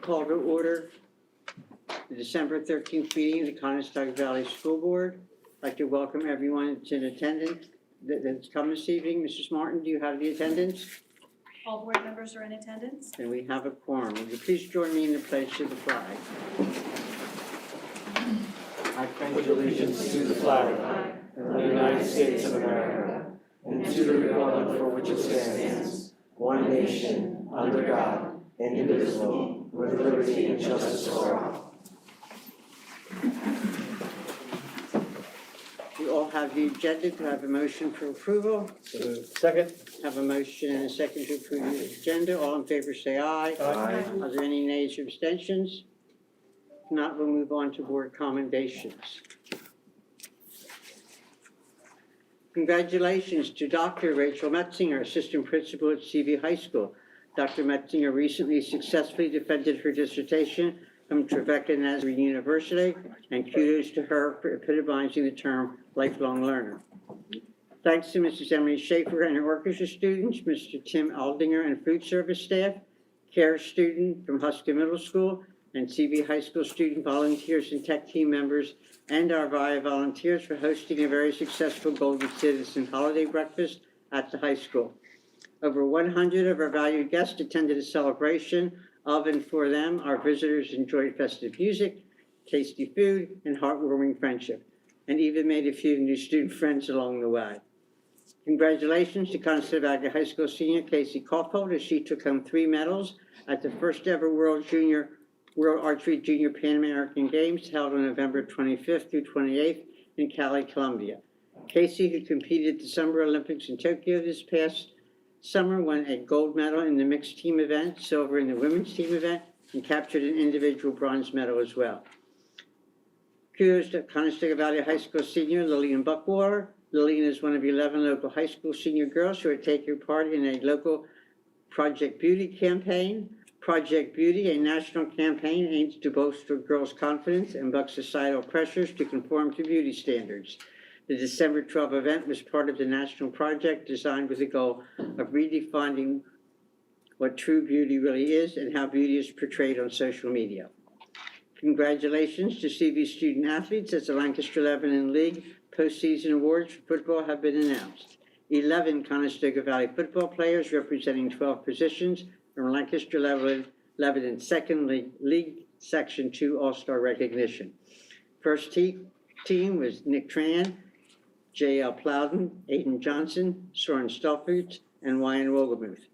call to order the December 13th meeting of the Conestoga Valley School Board. I'd like to welcome everyone that's in attendance that's come this evening. Mrs. Martin, do you have the attendance? All board members are in attendance. And we have a quorum. Would you please join me in the pledge of the flag? I pledge allegiance to the flag of the United States of America and to the republic for which it stands, one nation, under God, indivisible, with liberty and justice for all. You all have the agenda. Do I have a motion for approval? Second. Have a motion and a second to approve the agenda. All in favor say aye. Aye. Are there any nays or abstentions? If not, we'll move on to board commendations. Congratulations to Dr. Rachel Metzinger, Assistant Principal at CV High School. Dr. Metzinger recently successfully defended her dissertation from Trevecca Nazarene University, and kudos to her for epitomizing the term lifelong learner. Thanks to Mrs. Emily Schaefer and her orchestra students, Mr. Tim Aldinger and food service staff, care student from Husky Middle School, and CV High School student volunteers and tech team members, and our VIA volunteers for hosting a very successful Golden Citizen holiday breakfast at the high school. Over 100 of our valued guests attended a celebration of and for them. Our visitors enjoyed festive music, tasty food, and heartwarming friendship, and even made a few new student friends along the way. Congratulations to Conestoga High School senior Casey Caulfield, as she took home 3 medals at the first ever World Archery Junior Pan American Games held on November 25th through 28th in Cali, Colombia. Casey, who competed at the Summer Olympics in Tokyo this past summer, won a gold medal in the mixed team event, silver in the women's team event, and captured an individual bronze medal as well. Kudos to Conestoga Valley High School senior Lillian Buckwater. Lillian is one of 11 local high school senior girls who are taking part in a local Project Beauty campaign. Project Beauty, a national campaign, aims to bolster girls' confidence and buck societal pressures to conform to beauty standards. The December 12 event was part of the national project designed with the goal of redefining what true beauty really is and how beauty is portrayed on social media. Congratulations to CV student athletes as the Lancaster Lebanon League postseason awards for football have been announced. 11 Conestoga Valley football players representing 12 positions from Lancaster Lebanon Second League Section 2 All-Star recognition. First team was Nick Tran, J.L. Plowden, Aiden Johnson, Soren Stolfert, and Ryan Wogelmuth.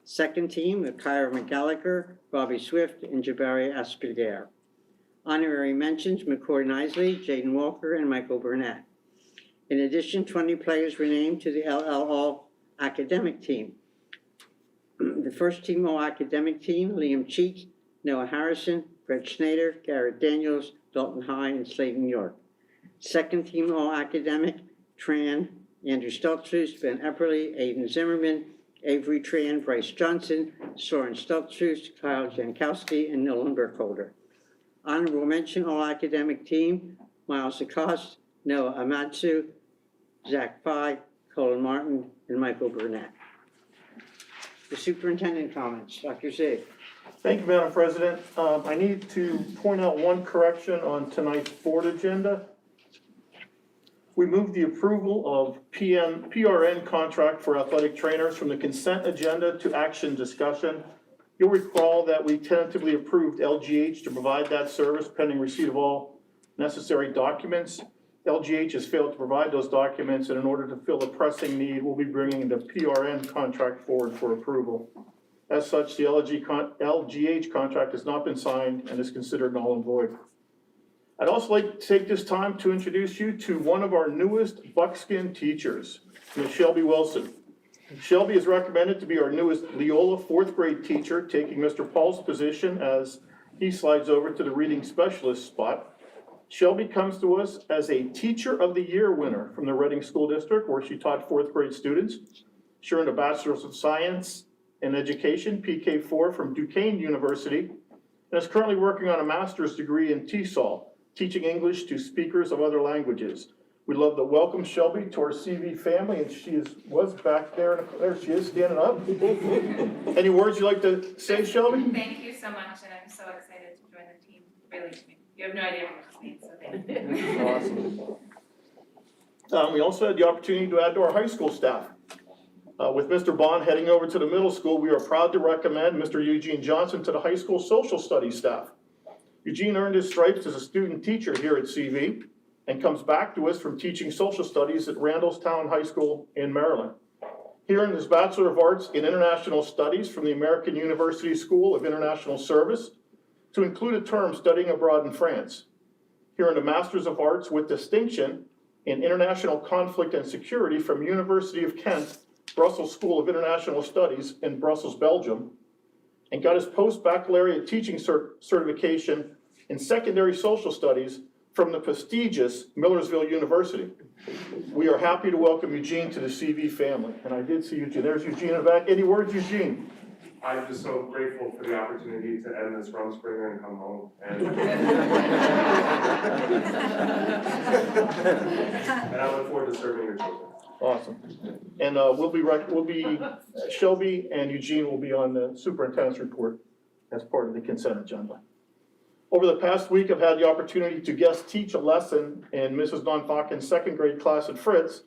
Second team with Kyra McGallagher, Bobby Swift, and Jabari Asperger. Honorary mentions McCoy Nisley, Jaden Walker, and Michael Burnett. In addition, 20 players were named to the LL All Academic Team. The first team All-Academic team, Liam Cheek, Noah Harrison, Brett Schneider, Garrett Daniels, Dalton High, and Slayton York. Second team All-Academic, Tran, Andrew Stoltzfus, Ben Epperly, Aiden Zimmerman, Avery Tran, Bryce Johnson, Soren Stoltzfus, Kyle Jankowski, and Nolan Burkholder. Honorable mention All-Academic team, Miles Lacoste, Noah Amatsu, Zach Pye, Colin Martin, and Michael Burnett. The superintendent comments. Dr. Z. Thank you, Madam President. I need to point out one correction on tonight's board agenda. We moved the approval of PRN contract for athletic trainers from the consent agenda to action discussion. You'll recall that we tentatively approved LGH to provide that service pending receipt of all necessary documents. LGH has failed to provide those documents, and in order to fill a pressing need, we'll be bringing the PRN contract forward for approval. As such, the LGH contract has not been signed and is considered null and void. I'd also like to take this time to introduce you to one of our newest buckskin teachers, Ms. Shelby Wilson. Shelby is recommended to be our newest Leola 4th grade teacher, taking Mr. Paul's position as he slides over to the reading specialist spot. Shelby comes to us as a Teacher of the Year winner from the Reading School District, where she taught 4th grade students. She earned a Bachelor's of Science in Education, PK4, from Duquesne University, and is currently working on a master's degree in TESOL, teaching English to speakers of other languages. We'd love to welcome Shelby to our CV family, and was back there, there she is, standing up. Any words you'd like to say, Shelby? Thank you so much, and I'm so excited to join the team. Really, you have no idea how much this means, so thank you. Awesome. We also had the opportunity to add to our high school staff. With Mr. Bond heading over to the middle school, we are proud to recommend Mr. Eugene Johnson to the high school social studies staff. Eugene earned his stripes as a student teacher here at CV and comes back to us from teaching social studies at Randallstown High School in Maryland. He earned his Bachelor of Arts in International Studies from the American University School of International Service, to include a term studying abroad in France. He earned a Master's of Arts with distinction in International Conflict and Security from University of Kent, Brussels School of International Studies in Brussels, Belgium, and got his post-baccalaureate teaching certification in secondary social studies from the prestigious Millersville University. We are happy to welcome Eugene to the CV family. And I did see Eugene. There's Eugene in the back. Any words, Eugene? I'm just so grateful for the opportunity to end this Rumspringer and come home. And, and I look forward to serving your children. Awesome. And Shelby and Eugene will be on the superintendent's report as part of the consent agenda. Over the past week, I've had the opportunity to guest teach a lesson in Mrs. Don Falcon's second grade class at Fritz,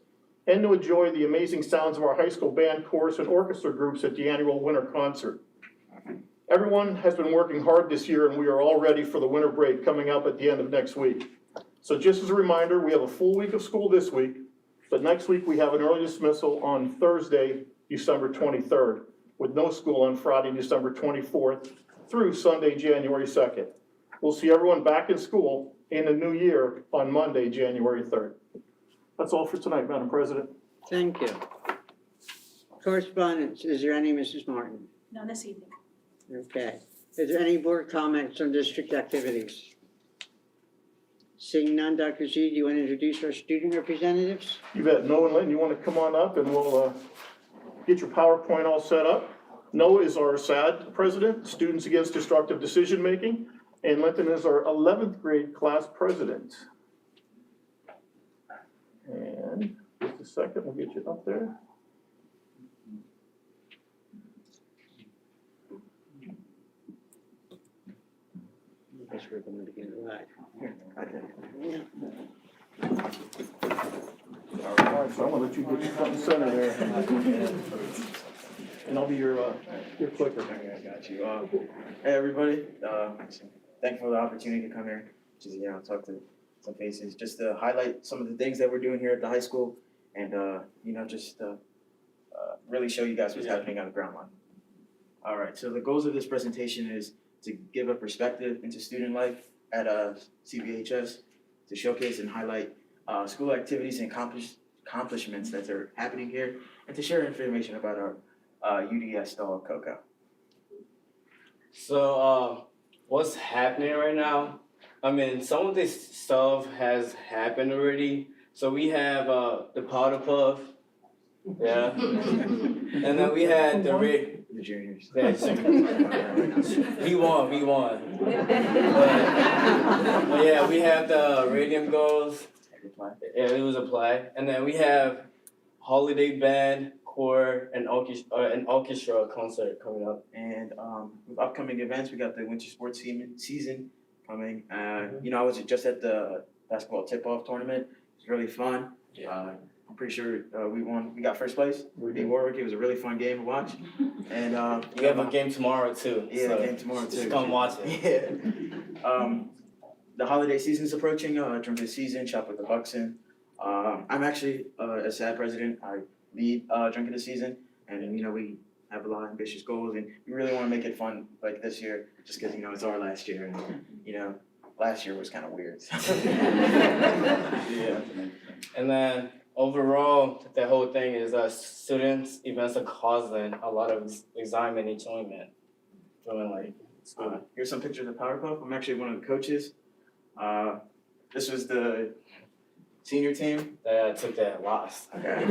and to enjoy the amazing sounds of our high school band, chorus, and orchestra groups at the annual winter concert. Everyone has been working hard this year, and we are all ready for the winter break coming up at the end of next week. So just as a reminder, we have a full week of school this week, but next week we have an early dismissal on Thursday, December 23rd, with no school on Friday, December 24th, through Sunday, January 2nd. We'll see everyone back in school in the new year on Monday, January 3rd. That's all for tonight, Madam President. Thank you. Correspondence, is there any, Mrs. Martin? None this evening. Okay. Is there any board comments on district activities? Seeing none, Dr. Z, do you want to introduce our student representatives? You bet. Noah and Lynn, you want to come on up and we'll get your PowerPoint all set up. Noah is our SAD president, Students Against Destructive Decision Making, and Linton is our 11th grade class president. And just a second, we'll get you up there. I guess we're going to begin live. All right, so I'm gonna let you get your front and center there. And I'll be your clicker. I got you. Hey, everybody. Thankful for the opportunity to come here, just, talk to some faces, just to highlight some of the things that we're doing here at the high school, and, just really show you guys what's happening on the ground line. All right, so the goals of this presentation is to give a perspective into student life at CVHS, to showcase and highlight school activities and accomplishments that are happening here, and to share information about our UDS dog, Coco. So, what's happening right now? I mean, some of this stuff has happened already. So we have the powder puff, yeah, and then we had the juniors. we won. But yeah, we have the Radium Girls. Yeah, it was a play, and then we have holiday band, choir, and orchestra concert coming up. And with upcoming events, we got the winter sports season coming. I was just at the basketball tip-off tournament. It was really fun. I'm pretty sure we won. We got first place. We beat Warwick. It was a really fun game to watch. And we have a game tomorrow too. Yeah, so the game tomorrow too. Just come watch it. Yeah. The holiday season is approaching. During the season, shop with the Buxton. I'm actually a SAD president. I lead Drink of the Season, and we have a lot of ambitious goals, and we really want to make it fun like this year, just because it's our last year, and last year was kind of weird. Yeah, and then overall, the whole thing is students events are causing a lot of excitement and enjoyment during school. Here's some pictures of Powerpuff. I'm actually one of the coaches. This was the senior team. That took that lost. Okay.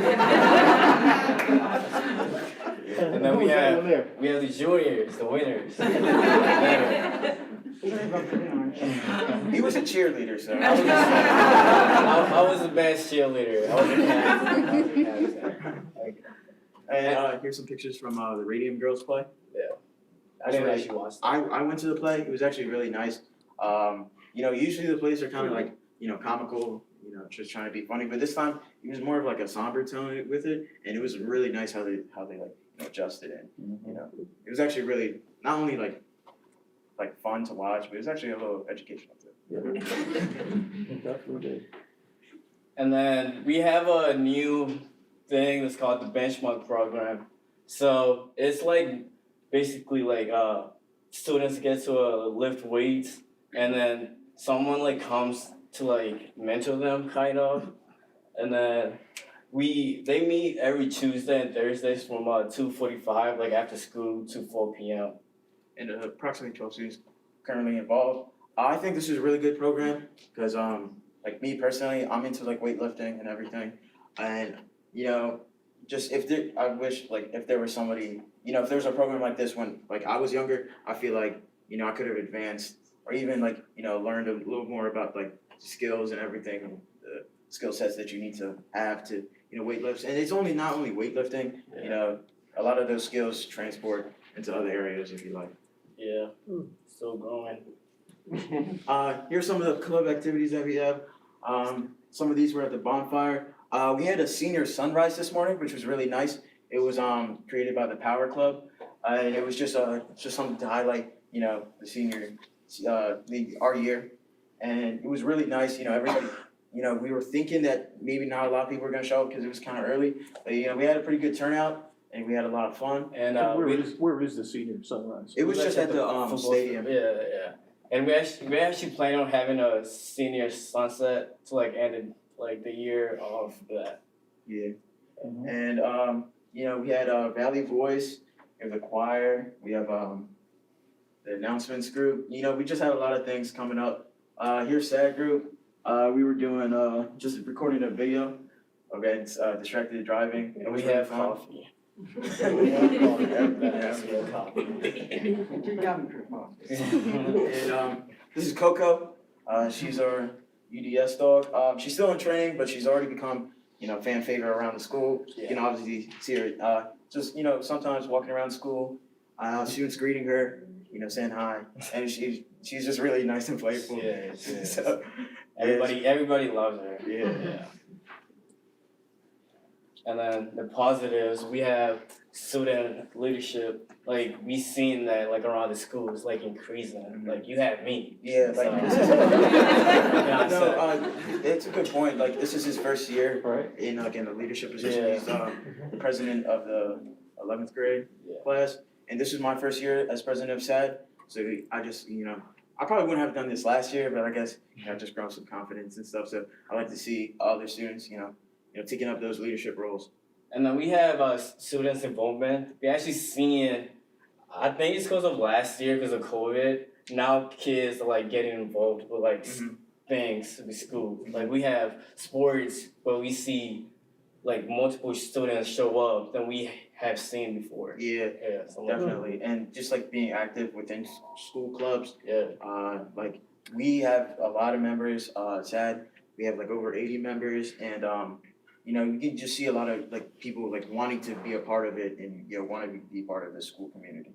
And then we have the juniors, the winners. He was a cheerleader, so. I was the best cheerleader. I was a captain. And here's some pictures from the Radium Girls play. I didn't actually watch that. I went to the play. It was actually really nice. Usually the plays are kind of like, comical, just trying to be funny. But this time it was more of like a somber tone with it, and it was really nice how they adjusted it. It was actually really not only like fun to watch, but it was actually a little educational too. Definitely. And then we have a new thing that's called the benchmark program. So it's like basically like students get to lift weights, and then someone like comes to like mentor them kind of, and then they meet every Tuesday and Thursdays from 2:45 like after school to 4 p.m. And approximately 12 students currently involved. I think this is a really good program because like me personally, I'm into like weightlifting and everything, and just I wish like if there was somebody, if there was a program like this when like I was younger, I feel like I could have advanced or even like learned a little more about like skills and everything, and the skill sets that you need to have to weightlift. And it's not only weightlifting, a lot of those skills transport into other areas if you like. Yeah, still going. Here's some of the club activities that we have. Some of these were at the bonfire. We had a senior sunrise this morning, which was really nice. It was created by the Power Club, and it was just something to highlight, the senior our year, and it was really nice. Everybody, we were thinking that maybe not a lot of people were gonna show up because it was kind of early, but we had a pretty good turnout. And we had a lot of fun. And Where is the senior sunrise? It was just at the stadium. Yeah. And we actually plan on having a senior sunset to like end like the year of that. Yeah. And we had Valley Voice, we have the choir, we have the announcements group. We just had a lot of things coming up. Here's SAD group. We were doing just recording a video against distracted driving. And we have coffee. And this is Coco. She's our UDS dog. She's still in training, but she's already become, fan favorite around the school. You can obviously see her, just sometimes walking around school, students greeting her, saying hi, and she's just really nice and playful. Yeah. So, Everybody loves her. Yeah. And then the positives, we have student leadership. Like we seen that like around the schools like increasing. Like you have me. Yeah, like So- this is, it's a good point. Like this is his first year in the leadership position. Yeah. He's the president of the 11th grade Yeah. class, and this is my first year as president of SAD. So I just I probably wouldn't have done this last year, but I guess I've just grown some confidence and stuff. So I like to see other students taking up those leadership roles. And then we have students involvement. We actually seeing, I think it's because of last year, because of COVID. Now kids are like getting involved with like things with school. Like we have sports where we see like multiple students show up than we have seen before. Yeah, So definitely. And just like being active within school clubs. Yeah. Like we have a lot of members. SAD, we have like over 80 members, and you can just see a lot of like people like wanting to be a part of it and want to be part of the school community.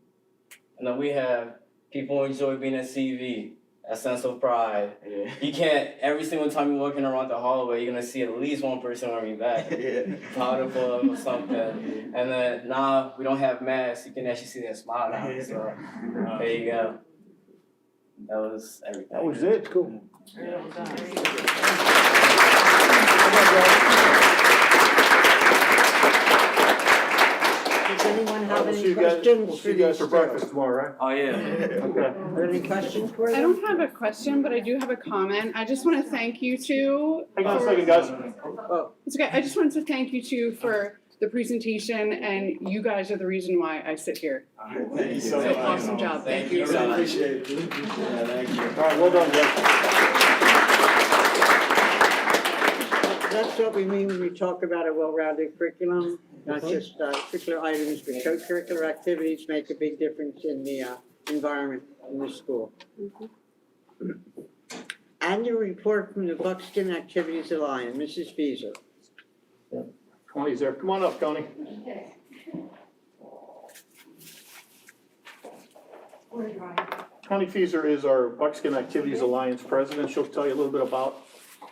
And then we have people who enjoy being at CV, a sense of pride. Yeah. You can't, every single time you're walking around the hallway, you're gonna see at least one person wearing that. Yeah. Powder puff or something. And then now we don't have masks, you can actually see their smile now. So there you go. That was everything. That was it. Cool. Does anyone have We'll see any you guys. questions We'll for see you guys these for two? breakfast tomorrow, right? Oh yeah. Okay. Are there any questions for them? I don't have a question, but I do have a comment. I just want to thank you two. Hang on a second, guys. It's okay. I just wanted to thank you two for the presentation, and you guys are the reason why I sit here. Thank you so So much. awesome job. Thank you. so much. Appreciate it. Yeah, thank you. All right, well done, guys. That's what we mean when we talk about a well-rounded curriculum, not just curricular items, but co-curricular activities make a big difference in the environment in the school. Annual report from the Buckskin Activities Alliance, Mrs. Feaser. Connie's there. Come on up, Connie. Connie Feaser is our Buckskin Activities Alliance president. She'll tell you a little bit about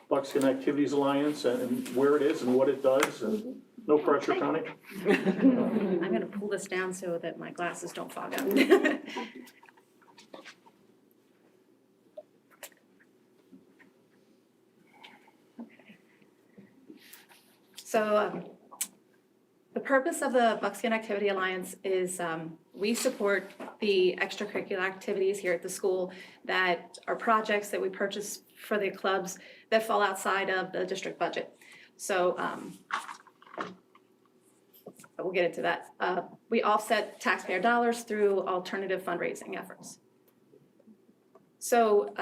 Buckskin Activities Alliance and where it is and what it does. And no pressure, Connie. I'm gonna pull this down so that my glasses don't fog up. So, the purpose of the Buckskin Activity Alliance is we support the extracurricular activities here at the school that are projects that we purchase for the clubs that fall outside of the district budget. So we'll get into that. We offset taxpayer dollars through alternative fundraising efforts. So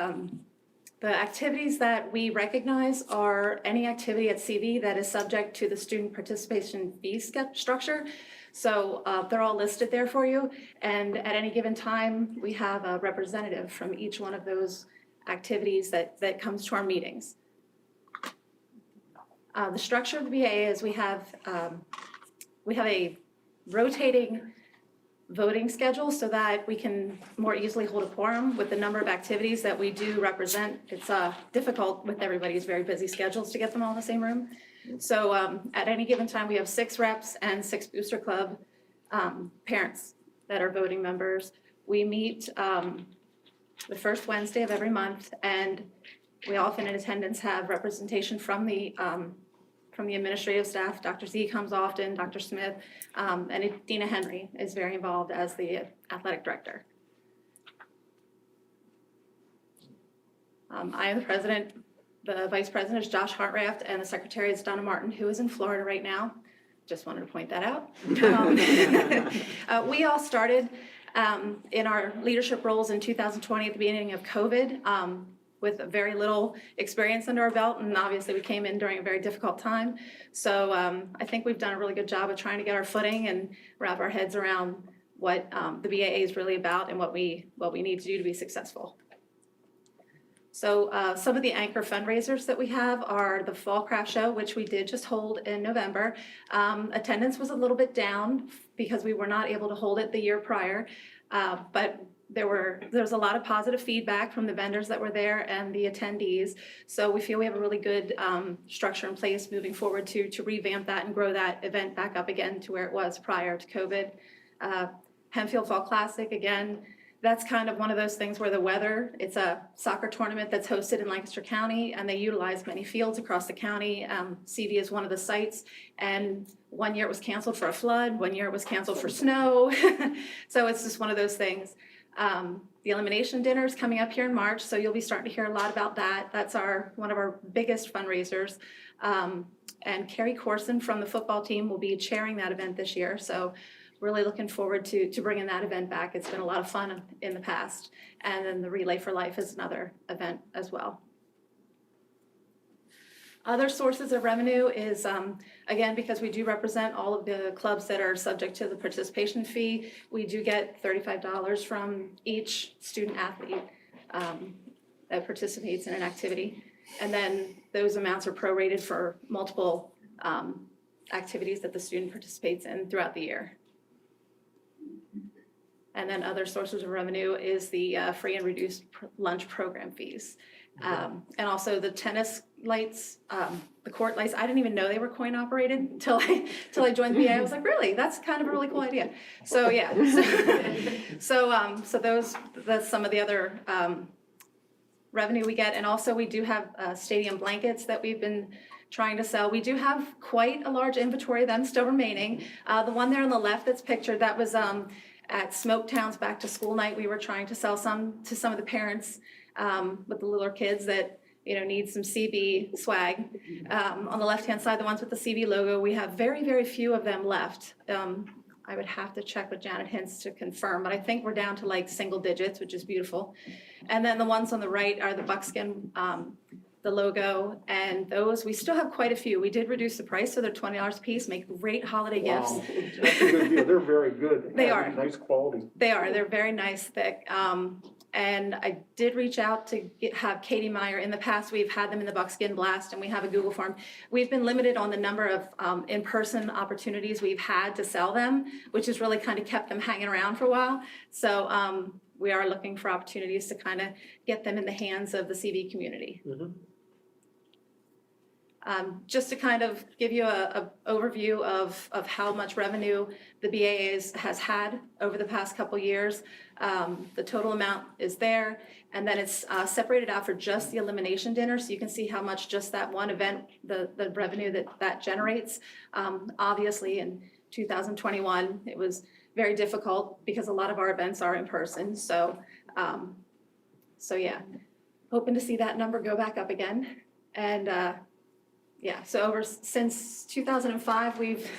the activities that we recognize are any activity at CV that is subject to the student participation fee structure. So they're all listed there for you. And at any given time, we have a representative from each one of those activities that comes to our meetings. The structure of the BAA is we have a rotating voting schedule so that we can more easily hold a quorum with the number of activities that we do represent. It's difficult with everybody's very busy schedules to get them all in the same room. So at any given time, we have 6 reps and 6 Booster Club parents that are voting members. We meet the first Wednesday of every month, and we often in attendance have representation from the administrative staff. Dr. Z comes often, Dr. Smith, and Dina Henry is very involved as the athletic director. I am the president. The vice president is Josh Hartraft, and the secretary is Donna Martin, who is in Florida right now. Just wanted to point that out. We all started in our leadership roles in 2020 at the beginning of COVID. With very little experience under our belt, and obviously we came in during a very difficult time. So I think we've done a really good job of trying to get our footing and wrap our heads around what the BAA is really about and what we need to do to be successful. So some of the anchor fundraisers that we have are the Fall Craft Show, which we did just hold in November. Attendance was a little bit down because we were not able to hold it the year prior, but there was a lot of positive feedback from the vendors that were there and the attendees. So we feel we have a really good structure in place moving forward to revamp that and grow that event back up again to where it was prior to COVID. Hempfield Fall Classic, again, that's kind of one of those things where the weather, it's a soccer tournament that's hosted in Lancaster County, and they utilize many fields across the county. CV is one of the sites, and one year it was canceled for a flood, one year it was canceled for snow. So it's just one of those things. The elimination dinner is coming up here in March, so you'll be starting to hear a lot about that. That's one of our biggest fundraisers. And Carrie Corson from the football team will be chairing that event this year. So really looking forward to bringing that event back. It's been a lot of fun in the past. And then the Relay for Life is another event as well. Other sources of revenue is, again, because we do represent all of the clubs that are subject to the participation fee, we do get $35 from each student athlete that participates in an activity. And then those amounts are prorated for multiple activities that the student participates in throughout the year. And then other sources of revenue is the free and reduced lunch program fees. And also the tennis lights, the court lights. I didn't even know they were coin operated until I joined the BA. I was like, really? That's kind of a really cool idea. So yeah. So that's some of the other revenue we get. And also we do have stadium blankets that we've been trying to sell. We do have quite a large inventory of them still remaining. The one there on the left that's pictured, that was at Smoketown's back to school night. We were trying to sell some to some of the parents with the littler kids that need some CB swag. On the left-hand side, the ones with the CB logo, we have very, very few of them left. I would have to check with Janet Hintz to confirm, but I think we're down to like single digits, which is beautiful. And then the ones on the right are the buckskin, the logo, and those, we still have quite a few. We did reduce the price, so they're $20 a piece, make great holiday gifts. Wow, that's a good deal. They're very good. They are. Nice quality. They are. They're very nice, thick. And I did reach out to have Katie Meyer. In the past, we've had them in the Buckskin Blast, and we have a Google form. We've been limited on the number of in-person opportunities we've had to sell them, which has really kind of kept them hanging around for a while. So we are looking for opportunities to kind of get them in the hands of the CV community. Just to kind of give you a overview of how much revenue the BAA has had over the past couple years. The total amount is there, and then it's separated out for just the elimination dinner, so you can see how much just that one event, the revenue that generates. Obviously, in 2021, it was very difficult because a lot of our events are in person. So yeah, hoping to see that number go back up again, and. Yeah, so since 2005, we've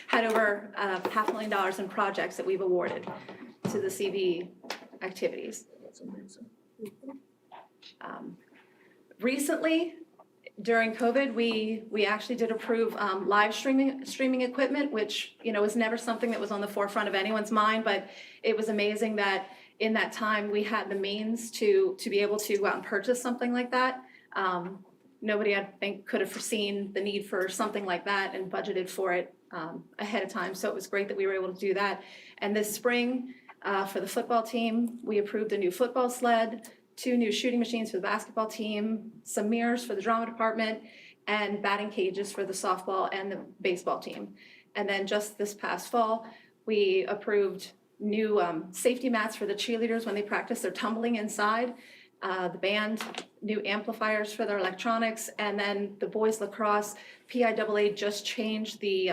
had over $500,000 in projects that we've awarded to the CV activities. That's amazing. Recently, during COVID, we actually did approve live streaming equipment, which was never something that was on the forefront of anyone's mind, but it was amazing that in that time we had the means to be able to go out and purchase something like that. Nobody, I think, could have foreseen the need for something like that and budgeted for it ahead of time. So it was great that we were able to do that. And this spring, for the football team, we approved a new football sled, 2 new shooting machines for the basketball team, some mirrors for the drama department, and batting cages for the softball and the baseball team. And then just this past fall, we approved new safety mats for the cheerleaders when they practice their tumbling inside. The band, new amplifiers for their electronics, and then the boys lacrosse, PIAA just changed the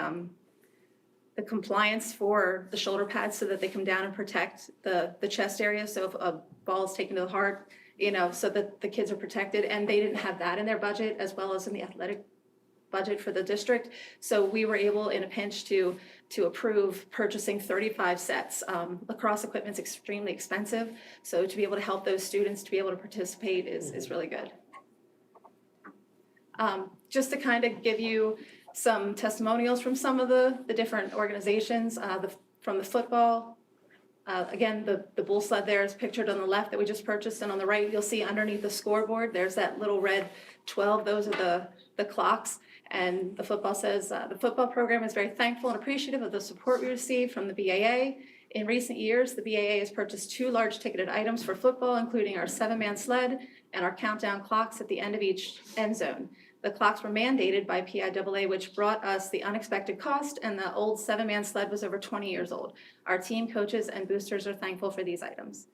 compliance for the shoulder pads so that they come down and protect the chest area. So if a ball is taken to the heart, so that the kids are protected, and they didn't have that in their budget as well as in the athletic budget for the district. So we were able in a pinch to approve purchasing 35 sets. Lacrosse equipment's extremely expensive, so to be able to help those students to be able to participate is really good. Just to kind of give you some testimonials from some of the different organizations, from the football. Again, the bull sled there is pictured on the left that we just purchased, and on the right you'll see underneath the scoreboard there's that little red 12. Those are the clocks. And the football says, the football program is very thankful and appreciative of the support we receive from the BAA. In recent years, the BAA has purchased 2 large ticketed items for football, including our 7-man sled and our countdown clocks at the end of each end zone. The clocks were mandated by PIAA, which brought us the unexpected cost, and the old 7-man sled was over 20 years old. Our team, coaches, and boosters are thankful for these items.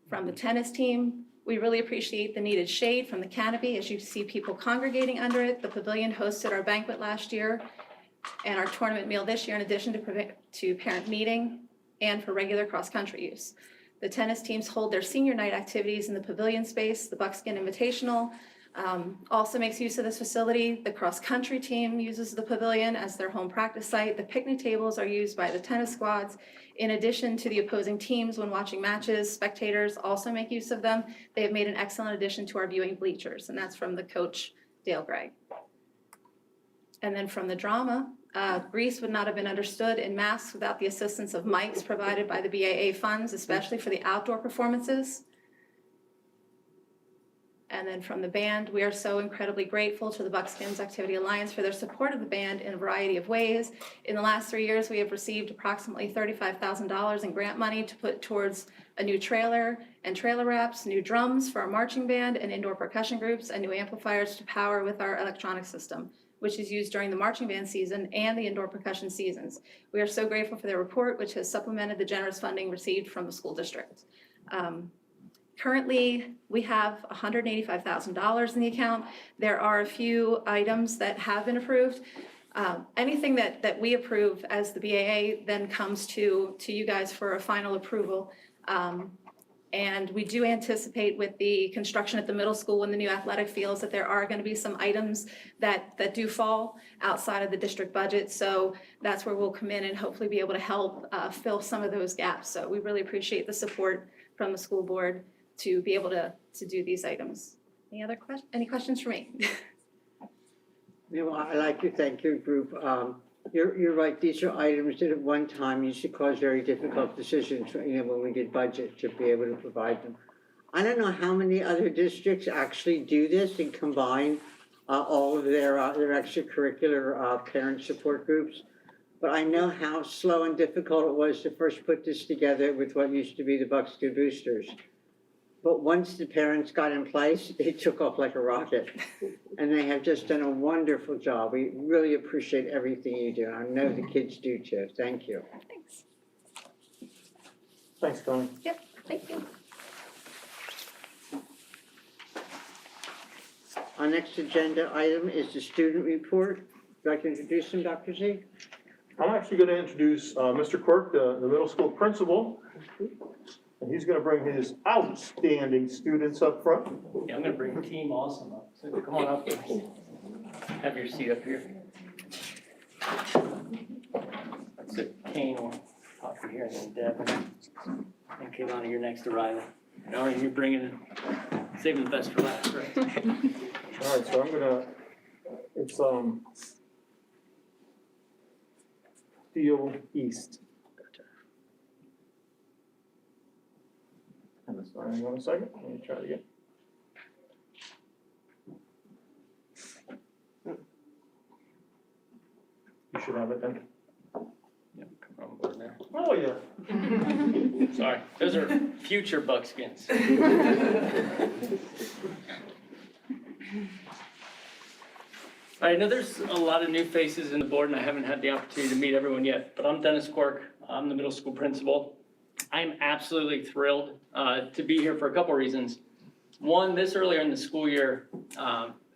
From the tennis team, we really appreciate the needed shade from the canopy as you see people congregating under it. The pavilion hosted our banquet last year and our tournament meal this year, in addition to parent meeting and for regular cross-country use. The tennis teams hold their senior night activities in the pavilion space. The Buckskin Invitational also makes use of this facility. The cross-country team uses the pavilion as their home practice site. The picnic tables are used by the tennis squads. In addition to the opposing teams, when watching matches, spectators also make use of them. They have made an excellent addition to our viewing bleachers, and that's from the coach, Dale Gray. And then from the drama, Greece would not have been understood in masks without the assistance of mics provided by the BAA funds, especially for the outdoor performances. And then from the band, we are so incredibly grateful to the Buckskins Activity Alliance for their support of the band in a variety of ways. In the last 3 years, we have received approximately $35,000 in grant money to put towards a new trailer and trailer wraps, new drums for our marching band and indoor percussion groups, and new amplifiers to power with our electronic system, which is used during the marching band season and the indoor percussion seasons. We are so grateful for their report, which has supplemented the generous funding received from the school district. Currently, we have $185,000 in the account. There are a few items that have been approved. Anything that we approve as the BAA then comes to you guys for a final approval. And we do anticipate with the construction at the middle school and the new athletic fields that there are going to be some items that do fall outside of the district budget. So that's where we'll come in and hopefully be able to help fill some of those gaps. So we really appreciate the support from the school board to be able to do these items. Any questions for me? I'd like to thank your group. You're right, these are items that at one time used to cause very difficult decisions, when we did budget, to be able to provide them. I don't know how many other districts actually do this and combine all of their extracurricular parent support groups. But I know how slow and difficult it was to first put this together with what used to be the Buxton Boosters. But once the parents got in place, it took off like a rocket. And they have just done a wonderful job. We really appreciate everything you do. I know the kids do too. Thank you. Thanks. Thanks, Tony. Thank you. Our next agenda item is the student report. Would you like to introduce him, Dr. Z? I'm actually going to introduce Mr. Quirk, the middle school principal. And he's going to bring his outstanding students up front. Yeah, I'm gonna bring Team Awesome up, so come on up, guys. Have your seat up here. So Kane will talk to you here, and then Deb, and Kaylani, you're next to Riley. And Ari, you're bringing, saving the best for last, right? All right, so I'm gonna, it's, Steel East. Sorry, hang on a second, let me try it again. You should have it then. Yep, come on board there. Oh, yeah. Sorry, those are future Buckskins. I know there's a lot of new faces in the board, and I haven't had the opportunity to meet everyone yet, but I'm Dennis Quirk. I'm the middle school principal. I'm absolutely thrilled to be here for a couple reasons. One, this earlier in the school year,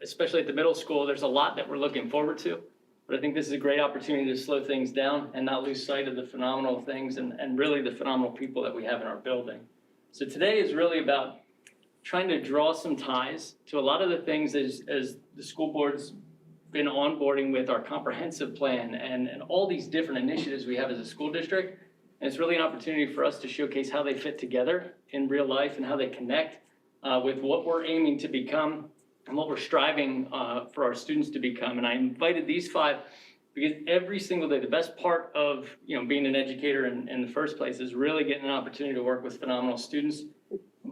especially at the middle school, there's a lot that we're looking forward to. But I think this is a great opportunity to slow things down and not lose sight of the phenomenal things and really the phenomenal people that we have in our building. So today is really about trying to draw some ties to a lot of the things as the school board's been onboarding with our comprehensive plan and all these different initiatives we have as a school district. And it's really an opportunity for us to showcase how they fit together in real life and how they connect with what we're aiming to become and what we're striving for our students to become. And I invited these five because every single day, the best part of being an educator in the first place is really getting an opportunity to work with phenomenal students.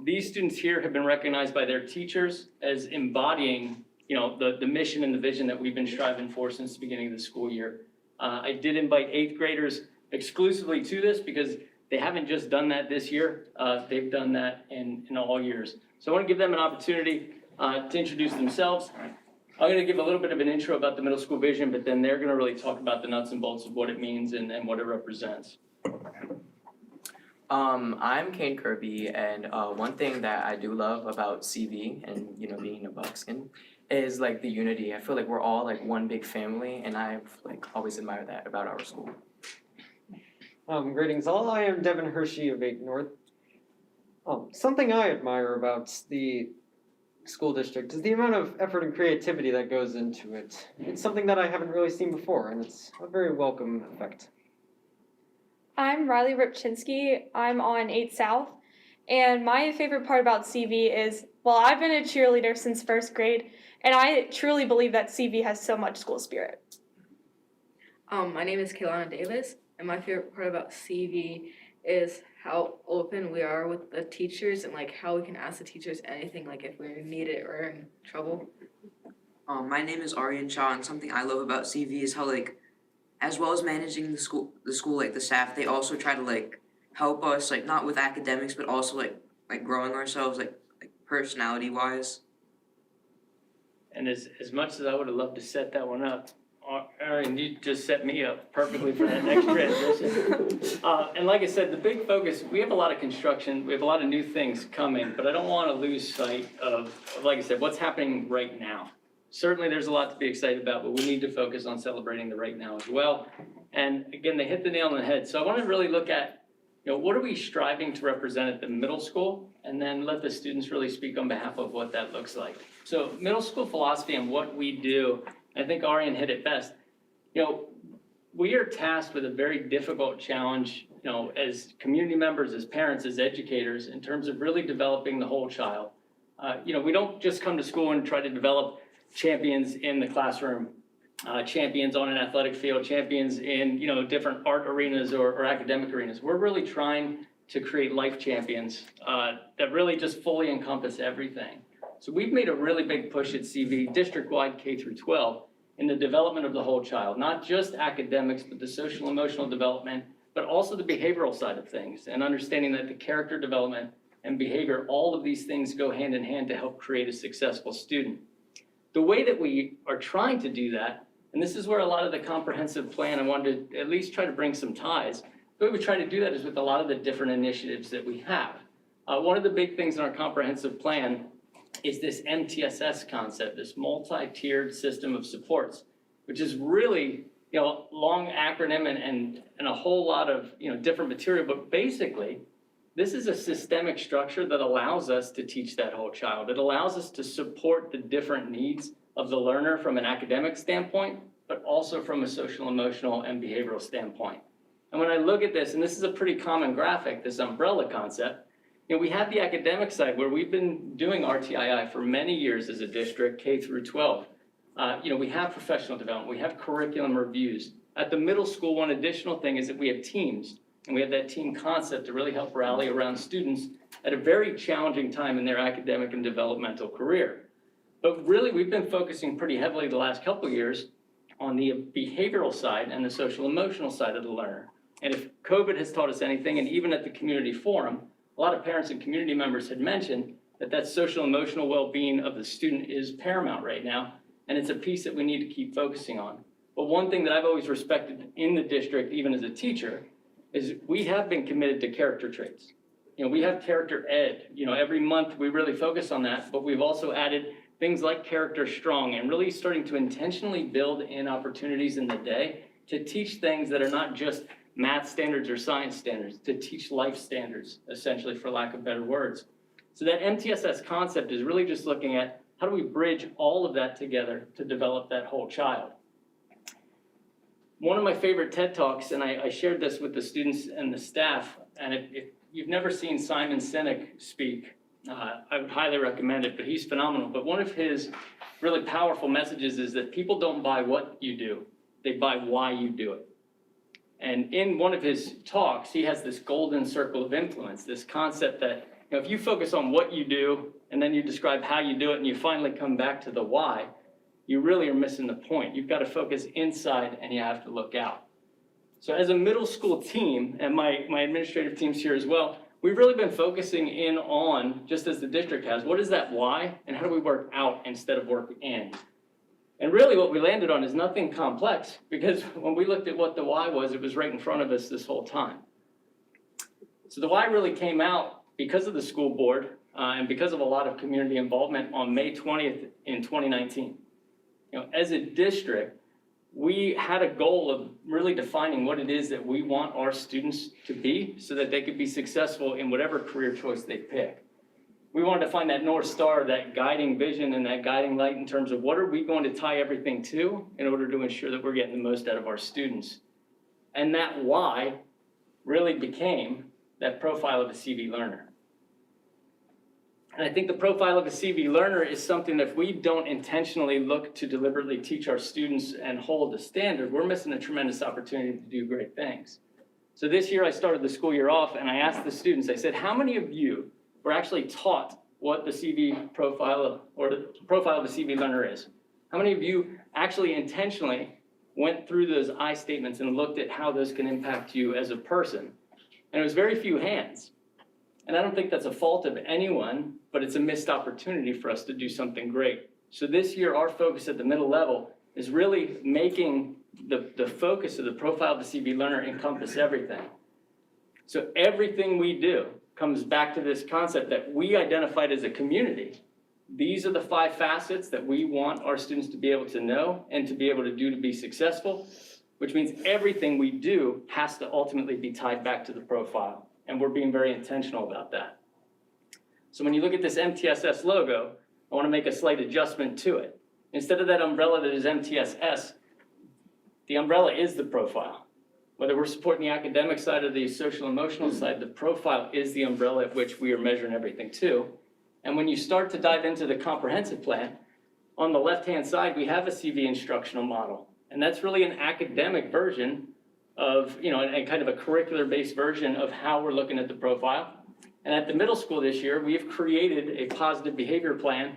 These students here have been recognized by their teachers as embodying the mission and the vision that we've been striving for since the beginning of the school year. I did invite 8th graders exclusively to this because they haven't just done that this year, they've done that in all years. So I want to give them an opportunity to introduce themselves. I'm going to give a little bit of an intro about the middle school vision, but then they're going to really talk about the nuts and bolts of what it means and what it represents. I'm Kane Kirby, and one thing that I do love about CV and being a Buckskin is like the unity. I feel like we're all like one big family, and I've always admired that about our school. Greetings all, I am Devin Hershey of 8 North. Something I admire about the school district is the amount of effort and creativity that goes into it. It's something that I haven't really seen before, and it's a very welcome effect. I'm Riley Ripchinsky. I'm on 8 South, and my favorite part about CV is, well, I've been a cheerleader since 1st grade, and I truly believe that CV has so much school spirit. My name is Kaylana Davis, and my favorite part about CV is how open we are with the teachers and how we can ask the teachers anything, if we need it or in trouble. My name is Aryan Shah, and something I love about CV is how as well as managing the school, the staff, they also try to help us not with academics, but also growing ourselves personality wise. And as much as I would have loved to set that one up, Aaron, you just set me up perfectly for that next transition. And like I said, the big focus, we have a lot of construction, we have a lot of new things coming, but I don't want to lose sight of, like I said, what's happening right now. Certainly there's a lot to be excited about, but we need to focus on celebrating the right now as well. And again, they hit the nail on the head. So I want to really look at, what are we striving to represent at the middle school? And then let the students really speak on behalf of what that looks like. So middle school philosophy and what we do, I think Aryan hit it best. We are tasked with a very difficult challenge, as community members, as parents, as educators, in terms of really developing the whole child. We don't just come to school and try to develop champions in the classroom. champions on an athletic field, champions in, different art arenas or academic arenas. We're really trying to create life champions that really just fully encompass everything. So we've made a really big push at CV, district-wide K through 12, in the development of the whole child, not just academics, but the social emotional development, but also the behavioral side of things, and understanding that the character development and behavior, all of these things go hand in hand to help create a successful student. The way that we are trying to do that, and this is where a lot of the comprehensive plan, I wanted to at least try to bring some ties. The way we try to do that is with a lot of the different initiatives that we have. One of the big things in our comprehensive plan is this MTSS concept, this multi-tiered system of supports, which is really, long acronym and a whole lot of, different material, but basically, this is a systemic structure that allows us to teach that whole child. It allows us to support the different needs of the learner from an academic standpoint, but also from a social, emotional, and behavioral standpoint. And when I look at this, and this is a pretty common graphic, this umbrella concept, we have the academic side where we've been doing RTII for many years as a district, K through 12. We have professional development, we have curriculum reviews. At the middle school, one additional thing is that we have teams, and we have that team concept to really help rally around students at a very challenging time in their academic and developmental career. But really, we've been focusing pretty heavily the last couple of years on the behavioral side and the social emotional side of the learner. And if COVID has taught us anything, and even at the community forum, a lot of parents and community members had mentioned that social emotional well-being of the student is paramount right now, and it's a piece that we need to keep focusing on. But one thing that I've always respected in the district, even as a teacher, is we have been committed to character traits. We have character ed. Every month we really focus on that, but we've also added things like character strong and really starting to intentionally build in opportunities in the day to teach things that are not just math standards or science standards, to teach life standards, essentially, for lack of better words. So that MTSS concept is really just looking at how do we bridge all of that together to develop that whole child. One of my favorite TED Talks, and I shared this with the students and the staff, and if you've never seen Simon Sinek speak, I would highly recommend it, but he's phenomenal. But one of his really powerful messages is that people don't buy what you do, they buy why you do it. And in one of his talks, he has this golden circle of influence, this concept that if you focus on what you do and then you describe how you do it and you finally come back to the why, you really are missing the point. You've got to focus inside and you have to look out. So as a middle school team, and my administrative team's here as well, we've really been focusing in on, just as the district has, what is that why and how do we work out instead of work in? And really what we landed on is nothing complex, because when we looked at what the why was, it was right in front of us this whole time. So the why really came out because of the school board and because of a lot of community involvement on May 20th in 2019. As a district, we had a goal of really defining what it is that we want our students to be so that they could be successful in whatever career choice they pick. We wanted to find that North Star, that guiding vision and that guiding light in terms of what are we going to tie everything to in order to ensure that we're getting the most out of our students. And that why really became that profile of a CV learner. And I think the profile of a CV learner is something that if we don't intentionally look to deliberately teach our students and hold a standard, we're missing a tremendous opportunity to do great things. So this year I started the school year off and I asked the students, I said, how many of you were actually taught what the CV profile or the profile of a CV learner is? How many of you actually intentionally went through those I statements and looked at how those can impact you as a person? And it was very few hands. And I don't think that's a fault of anyone, but it's a missed opportunity for us to do something great. So this year, our focus at the middle level is really making the focus of the profile of the CV learner encompass everything. So everything we do comes back to this concept that we identified as a community. These are the 5 facets that we want our students to be able to know and to be able to do to be successful, which means everything we do has to ultimately be tied back to the profile. And we're being very intentional about that. So when you look at this MTSS logo, I want to make a slight adjustment to it. Instead of that umbrella that is MTSS, the umbrella is the profile. Whether we're supporting the academic side or the social emotional side, the profile is the umbrella at which we are measuring everything to. And when you start to dive into the comprehensive plan, On the left-hand side, we have a CV instructional model, and that's really an academic version of, and kind of a curricular-based version of how we're looking at the profile. And at the middle school this year, we have created a positive behavior plan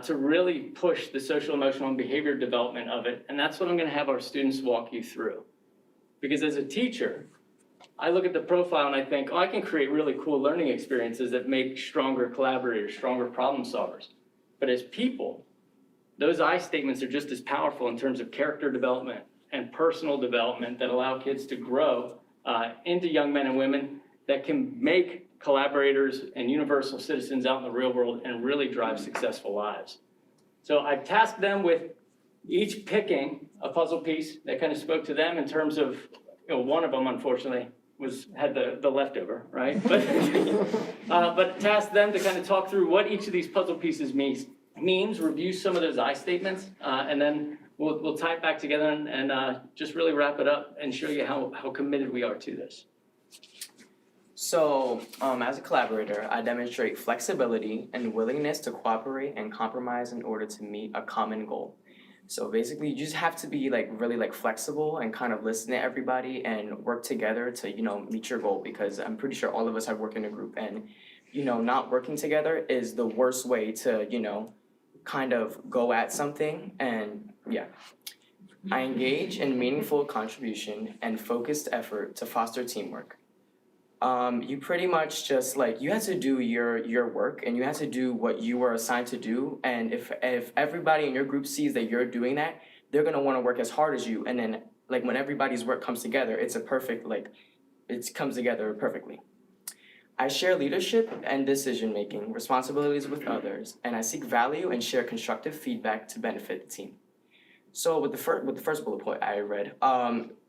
to really push the social, emotional, and behavior development of it. And that's what I'm gonna have our students walk you through. Because as a teacher, I look at the profile and I think, I can create really cool learning experiences that make stronger collaborators, stronger problem solvers. But as people, those I statements are just as powerful in terms of character development and personal development that allow kids to grow into young men and women that can make collaborators and universal citizens out in the real world and really drive successful lives. So I've tasked them with each picking a puzzle piece that kind of spoke to them in terms of, one of them unfortunately had the leftover, right? But tasked them to kind of talk through what each of these puzzle pieces means, review some of those I statements, and then we'll tie it back together and just really wrap it up and show you how committed we are to this. So, as a collaborator, I demonstrate flexibility and willingness to cooperate and compromise in order to meet a common goal. So basically, you just have to be really flexible and kind of listen to everybody and work together to, meet your goal, because I'm pretty sure all of us have worked in a group, and, not working together is the worst way to, kind of go at something. And yeah, I engage in meaningful contribution and focused effort to foster teamwork. You pretty much just you have to do your work, and you have to do what you were assigned to do. And if everybody in your group sees that you're doing that, they're gonna want to work as hard as you. And then when everybody's work comes together, it's a perfect it comes together perfectly. I share leadership and decision-making responsibilities with others, and I seek value and share constructive feedback to benefit the team. So with the first bullet point I read,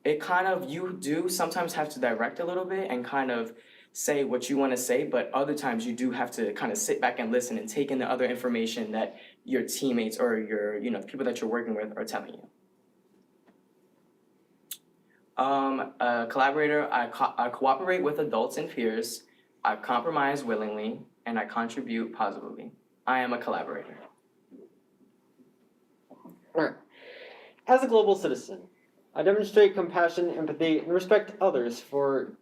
it kind of, you do sometimes have to direct a little bit and kind of say what you want to say, but other times you do have to kind of sit back and listen and take in the other information that your teammates or your, the people that you're working with are telling you. A collaborator, I cooperate with adults and peers, I compromise willingly, and I contribute positively. I am a collaborator. All right. As a global citizen, I demonstrate compassion, empathy, and respect for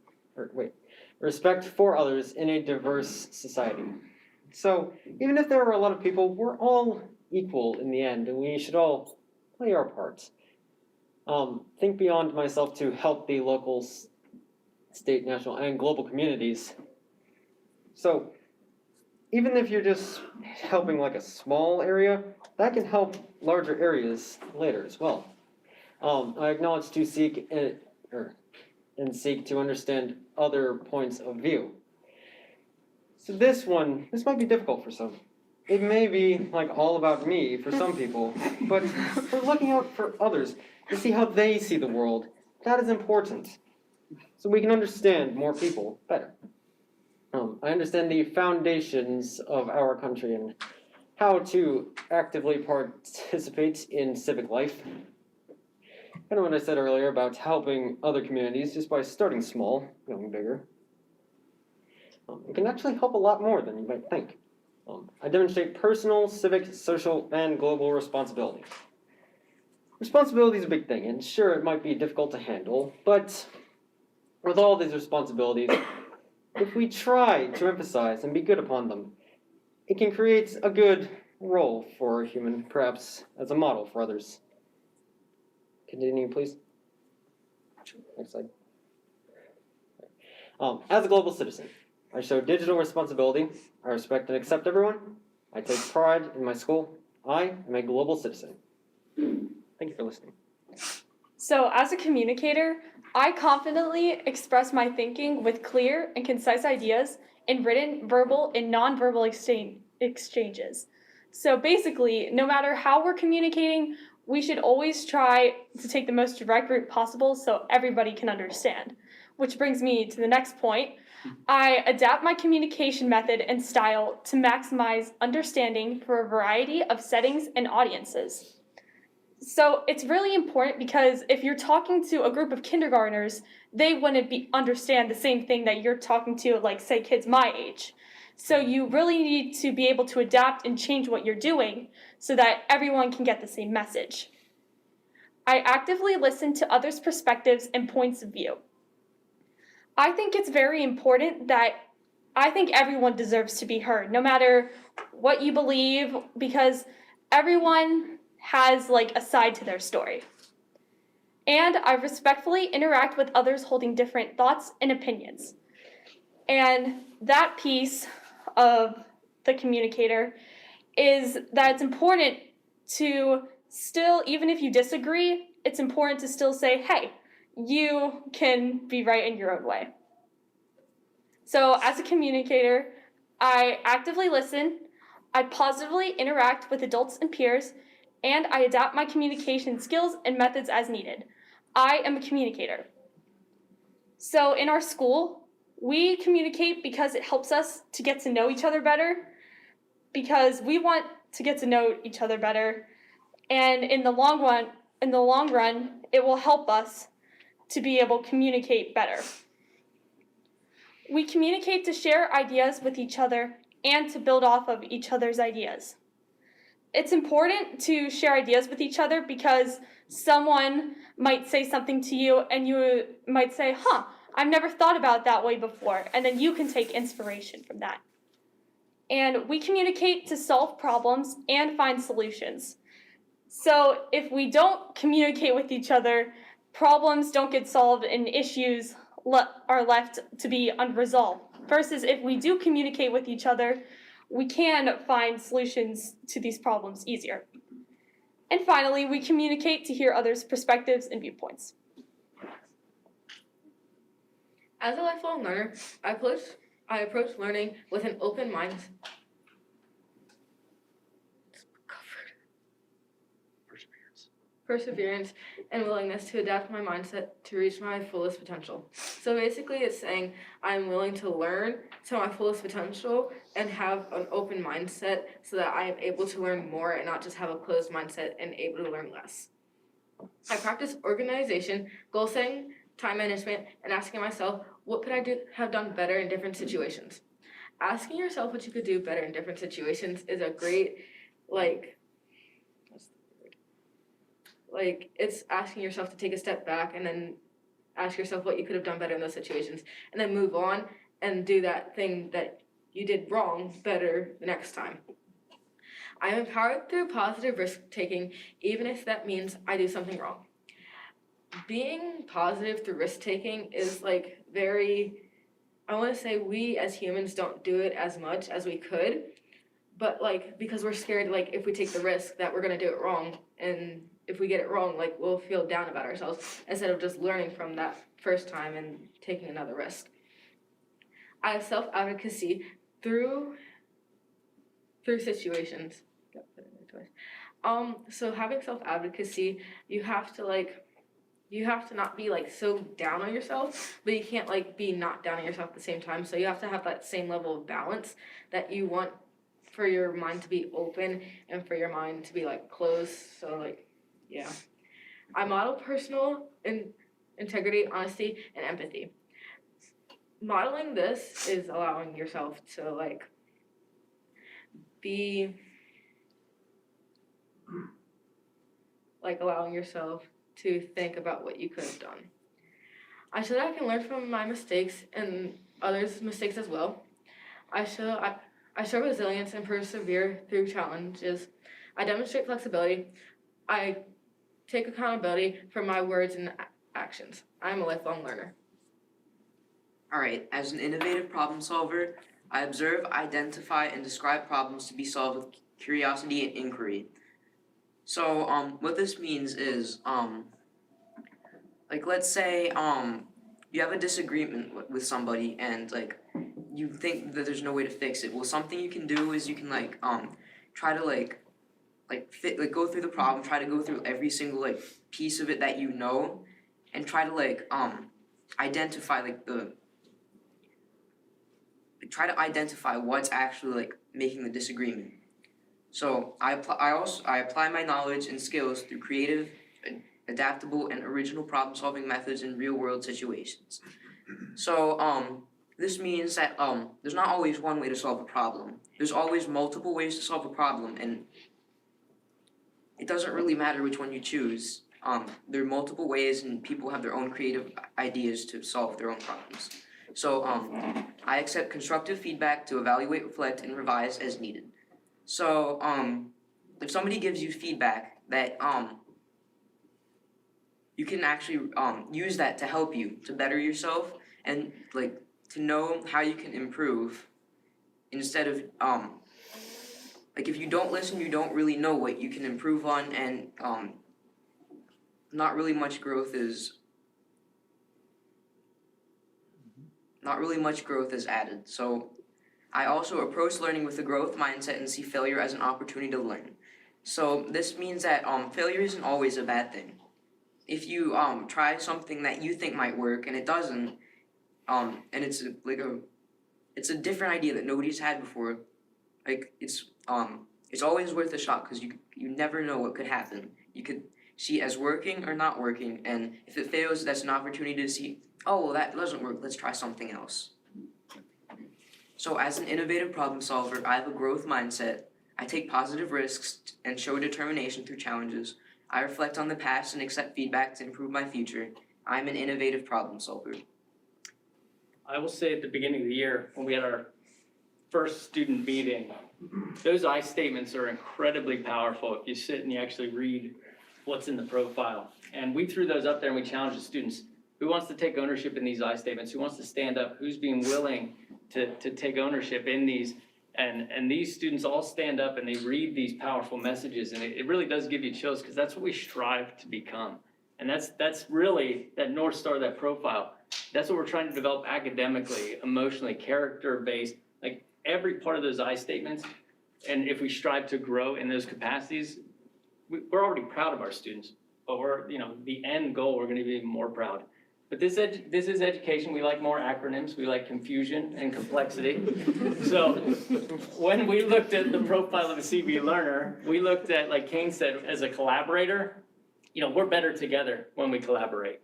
others in a diverse society. So, even if there are a lot of people, we're all equal in the end, and we should all play our parts. Think beyond myself to help the local, state, national, and global communities. So, even if you're just helping a small area, that can help larger areas later as well. I acknowledge to seek to understand other points of view. So this might be difficult for some. It may be all about me for some people, but we're looking out for others to see how they see the world. That is important, so we can understand more people better. I understand the foundations of our country and how to actively participate in civic life. Kind of what I said earlier about helping other communities just by starting small, going bigger. It can actually help a lot more than you might think. I demonstrate personal, civic, social, and global responsibility. Responsibility is a big thing, and sure, it might be difficult to handle, but with all these responsibilities, if we try to emphasize and be good upon them, it can create a good role for a human, perhaps as a model for others. Continue, please. Next slide. As a global citizen, I show digital responsibility. I respect and accept everyone. I take pride in my school. I am a global citizen. Thank you for listening. So, as a communicator, I confidently express my thinking with clear and concise ideas in written, verbal, and nonverbal exchanges. So basically, no matter how we're communicating, we should always try to take the most direct route possible so everybody can understand. Which brings me to the next point. I adapt my communication method and style to maximize understanding for a variety of settings and audiences. So it's really important because if you're talking to a group of kindergartners, they wouldn't understand the same thing that you're talking to, say, kids my age. So you really need to be able to adapt and change what you're doing so that everyone can get the same message. I actively listen to others' perspectives and points of view. I think it's very important that I think everyone deserves to be heard, no matter what you believe, because everyone has like a side to their story. And I respectfully interact with others holding different thoughts and opinions. And that piece of the communicator is that it's important to still, even if you disagree, it's important to still say, hey, you can be right in your own way. So as a communicator, I actively listen, I positively interact with adults and peers, and I adapt my communication skills and methods as needed. I am a communicator. So in our school, we communicate because it helps us to get to know each other better, because we want to get to know each other better, and in the long run, it will help us to be able to communicate better. We communicate to share ideas with each other and to build off of each other's ideas. It's important to share ideas with each other because someone might say something to you and you might say, I've never thought about it that way before, and then you can take inspiration from that. And we communicate to solve problems and find solutions. So if we don't communicate with each other, problems don't get solved and issues are left to be unresolved. Versus if we do communicate with each other, we can find solutions to these problems easier. And finally, we communicate to hear others' perspectives and viewpoints. As a lifelong learner, I approach learning with an open mind. Perseverance, and willingness to adapt my mindset to reach my fullest potential. So basically it's saying I'm willing to learn to my fullest potential and have an open mindset so that I am able to learn more and not just have a closed mindset and able to learn less. I practice organization, goal setting, time management, and asking myself, what could I have done better in different situations? Asking yourself what you could do better in different situations is a great, it's asking yourself to take a step back and then ask yourself what you could have done better in those situations, and then move on and do that thing that you did wrong better the next time. I am empowered through positive risk-taking, even if that means I do something wrong. Being positive through risk-taking is I want to say we as humans don't do it as much as we could, but because we're scared, if we take the risk that we're going to do it wrong, and if we get it wrong, we'll feel down about ourselves instead of just learning from that first time and taking another risk. I have self-advocacy through situations. So having self-advocacy, you have to not be so down on yourself, but you can't be not down on yourself at the same time. So you have to have that same level of balance that you want for your mind to be open and for your mind to be closed. So yeah. I model personal integrity, honesty, and empathy. Modeling this is allowing yourself to be allowing yourself to think about what you could have done. I show that I can learn from my mistakes and others' mistakes as well. I show resilience and persevere through challenges. I demonstrate flexibility. I take accountability for my words and actions. I am a lifelong learner. Alright, as an innovative problem solver, I observe, identify, and describe problems to be solved with curiosity and inquiry. So, what this means is, let's say, you have a disagreement with somebody and, you think that there's no way to fix it. Well, something you can do is you can, try to, go through the problem, try to go through every single, piece of it that you know, and try to, identify, try to identify what's actually, making the disagreement. So I apply my knowledge and skills through creative, adaptable, and original problem-solving methods in real-world situations. So This means that there's not always one way to solve a problem. There's always multiple ways to solve a problem, and it doesn't really matter which one you choose. There are multiple ways, and people have their own creative ideas to solve their own problems. So I accept constructive feedback to evaluate, reflect, and revise as needed. So if somebody gives you feedback that you can actually use that to help you to better yourself and like to know how you can improve instead of like if you don't listen, you don't really know what you can improve on, and not really much growth is added. So I also approach learning with a growth mindset and see failure as an opportunity to learn. So this means that failure isn't always a bad thing. If you try something that you think might work and it doesn't, and it's a different idea that nobody's had before, like it's always worth a shot because you never know what could happen. You could see it as working or not working, and if it fails, that's an opportunity to see, oh, well, that doesn't work, let's try something else. So as an innovative problem solver, I have a growth mindset. I take positive risks and show determination through challenges. I reflect on the past and accept feedback to improve my future. I'm an innovative problem solver. I will say at the beginning of the year, when we had our first student meeting, those I statements are incredibly powerful if you sit and you actually read what's in the profile. And we threw those up there and we challenged the students. Who wants to take ownership in these I statements? Who wants to stand up? Who's being willing to take ownership in these? And these students all stand up and they read these powerful messages, and it really does give you chills because that's what we strive to become. And that's really that North Star, that profile. That's what we're trying to develop academically, emotionally, character-based, like every part of those I statements. And if we strive to grow in those capacities, we're already proud of our students, but we're, the end goal, we're going to be even more proud. But this is education. We like more acronyms. We like confusion and complexity. So when we looked at the profile of a CV learner, we looked at, like Kane said, as a collaborator, we're better together when we collaborate.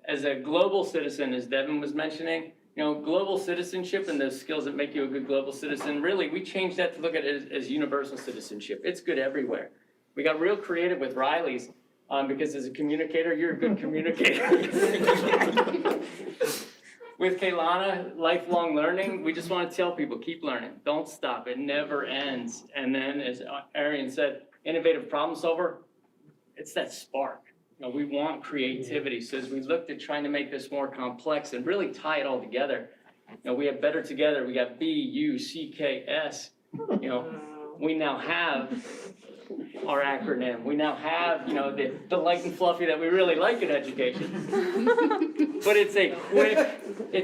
As a global citizen, as Devin was mentioning, global citizenship and the skills that make you a good global citizen, really, we changed that to look at it as universal citizenship. It's good everywhere. We got real creative with Riley's. Because as a communicator, you're a good communicator. With Kaylana, lifelong learning, we just want to tell people, keep learning. Don't stop. It never ends. And then, as Arian said, innovative problem solver, it's that spark. We want creativity. So as we looked at trying to make this more complex and really tie it all together, we have Better Together. We got BUCKS. We now have our acronym. We now have, the light and fluffy that we really like in education. But it's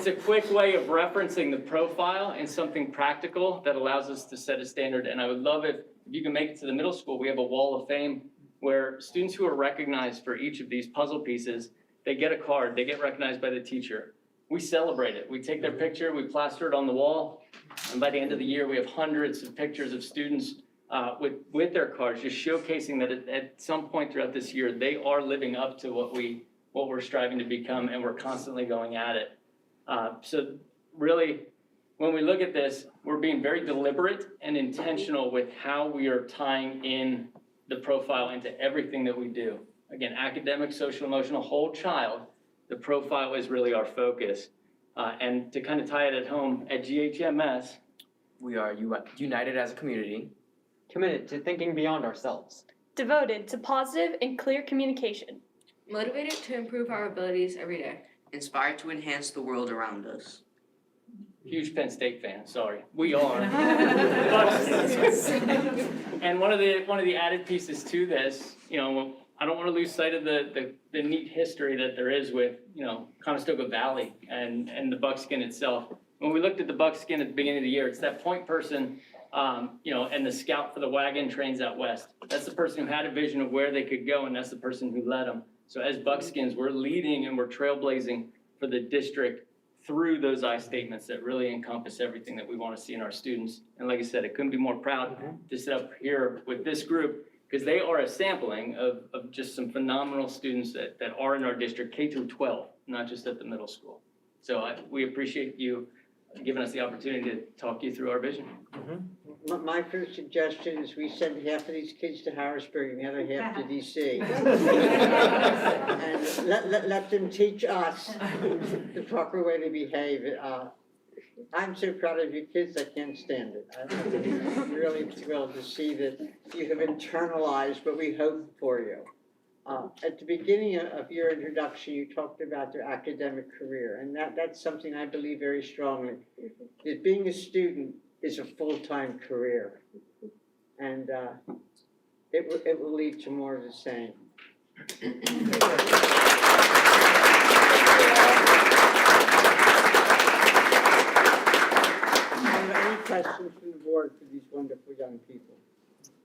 a quick way of referencing the profile and something practical that allows us to set a standard. And I would love it if you can make it to the middle school. We have a wall of fame where students who are recognized for each of these puzzle pieces, they get a card, they get recognized by the teacher. We celebrate it. We take their picture, we plaster it on the wall, and by the end of the year, we have hundreds of pictures of students with their cards, just showcasing that at some point throughout this year, they are living up to what we're striving to become, and we're constantly going at it. So really, when we look at this, we're being very deliberate and intentional with how we are tying in the profile into everything that we do. Again, academic, social, emotional, whole child, the profile is really our focus. And to kind of tie it at home, at GHMS, we are united as a community, committed to thinking beyond ourselves, devoted to positive and clear communication, motivated to improve our abilities every day, Inspired to enhance the world around us. huge Penn State fan, sorry. We are. And one of the added pieces to this, I don't want to lose sight of the neat history that there is with, Conestoga Valley and the buckskin itself. When we looked at the buckskin at the beginning of the year, it's that point person, and the scout for the wagon trains out west. That's the person who had a vision of where they could go, and that's the person who led them. So as buckskins, we're leading and we're trailblazing for the district through those I statements that really encompass everything that we want to see in our students. And like I said, I couldn't be more proud to sit up here with this group because they are a sampling of just some phenomenal students that are in our district, K through 12, not just at the middle school. So we appreciate you giving us the opportunity to talk you through our vision. My first suggestion is we send half of these kids to Harrisburg and the other half to DC. And let them teach us the proper way to behave. I'm so proud of you kids, I can't stand it. I'm really thrilled to see that you have internalized what we hope for you. At the beginning of your introduction, you talked about their academic career, and that's something I believe very strongly. That being a student is a full-time career, and it will lead to more of the same. Any questions from the board for these wonderful young people?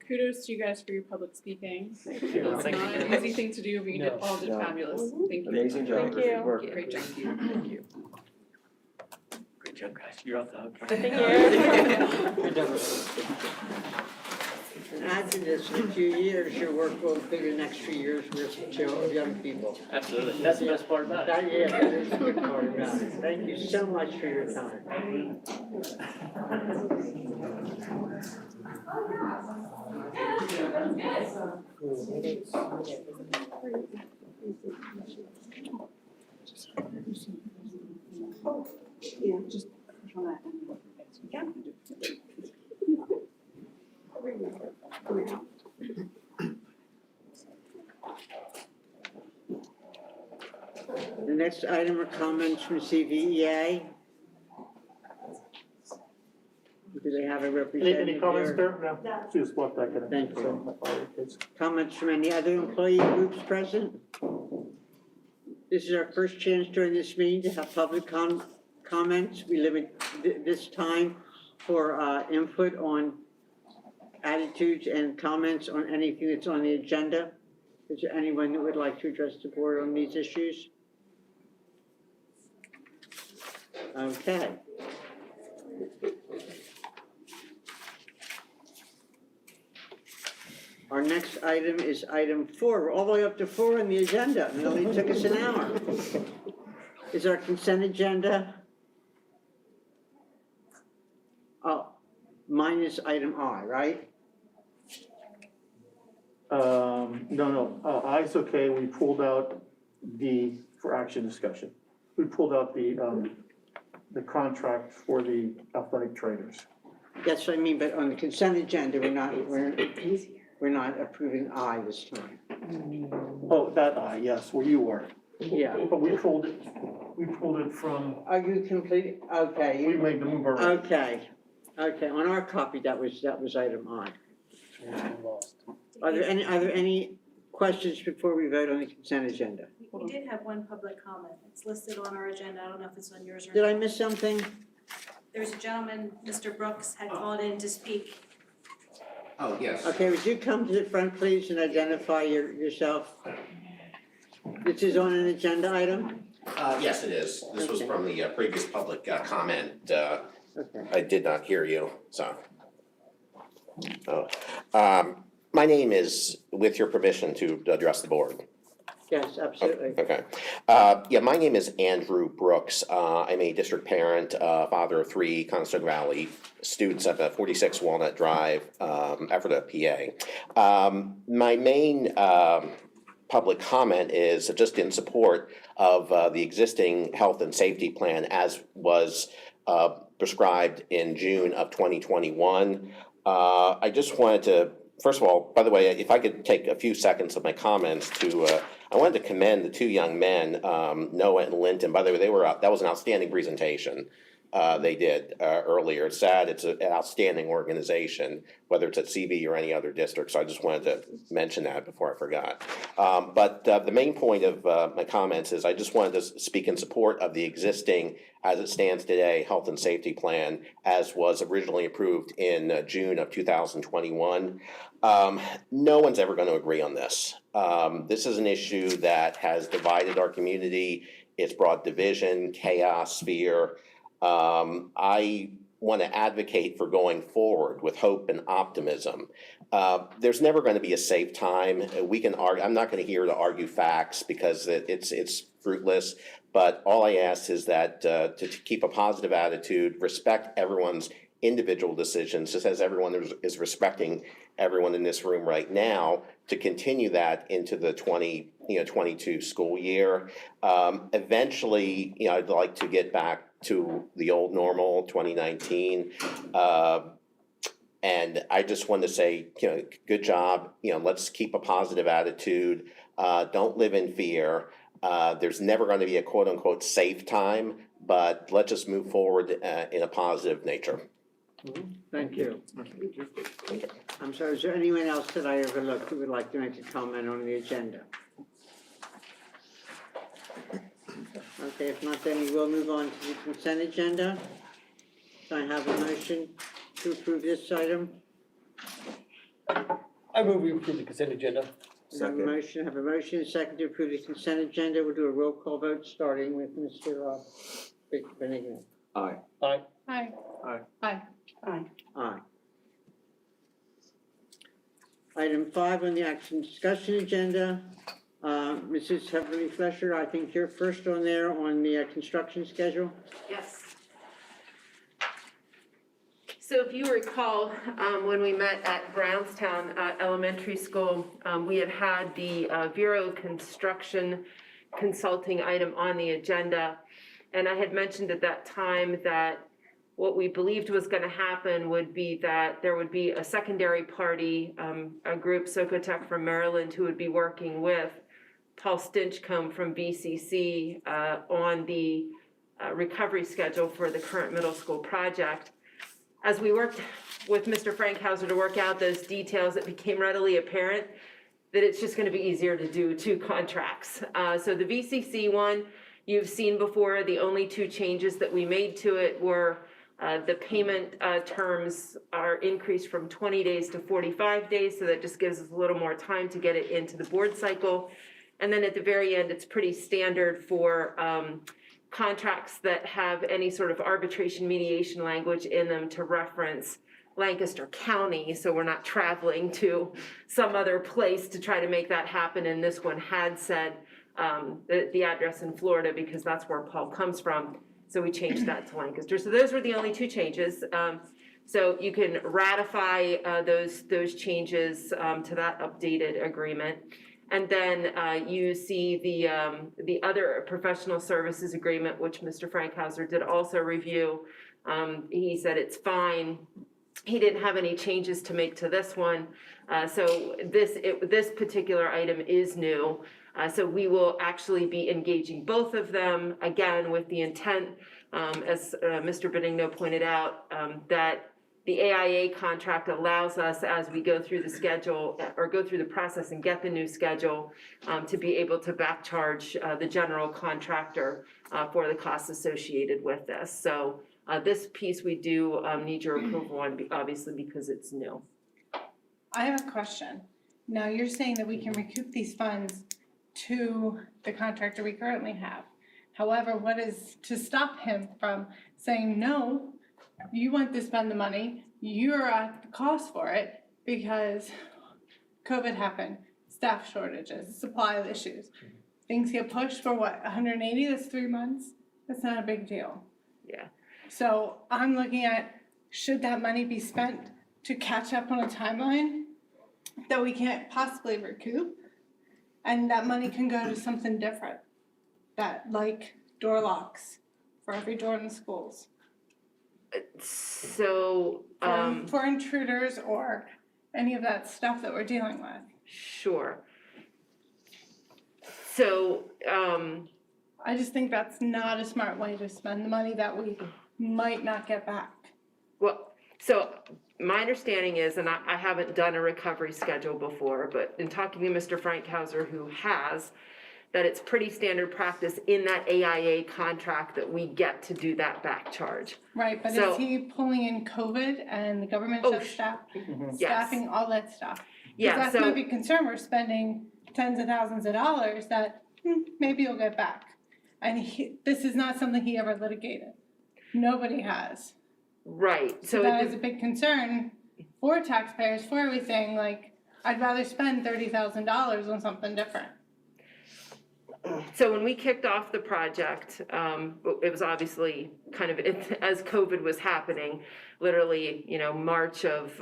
Kudos to you guys for your public speaking. Thank you. It's not an easy thing to do, but you all did fabulous. Thank you. Amazing job. Thank you. Work. Great job. Thank you. Great job, guys. You're off the hook. Thank you. Good job. And add to this, in a few years, your work will include the next few years' worth of young people. Absolutely. That's the best part about it. Yeah, that is the good part about it. Thank you so much for your time. Yeah, just push on that. The next item are comments from CVEA. Do they have a representative Any comments here? there? No, just walk back in. Thank you. So, my father, kids. Comments from any other employee groups present? This is our first chance during this meeting to have public comments. We limit this time for input on attitudes and comments on anything that's on the agenda. Is there anyone that would like to address the board on these issues? Okay. Our next item is item 4. We're all the way up to 4 on the agenda, and it only took us an hour. Is our consent agenda? Oh, minus item I, right? No, I's okay, we pulled out for action discussion. We pulled out the contract for the athletic trainers. That's what I mean, but on the consent agenda, we're not approving I this time. Oh, that I, yes, where you were. Yeah. But we pulled it from, Are you complete? Okay. we made the move already. Okay, on our copy, that was item I. Are there any questions before we vote on the consent agenda? We did have one public comment. It's listed on our agenda. I don't know if it's on yours or Did I not. miss something? There's a gentleman, Mr. Brooks, had called in to speak. Oh, yes. Okay, would you come to the front, please, and identify yourself? This is on an agenda item? Yes, it is. This was Okay. from the previous public comment. Okay. I did not hear you, so. My name is, with your permission, to address the board. Yes, absolutely. Okay. Yeah, my name is Andrew Brooks. I'm a district parent, father of 3 Conestoga Valley students at the 46 Walnut Drive, Ephrata, PA. My main public comment is just in support of the existing health and safety plan as was prescribed in June of 2021. I just wanted to, first of all, by the way, if I could take a few seconds of my comments to, I wanted to commend the 2 young men, Noah and Linton. By the way, that was an outstanding presentation they did earlier. It's sad, it's an outstanding organization, whether it's at CV or any other district, so I just wanted to mention that before I forgot. But the main point of my comments is I just wanted to speak in support of the existing, as it stands today, health and safety plan as was originally approved in June of 2021. No one's ever going to agree on this. This is an issue that has divided our community. It's brought division, chaos, fear. I want to advocate for going forward with hope and optimism. There's never going to be a safe time. We can argue, I'm not going to here to argue facts because it's fruitless, but all I ask is that to keep a positive attitude, respect everyone's individual decisions, just as everyone is respecting everyone in this room right now, to continue that into the 22 school year. Eventually, I'd like to get back to the old normal, 2019. And I just want to say, good job. Let's keep a positive attitude. Don't live in fear. There's never going to be a quote unquote safe time, but let's just move forward in a positive nature. Thank you. I'm sorry, is there anyone else that I overlooked who would like to make a comment on the agenda? Okay, if not, then we will move on to the consent agenda. Do I have a motion to approve this item? I move we approve the consent agenda. Have a motion, second to approve the consent agenda. We'll do a roll call vote, starting with Mr. Benigno. Aye. Aye. Aye. Aye. Aye. Item 5 on the action discussion agenda. Mrs. Heatherly Flesher, I think you're first on there on the construction schedule. Yes. So if you recall, when we met at Brownstown Elementary School, we had the Vero construction consulting item on the agenda. And I had mentioned at that time that what we believed was going to happen would be that there would be a secondary party, a group, Socotec from Maryland, who would be working with Paul Stinchcomb from BCC on the recovery schedule for the current middle school project. As we worked with Mr. Frankhauser to work out those details, it became readily apparent that it's just going to be easier to do 2 contracts. So the VCC one, you've seen before. The only 2 changes that we made to it were the payment terms are increased from 20 days to 45 days, so that just gives us a little more time to get it into the board cycle. And then at the very end, it's pretty standard for contracts that have any sort of arbitration mediation language in them to reference Lancaster County, so we're not traveling to some other place to try to make that happen. And this one had said the address in Florida because that's where Paul comes from. So we changed that to Lancaster. So those were the only 2 changes. So you can ratify those changes to that updated agreement. And then you see the other professional services agreement, which Mr. Frankhauser did also review. He said it's fine. He didn't have any changes to make to this one. So this particular item is new. So we will actually be engaging both of them, again, with the intent, as Mr. Benigno pointed out, that the AIA contract allows us, as we go through the schedule or go through the process and get the new schedule, to be able to back charge the general contractor for the costs associated with this. So this piece we do need your approval on, obviously, because it's new. I have a question. Now, you're saying that we can recoup these funds to the contractor we currently have. However, what is to stop him from saying, no, you want to spend the money, you're at the cost for it because COVID happened, staff shortages, supply issues. Things get pushed for what, 180, that's 3 months? That's not a big deal. Yeah. So I'm looking at, should that money be spent to catch up on a timeline that we can't possibly recoup? And that money can go to something different, that like door locks for every door in the schools. So For intruders or any of that stuff that we're dealing with. Sure. So I just think that's not a smart way to spend the money that we might not get back. well, so my understanding is, and I haven't done a recovery schedule before, but in talking to Mr. Frankhauser, who has, that it's pretty standard practice in that AIA contract that we get to do that back charge. Right, but So- is he pulling in COVID and the government staffing, all that stuff? Yeah, That's so- my big concern, we're spending tens of thousands of dollars that maybe you'll get back. And this is not something he ever litigated. Nobody has. Right, So so that it is a big concern for taxpayers, for everything, like, I'd rather spend $30,000 on something different. So when we kicked off the project, it was obviously kind of, as COVID was happening, literally, March of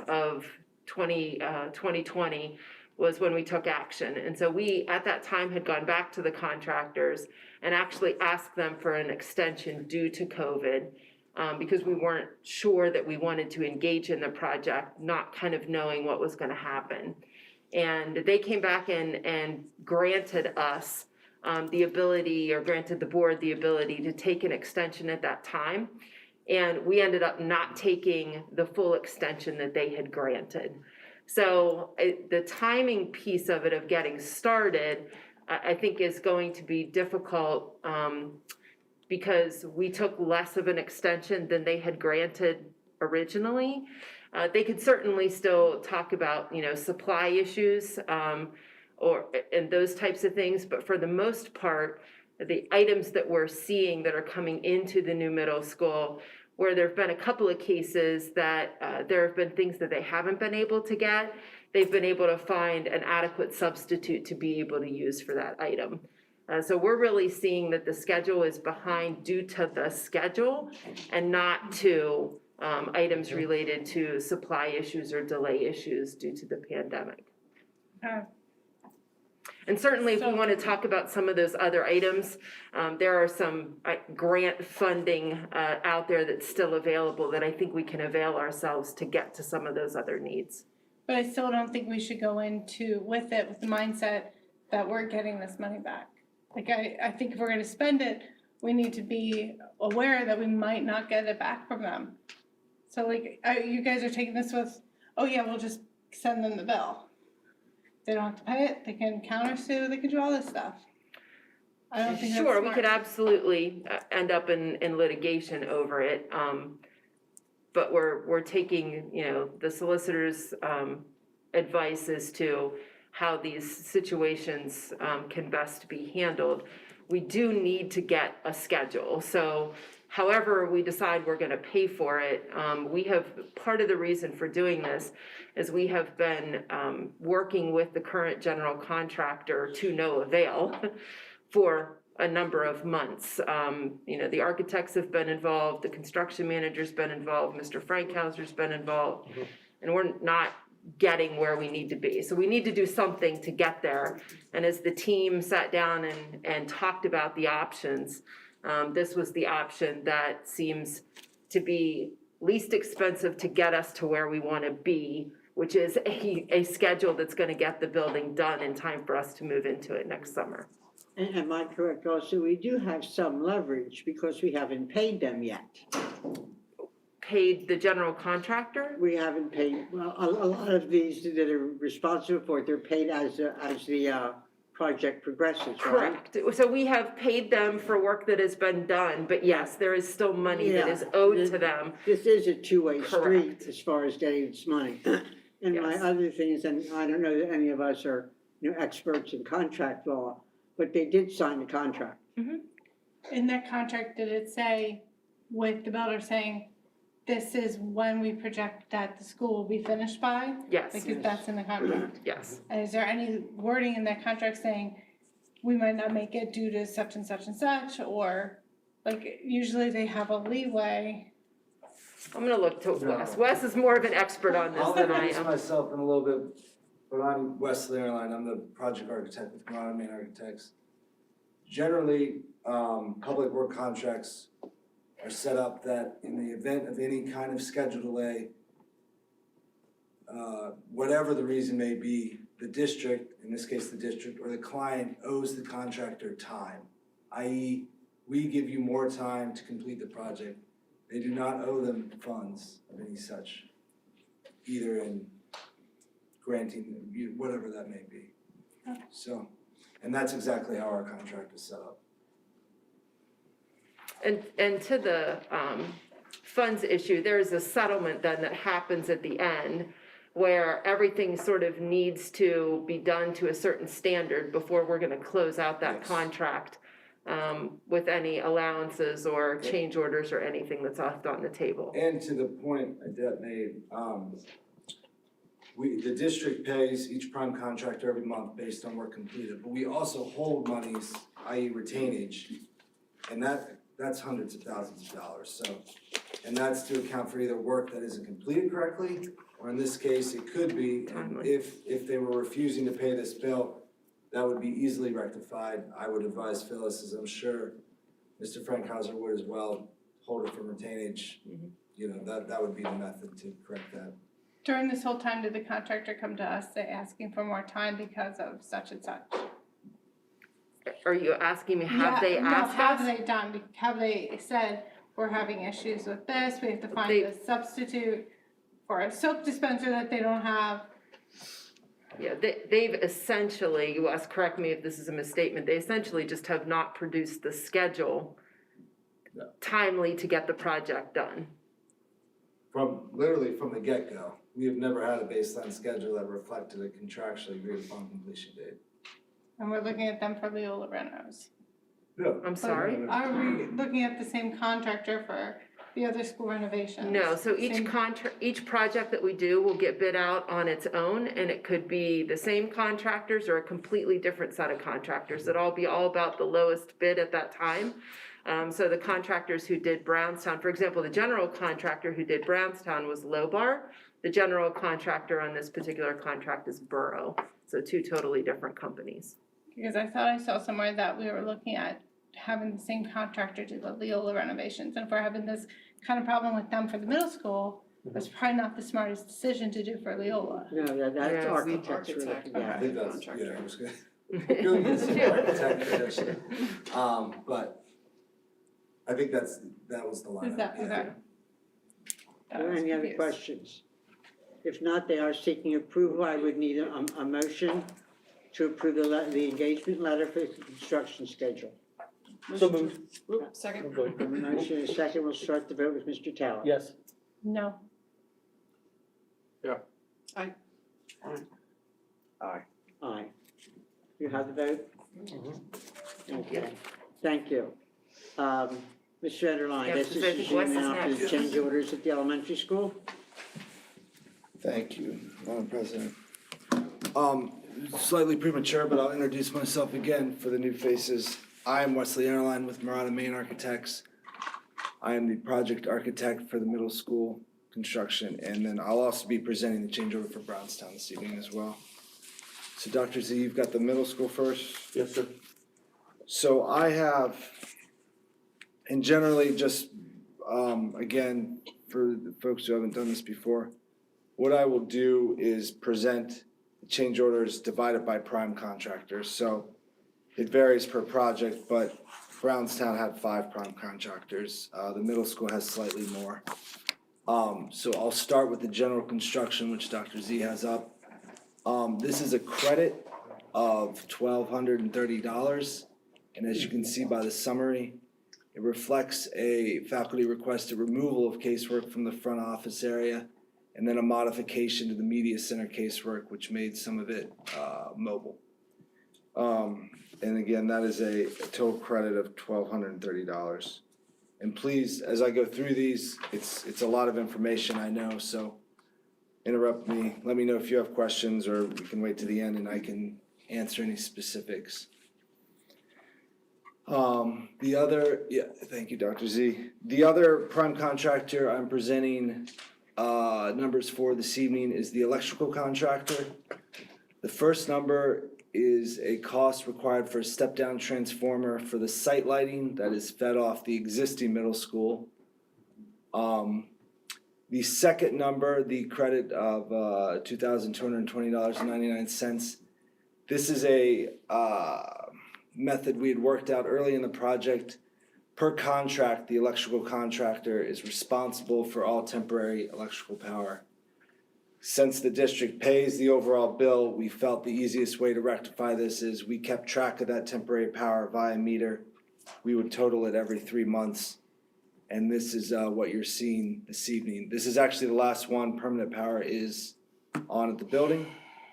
2020 was when we took action. And so we, at that time, had gone back to the contractors and actually asked them for an extension due to COVID, because we weren't sure that we wanted to engage in the project, not kind of knowing what was gonna happen. And they came back and granted us the ability, or granted the board the ability to take an extension at that time. And we ended up not taking the full extension that they had granted. So the timing piece of it, of getting started, I think is going to be difficult, because we took less of an extension than they had granted originally. They could certainly still talk about, supply issues, and those types of things, but for the most part, the items that we're seeing that are coming into the new middle school, where there've been a couple of cases that there have been things that they haven't been able to get, they've been able to find an adequate substitute to be able to use for that item. So we're really seeing that the schedule is behind due to the schedule and not to items related to supply issues or delay issues due to the pandemic. And certainly, if we want to talk about some of those other items, there are some grant funding out there that's still available that I think we can avail ourselves to get to some of those other needs. But I still don't think we should go into with the mindset that we're getting this money back. Like, I think if we're gonna spend it, we need to be aware that we might not get it back from them. So like, you guys are taking this with, oh yeah, we'll just send them the bill. They don't have to pay it, they can countersue, they can do all this stuff. I don't think that's Sure, we smart. could absolutely end up in litigation over it. But we're taking, the solicitor's advice as to how these situations can best be handled. We do need to get a schedule. So however we decide we're gonna pay for it, part of the reason for doing this is we have been working with the current general contractor to no avail for a number of months. The architects have been involved, the construction manager's been involved, Mr. Frankhauser's been involved, and we're not getting where we need to be. So we need to do something to get there. And as the team sat down and talked about the options, this was the option that seems to be least expensive to get us to where we want to be, which is a schedule that's going to get the building done in time for us to move into it next summer. And am I correct also, we do have some leverage because we haven't paid them yet? Paid the general contractor? We haven't paid, well, a lot of these that are responsible for it, they're paid as the project progresses, right? Correct. So we have paid them for work that has been done, but yes, there is still money that is owed to them. This is a two-way street Correct. as far as getting this money. And my Yes. other thing is, and I don't know that any of us are, experts in contract law, but they did sign the contract. In that contract, did it say with the builder saying, this is when we project that the school will be finished by? Yes. Because that's in the contract. Yes. And is there any wording in that contract saying, we might not make it due to such and such and such, or, like, usually they have a leeway? I'm gonna look to Wes. Wes is more of an expert on this I'll than I introduce am. myself in a little bit, but I'm Wes Learline, I'm the project architect with Vermont Main Architects. Generally, public work contracts are set up that in the event of any kind of schedule delay, whatever the reason may be, the district, in this case the district, or the client owes the contractor time, i.e. we give you more time to complete the project. They do not owe them funds of any such, either in granting, whatever that may be. So, and that's exactly how our contract is set up. And to the funds issue, there's a settlement then that happens at the end where everything sort of needs to be done to a certain standard before we're gonna close out that contract. with any allowances or change orders or anything that's left on the table. And to the point Adet made, the district pays each prime contractor every month based on work completed, but we also hold monies, i.e. retainage, and that's hundreds of thousands of dollars, so. And that's to account for either work that isn't completed correctly, or in this case, it could be, if they were refusing to pay this bill, that would be easily rectified. I would advise Phyllis, as I'm sure Mr. Frankhauser would as well, hold it from retainage. You know, that would be the method to correct that. During this whole time, did the contractor come to us, say, asking for more time because of such and such? Are you asking me, have they asked No, us? have they said, we're having issues with this, we have to find They- a substitute for a soap dispenser that they don't have? Yeah, they've essentially, you ask, correct me if this is a misstatement, they essentially just have not produced the schedule timely to get the project done. Literally from the get-go, we have never had a baseline schedule that reflected a contractually agreed upon completion date. And we're looking at them for Leola Renos. No. I'm sorry? Are we looking at the same contractor for the other school renovations? No, so each Same- each project that we do will get bid out on its own, and it could be the same contractors or a completely different set of contractors. It'll be all about the lowest bid at that time. So the contractors who did Brownstown, for example, the general contractor who did Brownstown was Lobar. The general contractor on this particular contract is Borough. So two totally different companies. Because I thought I saw somewhere that we were looking at having the same contractor do the Leola renovations. And if we're having this kind of problem with them for the middle school, that's probably not the smartest decision to do for Leola. No, that's Yeah, architects we're looking I at. think that's, yeah, I was gonna go get some architect credential. But I think that was the line. Is that, okay. Are there any other questions? If not, they are seeking approval. I would need a motion to approve the engagement letter for the construction schedule. So moved. Second. A motion and a second. We'll start the vote with Mr. Tower. Yes. No. Aye. You have the vote? Okay, thank you. Mr. Enderline, Yeah, this because I is think you Wes is now for the next. change orders at the elementary school. Thank you, Madam President. Slightly premature, but I'll introduce myself again for the new faces. I am Wesley Airline with Murata Main Architects. I am the project architect for the middle school construction, and then I'll also be presenting the change order for Brownstown this evening as well. So Dr. Z, you've got the middle school first? Yes, sir. So I have, and generally just, again, for the folks who haven't done this before, what I will do is present the change orders divided by prime contractors. So it varies per project, but Brownstown had 5 prime contractors. The middle school has slightly more. So I'll start with the general construction, which Dr. Z has up. This is a credit of $1,230. And as you can see by the summary, it reflects a faculty requested removal of casework from the front office area, and then a modification to the media center casework, which made some of it mobile. And again, that is a total credit of $1,230. And please, as I go through these, it's a lot of information, I know, so interrupt me, let me know if you have questions, or we can wait to the end and I can answer any specifics. Thank you, Dr. Z. The other prime contractor I'm presenting numbers for this evening is the electrical contractor. The first number is a cost required for a step-down transformer for the site lighting that is fed off the existing middle school. The second number, the credit of $2,220.99. This is a method we had worked out early in the project. Per contract, the electrical contractor is responsible for all temporary electrical power. Since the district pays the overall bill, we felt the easiest way to rectify this is we kept track of that temporary power via meter. We would total it every 3 months. And this is what you're seeing this evening. This is actually the last one. Permanent power is on at the building,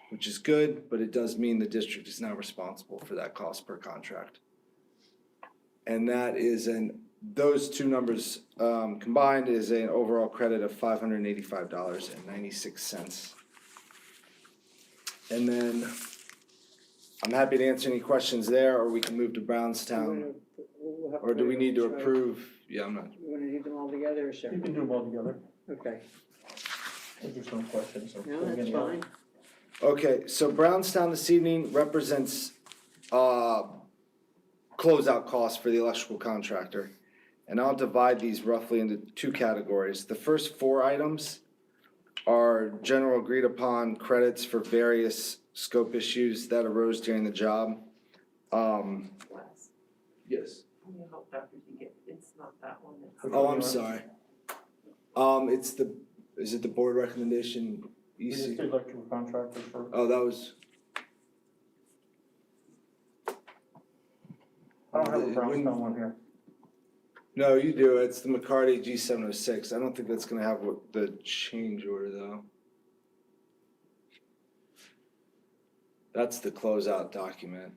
which is good, but it does mean the district is now responsible for that cost per contract. And that is those two numbers combined is an overall credit of $585.96. And then I'm happy to answer any questions there, or we can move to Brownstown. Or do we need to approve? Yeah, I'm not. You wanna do them all together or You separate? can do them all together, Okay, if there's no questions. or no, that's any fine. Okay, so Brownstown this evening represents closeout costs for the electrical contractor. And I'll divide these roughly into two categories. The first four items are general agreed upon credits for various scope issues that arose during the job. Yes. You help Dr. D get, it's not that one. Oh, I'm sorry. Is it the board recommendation? We just did electrical contractor for. Oh, that was. I don't have a Brownstown one here. No, you do. It's the McCarty G706. I don't think that's gonna have the change order though. That's the closeout document.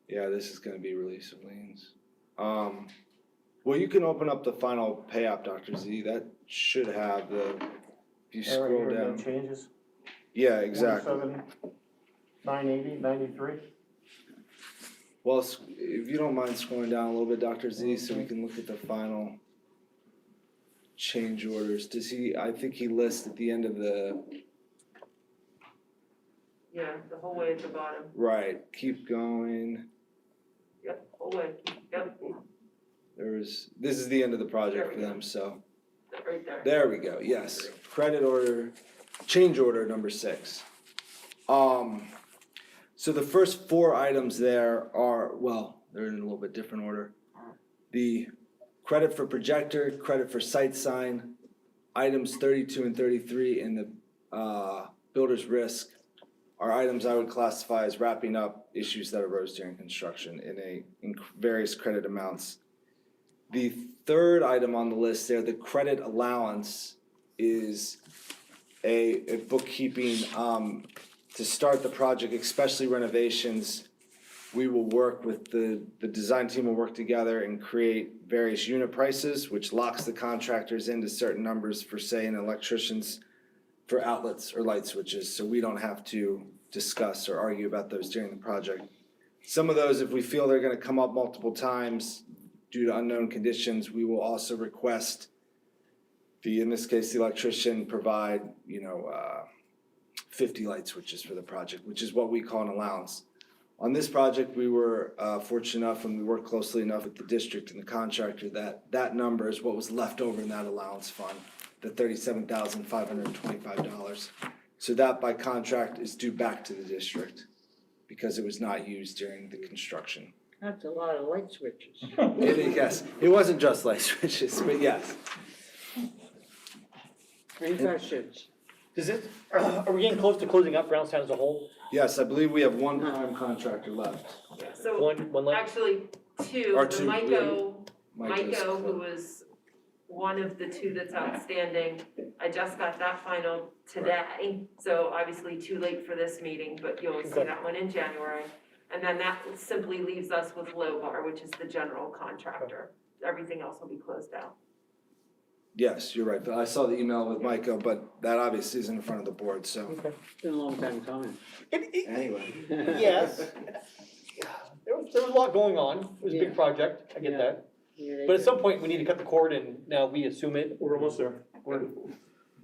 Yeah, this is gonna be release of liens. Well, you can open up the final pay app, Dr. Z. That should have if you scroll Right here, down. the changes. Yeah, exactly. 980, 93. Well, if you don't mind scrolling down a little bit, Dr. Z, so we can look at the final change orders. I think he lists at the end of Yeah, the whole way at the bottom. right, keep going. Yep, whole way, yep, This is the end of the project for them, so. right there. There we go, yes. Credit order, change order number 6. So the first 4 items there are, well, they're in a little bit different order. The credit for projector, credit for site sign, items 32 and 33 in the builder's risk are items I would classify as wrapping up issues that arose during construction in various credit amounts. The third item on the list there, the credit allowance, is a bookkeeping to start the project, especially renovations. We will work with the design team will work together and create various unit prices, which locks the contractors into certain numbers for, say, an electrician's for outlets or light switches, so we don't have to discuss or argue about those during the project. Some of those, if we feel they're gonna come up multiple times due to unknown conditions, we will also request in this case, the electrician provide, 50 light switches for the project, which is what we call an allowance. On this project, we were fortunate enough and we worked closely enough with the district and the contractor that number is what was left over in that allowance fund, the $37,525. So that by contract is due back to the district because it was not used during the construction. That's a lot of light switches. Yes, it wasn't just light switches, but yes. Any questions? Are we getting close to closing up Brownstown as a whole? Yes, I believe we have one prime contractor left. So, One left? actually, two, Or the two, Myco, Myco's who was one of the 2 that's outstanding. I just got that final today, so obviously too late for this meeting, but you'll see Okay. that one in January. And then that simply leaves us with Lobar, which is the general contractor. Everything else will be closed out. Yes, you're right. I saw the email with Micah, but that obviously isn't in front of the board, so. Okay. It's been a long time coming. Anyway. Yes. There was a lot going on. It was a big project, I get that. Yeah, But at some point, we need to cut the cord and now we assume it. We're almost there.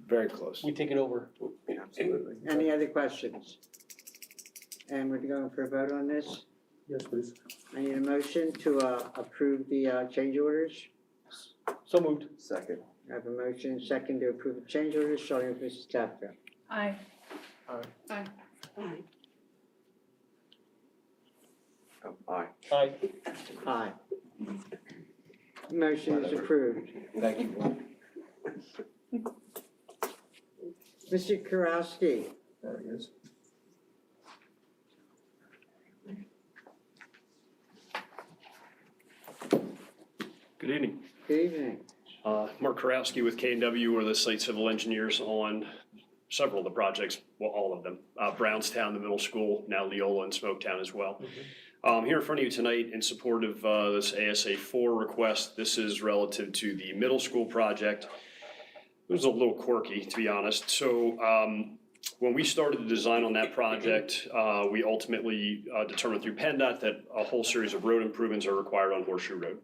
Very close. We take it over. Absolutely. Any other questions? And we're going for a vote on this? Yes, please. I need a motion to approve the change orders. So moved. Second. I have a motion and second to approve the change orders, starting with Mrs. Tapka. Aye. Aye. Aye. Aye. Aye. Motion is approved. Thank you. Mr. Kurowski, There he is. Good evening. good evening. Mark Karowski with K&W. We're the site civil engineers on several of the projects, well, all of them. Brownstown, the middle school, now Leola and Smoketown as well. Here in front of you tonight in support of this ASA 4 request. This is relative to the middle school project. It was a little quirky, to be honest. So when we started the design on that project, we ultimately determined through PennDOT that a whole series of road improvements are required on Horseshoe Road.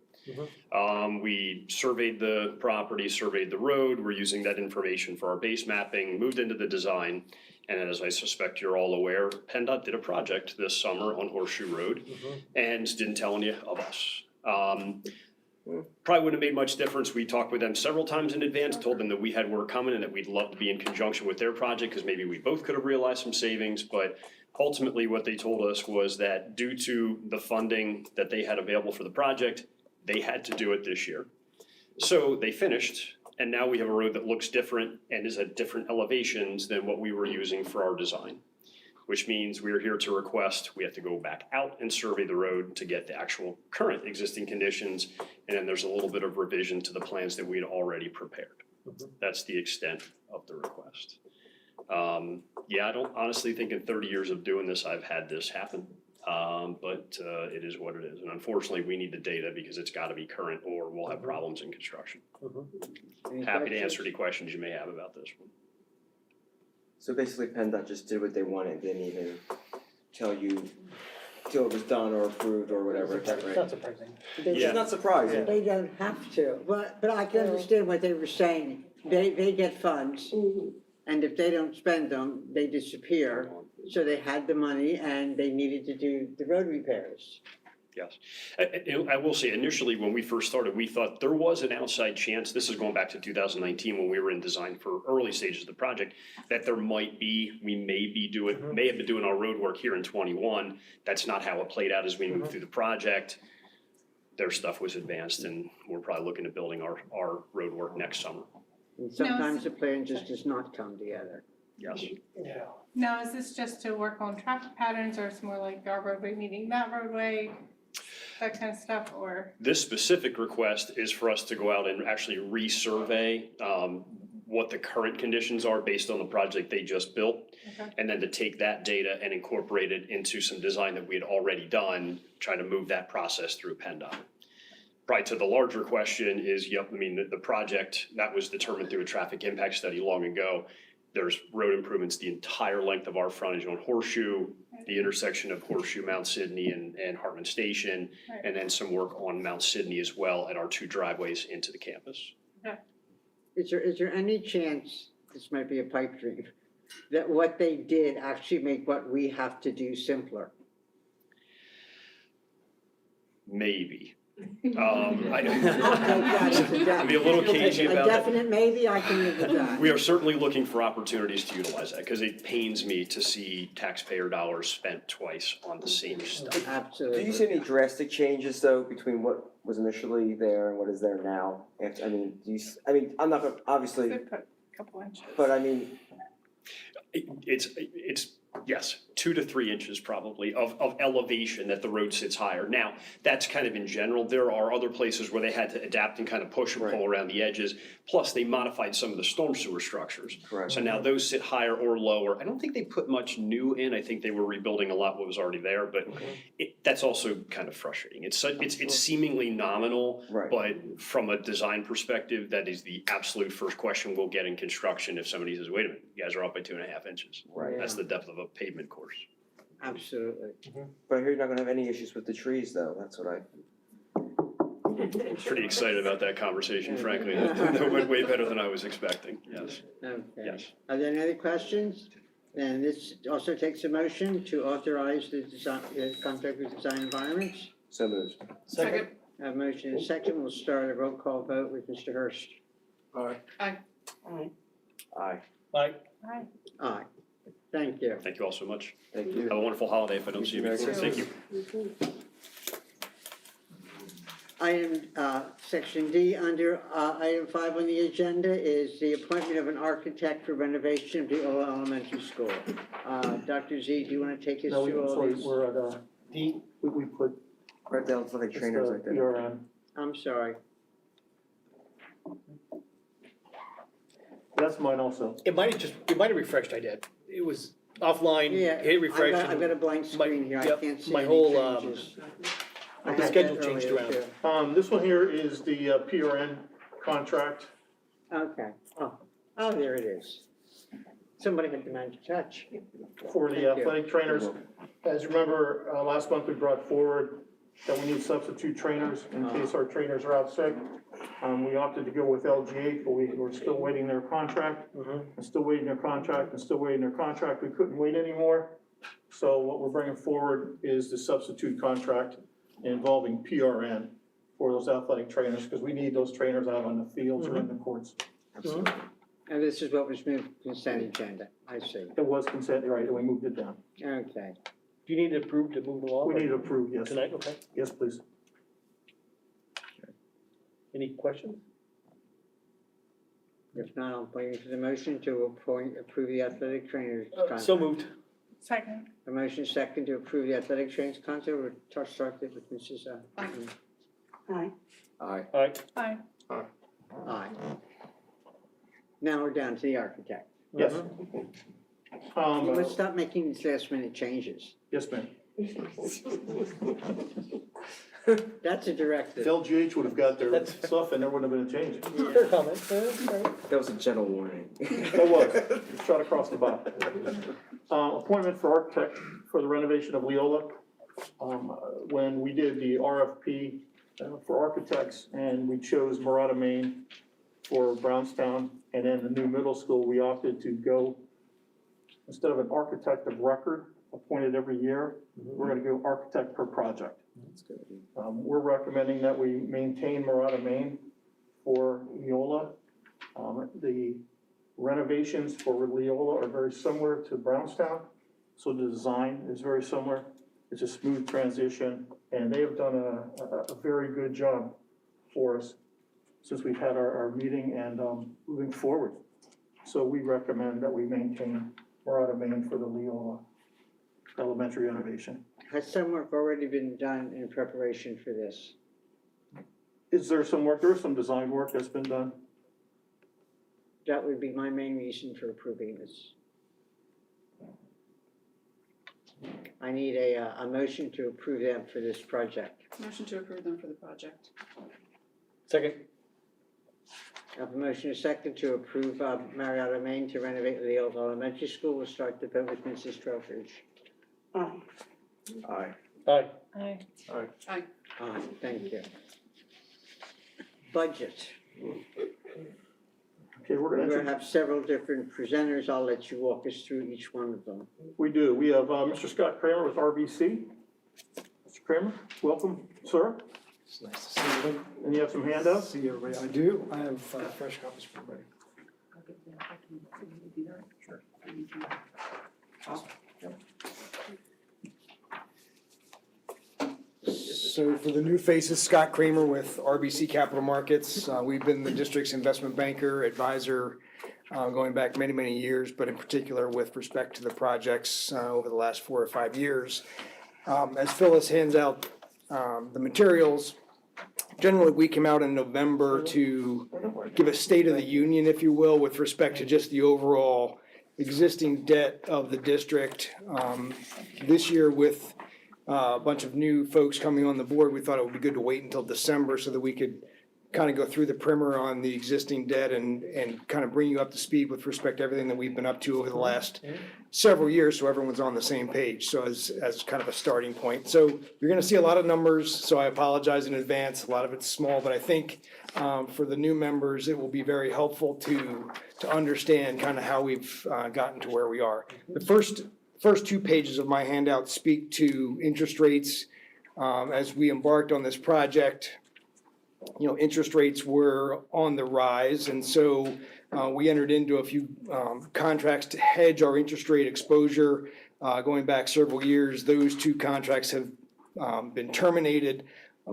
We surveyed the property, surveyed the road. We're using that information for our base mapping, moved into the design. And as I suspect you're all aware, PennDOT did a project this summer on Horseshoe Road and didn't tell any of us. Probably wouldn't have made much difference. We talked with them several times in advance, told them that we had work coming and that we'd love to be in conjunction with their project because maybe we both could have realized some savings. But ultimately what they told us was that due to the funding that they had available for the project, they had to do it this year. So they finished, and now we have a road that looks different and is at different elevations than what we were using for our design, which means we're here to request, we have to go back out and survey the road to get the actual current existing conditions, and then there's a little bit of revision to the plans that we had already prepared. That's the extent of the request. Yeah, I don't honestly think in 30 years of doing this, I've had this happen. But it is what it is. And unfortunately, we need the data because it's got to be current or we'll have problems in construction. Happy to answer any questions you may have about this one. So basically PennDOT just did what they wanted, didn't even tell you till it was done or approved or whatever, is that right? Not surprising. It's not surprising. They don't have to, but I can understand what they were saying. They get funds, and if they don't spend them, they disappear. So they had the money and they needed to do the road repairs. Yes. I will say initially when we first started, we thought there was an outside chance, this is going back to 2019 when we were in design for early stages of the project, that there might be, we may have been doing our road work here in 21. That's not how it played out as we moved through the project. Their stuff was advanced and we're probably looking at building our road work next summer. And sometimes the plan just does not come together. Yes. Now, is this just to work on traffic patterns, or it's more like our roadway meeting that roadway, that kind of stuff, or? This specific request is for us to go out and actually resurvey what the current conditions are based on the project they just built. Okay. And then to take that data and incorporate it into some design that we had already done, try to move that process through PennDOT. Probably to the larger question is, the project that was determined through a traffic impact study long ago. There's road improvements the entire length of our frontage on Horseshoe, the intersection of Horseshoe, Mount Sidney, and Hartman Station, and then some work on Mount Sidney as well at our 2 driveways into the campus. Okay. Is there any chance, this might be a pipe dream, that what they did actually make what we have to do simpler? Maybe. I'll take that. I'd be a little cagey about A it. definite maybe, I can live with that. We are certainly looking for opportunities to utilize that, because it pains me to see taxpayer dollars spent twice on the same stuff. Absolutely. Do you see any drastic changes though between what was initially there and what is there now? I'm not gonna, obviously, They put a couple inches. but I mean, It's yes, 2 to 3 inches probably of elevation that the road sits higher. Now, that's kind of in general. There are other places where they had to adapt and kind of push and pull around the edges. Plus, they modified some of the storm sewer structures. Correct. So now those sit higher or lower. I don't think they put much new in. I think they were rebuilding a lot what was already there, but that's also kind of frustrating. It's seemingly nominal, but from a design perspective, that is the absolute first question we'll get in construction if somebody says, wait a minute, you guys are up by 2.5 inches. Right. That's the depth of a pavement course. Absolutely. but I hear you're not gonna have any issues with the trees though, that's what I'm pretty excited about that conversation, frankly. That went way better than I was expecting, yes. Okay. Yes. Are there any other questions? And this also takes a motion to authorize the design, contract with Design Environments. So moved. Second. A motion and a second. We'll start a roll call vote with Mr. Hurst. Aye. Aye. Aye. Aye. Aye. Aye. Thank you. Thank you all so much. Thank you. Have a wonderful holiday if I don't see you before. Thank you. Item, section D, under, item 5 on the agenda is the appointment of an architect for renovation of the Ola Elementary School. Dr. Z, do you want to take us No, through all these? we're at, D, we put. Right down for the trainers right there. ERM. I'm sorry. That's mine also. It might have refreshed, I did. It was offline, Yeah, hit refresh. I've got a blank screen here, I yep, can't see my any whole, changes. I the had schedule that changed earlier, around. too. This one here is the PRN contract. Okay, oh, there it is. Somebody had the magic touch. For Thank the you. athletic trainers. As you remember, last month we brought forward that we need substitute trainers in case our trainers are out sick. We opted to go with LGH, but we're still waiting their contract, and still waiting their contract, and still waiting their contract. We couldn't wait anymore. So what we're bringing forward is the substitute contract involving PRN for those athletic trainers, because we need those trainers out on the fields or in the courts. And this is what was moved to consent agenda, I see. It was consent, right, and we moved it down. Okay. Do you need it approved to move along? We need to approve, yes. Tonight, okay. Yes, please. Any questions? If not, I'm waiting for the motion to approve the athletic trainers contract. So moved. Second. A motion second to approve the athletic trainers contract, we'll start it with Mrs. Aye. Aye. Aye. Aye. Aye. Now we're down to the architect. Yes. Let's stop making these last minute changes. Yes, ma'am. That's a directive. If LGH would have got their stuff and there wouldn't have been a change. Fair comment. That was a gentle warning. That was, shot across the bow. Appointment for architect for the renovation of Leola. When we did the RFP for architects and we chose Murata, Maine for Brownstown and then the new middle school, we opted to go, instead of an architect of record appointed every year, we're gonna go architect per project. That's good. We're recommending that we maintain Murata, Maine for Leola. The renovations for Leola are very similar to Brownstown, so the design is very similar. It's a smooth transition, and they have done a very good job for us since we've had our meeting and moving forward. So we recommend that we maintain Murata, Maine for the Leola elementary renovation. Has some work already been done in preparation for this? Is there some work, there's some design work that's been done? That would be my main reason for approving this. I need a motion to approve them for this project. Motion to approve them for the project. Second. I have a motion and a second to approve Marietta, Maine to renovate the old elementary school. We'll start the vote with Mrs. Trowbridge. Aye. Aye. Aye. Aye. Aye, thank you. Budget. Okay, we're We're gonna, gonna have several different presenters. I'll let you walk us through each one of them. we do. We have Mr. Scott Kramer with RBC. Mr. Kramer, welcome, sir. It's nice to see you. And you have some handouts? See everybody. I do. I have fresh copies for everybody. Sure. Awesome. Yep. So for the new faces, Scott Kramer with RBC Capital Markets. We've been the district's investment banker, advisor, going back many, many years, but in particular with respect to the projects over the last 4 or 5 years. As Phyllis hands out the materials, generally we come out in November to give a state of the union, if you will, with respect to just the overall existing debt of the district. This year with a bunch of new folks coming on the board, we thought it would be good to wait until December so that we could kind of go through the primer on the existing debt and kind of bring you up to speed with respect to everything that we've been up to over the last several years, so everyone's on the same page, so as kind of a starting point. So you're gonna see a lot of numbers, so I apologize in advance. A lot of it's small, but I think for the new members, it will be very helpful to understand kind of how we've gotten to where we are. The first 2 pages of my handout speak to interest rates. As we embarked on this project, you know, interest rates were on the rise, and so we entered into a few contracts to hedge our interest rate exposure going back several years. Those 2 contracts have been terminated,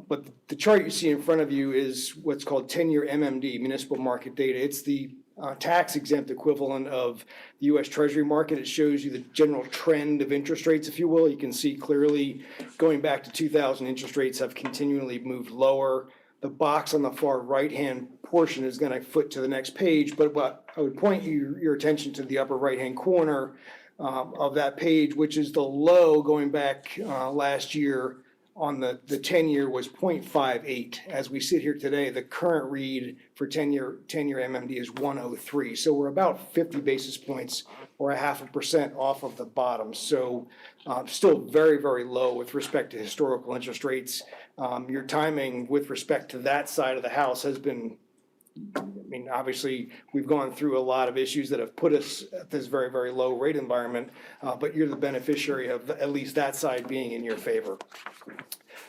but the chart you see in front of you is what's called 10-year MMD, municipal market data. It's the tax exempt equivalent of the U.S. Treasury market. It shows you the general trend of interest rates, if you will. You can see clearly going back to 2000, interest rates have continually moved lower. The box on the far right-hand portion is gonna foot to the next page, but what I would point your attention to the upper right-hand corner of that page, which is the low going back last year on the 10-year was 0.58. As we sit here today, the current read for 10-year MMD is 103. So we're about 50 basis points or 0.5% off of the bottom. So still very, very low with respect to historical interest rates. Your timing with respect to that side of the house has been, I mean, obviously, we've gone through a lot of issues that have put us at this very, very low rate environment, but you're the beneficiary of at least that side being in your favor.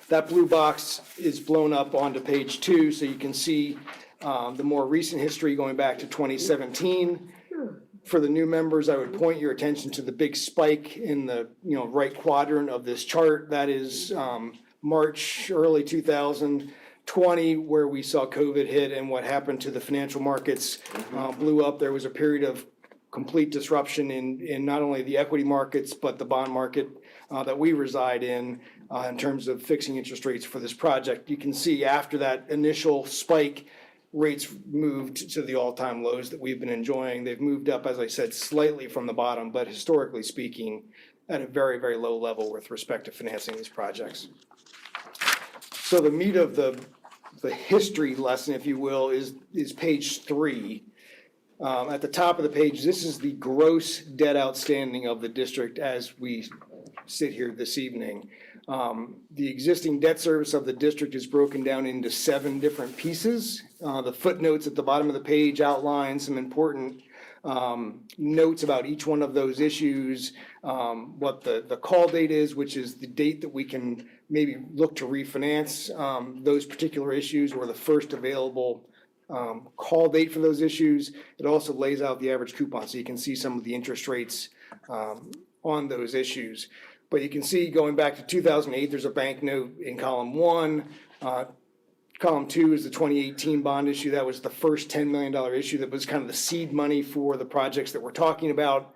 That blue box is blown up onto page 2, so you can see the more recent history going back to 2017. For the new members, I would point your attention to the big spike in the right quadrant of this chart. That is March, early 2020, where we saw COVID hit and what happened to the financial markets blew up. There was a period of complete disruption in not only the equity markets, but the bond market that we reside in terms of fixing interest rates for this project. You can see after that initial spike, rates moved to the all-time lows that we've been enjoying. They've moved up, as I said, slightly from the bottom, but historically speaking, at a very, very low level with respect to financing these projects. So the meat of the history lesson, if you will, is page 3. At the top of the page, this is the gross debt outstanding of the district as we sit here this evening. The existing debt service of the district is broken down into 7 different pieces. The footnotes at the bottom of the page outline some important notes about each one of those issues, what the call date is, which is the date that we can maybe look to refinance those particular issues, or the first available call date for those issues. It also lays out the average coupon, so you can see some of the interest rates on those issues. But you can see going back to 2008, there's a bank note in column 1. Column 2 is the 2018 bond issue. That was the first $10 million issue that was kind of the seed money for the projects that we're talking about.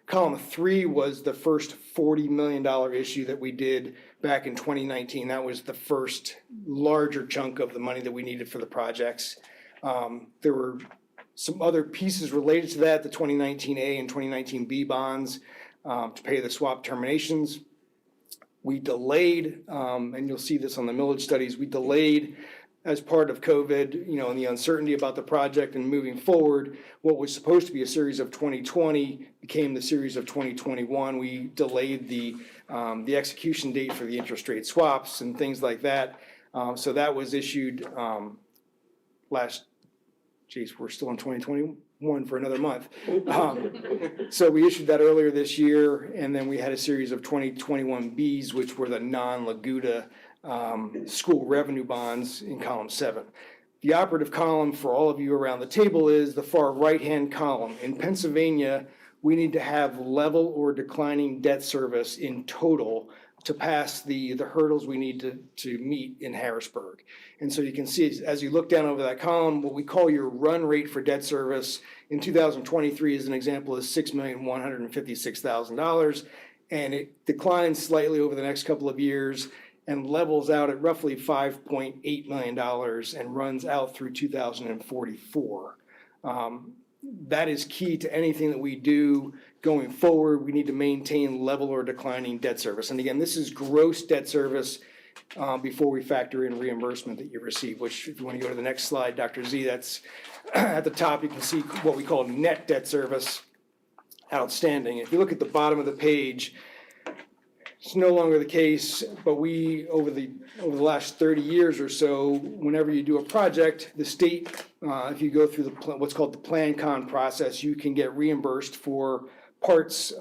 Column 3 was the first $40 million issue that we did back in 2019. That was the first larger chunk of the money that we needed for the projects. There were some other pieces related to that, the 2019A and 2019B bonds to pay the swap terminations. We delayed, and you'll see this on the millage studies, we delayed as part of COVID, and the uncertainty about the project and moving forward, what was supposed to be a series of 2020 became the series of 2021. We delayed the execution date for the interest rate swaps and things like that. So that was issued we're still in 2021 for another month. So we issued that earlier this year, and then we had a series of 2021 Bs, which were the non-Laguda school revenue bonds in column 7. The operative column for all of you around the table is the far right-hand column. In Pennsylvania, we need to have level or declining debt service in total to pass the hurdles we need to meet in Harrisburg. And so you can see, as you look down over that column, what we call your run rate for debt service in 2023 as an example is $6,156,000, and it declines slightly over the next couple of years and levels out at roughly $5.8 million and runs out through 2044. That is key to anything that we do going forward. We need to maintain level or declining debt service. And again, this is gross debt service before we factor in reimbursement that you receive, which if you want to go to the next slide, Dr. Z, that's at the top, you can see what we call net debt service outstanding. If you look at the bottom of the page, it's no longer the case, but we, over the last 30 years or so, whenever you do a project, the state, if you go through what's called the Plan Con process, you can get reimbursed for parts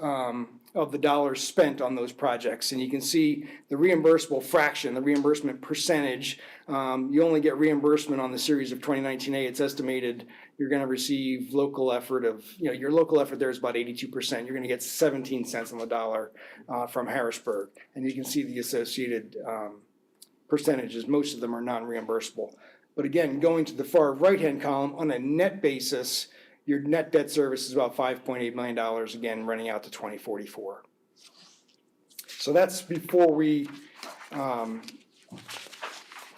of the dollars spent on those projects. And you can see the reimbursable fraction, the reimbursement percentage. You only get reimbursement on the series of 2019A. It's estimated you're going to receive local effort of, your local effort there is about 82%. You're going to get 17 cents on the dollar from Harrisburg. And you can see the associated percentages. Most of them are non-reimbursable. But again, going to the far right-hand column, on a net basis, your net debt service is about $5.8 million, again, running out to 2044. So that's before we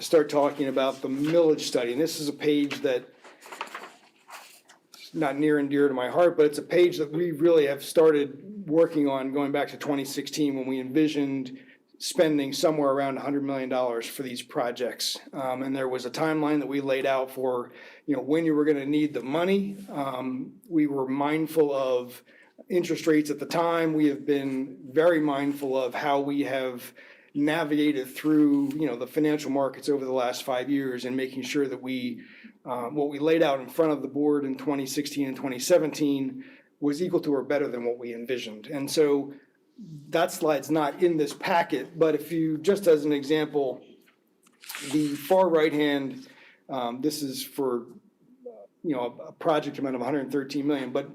to start talking about the millage study. And this is a page that is not near and dear to my heart, but it's a page that we really have started working on going back to 2016 when we envisioned spending somewhere around $100 million for these projects. And there was a timeline that we laid out for, when you were gonna need the money. We were mindful of interest rates at the time. We have been very mindful of how we have navigated through, the financial markets over the last 5 years and making sure that what we laid out in front of the board in 2016 and 2017 was equal to or better than what we envisioned. And so that slide's not in this packet, but if you, just as an example, the far right hand, this is for, a project amount of 113 million, but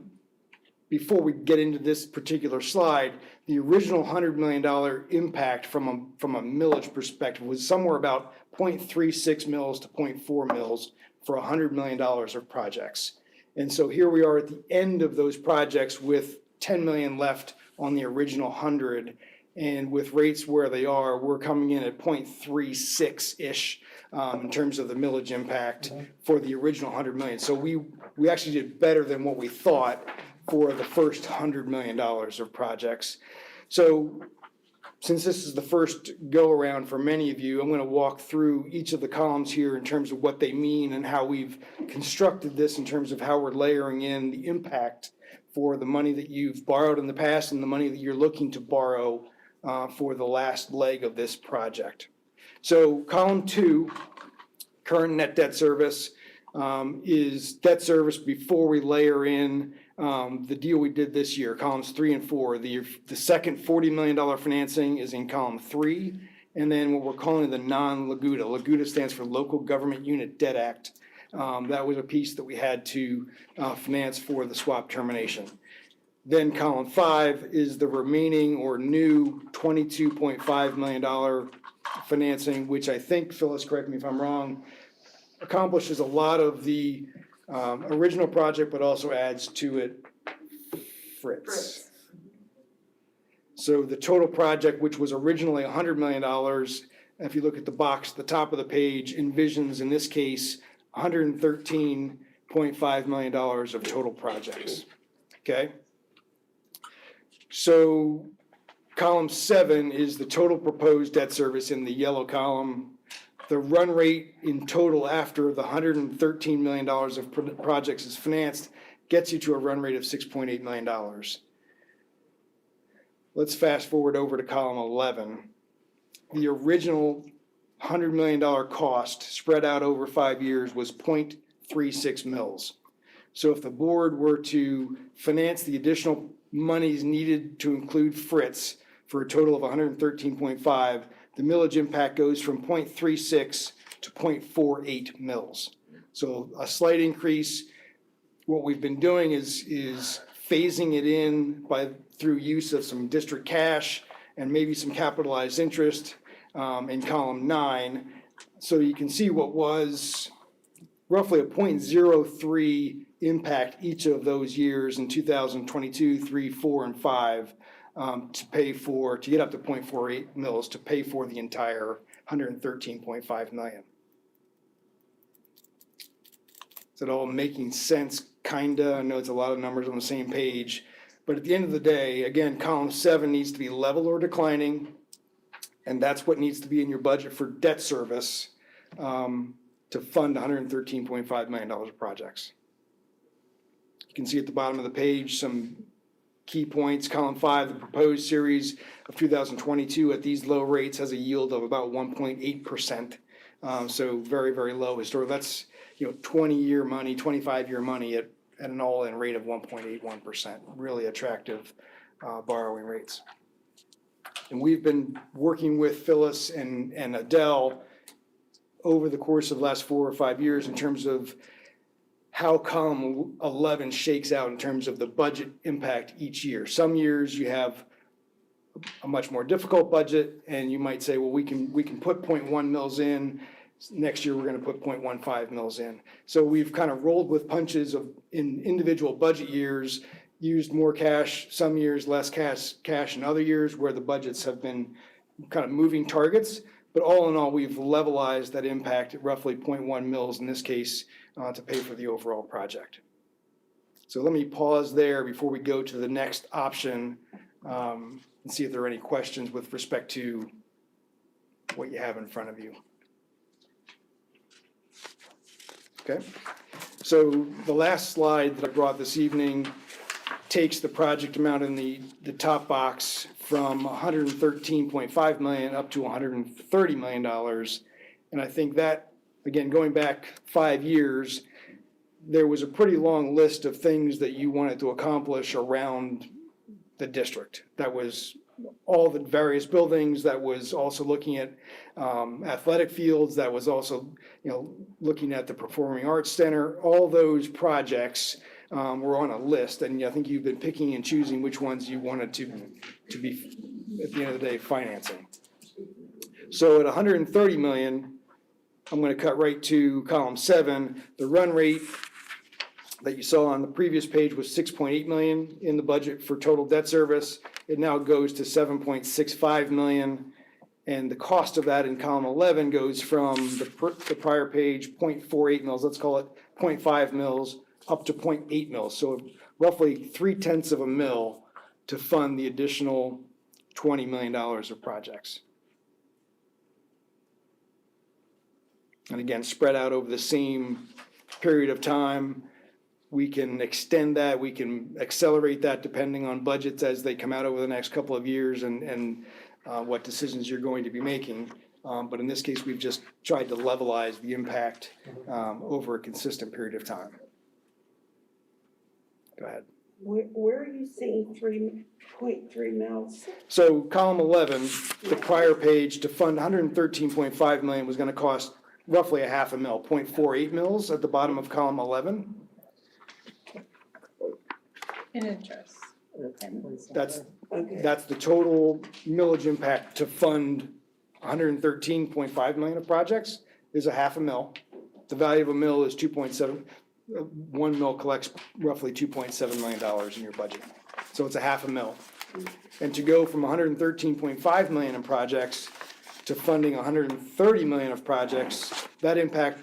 before we get into this particular slide, the original $100 million impact from a millage perspective was somewhere about 0.36 mils to 0.4 mils for $100 million of projects. And so here we are at the end of those projects with 10 million left on the original 100. And with rates where they are, we're coming in at 0.36-ish in terms of the millage impact for the original 100 million. So we actually did better than what we thought for the first $100 million of projects. So since this is the first go-around for many of you, I'm going to walk through each of the columns here in terms of what they mean and how we've constructed this in terms of how we're layering in the impact for the money that you've borrowed in the past and the money that you're looking to borrow for the last leg of this project. So column 2, current net debt service, is debt service before we layer in the deal we did this year, columns 3 and 4. The second $40 million financing is in column 3, and then what we're calling the non-LAGUDA. LAGUDA stands for Local Government Unit Debt Act. That was a piece that we had to finance for the swap termination. Then column 5 is the remaining or new $22.5 million financing, which I think, Phyllis, correct me if I'm wrong, accomplishes a lot of the original project, but also adds to it Fritz. So the total project, which was originally $100 million, if you look at the box at the top of the page, envisions, in this case, $113.5 million of total projects, okay? So column 7 is the total proposed debt service in the yellow column. The run rate in total after the $113 million of projects is financed gets you to a run rate of $6.8 million. Let's fast forward over to column 11. The original $100 million cost spread out over 5 years was 0.36 mils. So if the board were to finance the additional monies needed to include Fritz for a total of 113.5, the millage impact goes from 0.36 to 0.48 mils. So a slight increase. What we've been doing is phasing it in through use of some district cash and maybe some capitalized interest in column 9. So you can see what was roughly a 0.03 impact each of those years in 2022, 3, 4, and 5 to get up to 0.48 mils to pay for the entire 113.5 million. Is it all making sense? Kinda. I know it's a lot of numbers on the same page, but at the end of the day, again, column 7 needs to be level or declining, and that's what needs to be in your budget for debt service to fund $113.5 million of projects. You can see at the bottom of the page some key points. Column 5, the proposed series of 2022 at these low rates has a yield of about 1.8%. So very, very low historical. That's 20-year money, 25-year money at an all-in rate of 1.81%. Really attractive borrowing rates. And we've been working with Phyllis and Adele over the course of the last 4 or 5 years in terms of how column 11 shakes out in terms of the budget impact each year. Some years you have a much more difficult budget, and you might say, well, we can put 0.1 mils in. Next year, we're going to put 0.15 mils in. So we've kind of rolled with punches in individual budget years, used more cash, some years less cash in other years where the budgets have been kind of moving targets. But all in all, we've levelized that impact at roughly 0.1 mils in this case to pay for the overall project. So let me pause there before we go to the next option and see if there are any questions with respect to what you have in front of you. Okay, so the last slide that I brought this evening takes the project amount in the top box from $113.5 million up to $130 million. And I think that, again, going back 5 years, there was a pretty long list of things that you wanted to accomplish around the district. That was all the various buildings, that was also looking at athletic fields, that was also, looking at the Performing Arts Center. All those projects were on a list, and I think you've been picking and choosing which ones you wanted to be, at the end of the day, financing. So at $130 million, I'm going to cut right to column 7. The run rate that you saw on the previous page was $6.8 million in the budget for total debt service. It now goes to $7.65 million. And the cost of that in column 11 goes from the prior page, 0.48 mils, let's call it 0.5 mils, up to 0.8 mils. So roughly 0.3 of a mil to fund the additional $20 million of projects. And again, spread out over the same period of time. We can extend that, we can accelerate that depending on budgets as they come out over the next couple of years and what decisions you're going to be making. But in this case, we've just tried to levelize the impact over a consistent period of time. Go ahead. Where are you seeing 3.3 mils? So column 11, the prior page, to fund $113.5 million was going to cost roughly a half a mil, 0.48 mils at the bottom of column 11. In interest. That's the total millage impact to fund 113.5 million of projects is a half a mil. The value of a mil is 2.7. 1 mil collects roughly $2.7 million in your budget. So it's a half a mil. And to go from 113.5 million in projects to funding 130 million of projects, that impact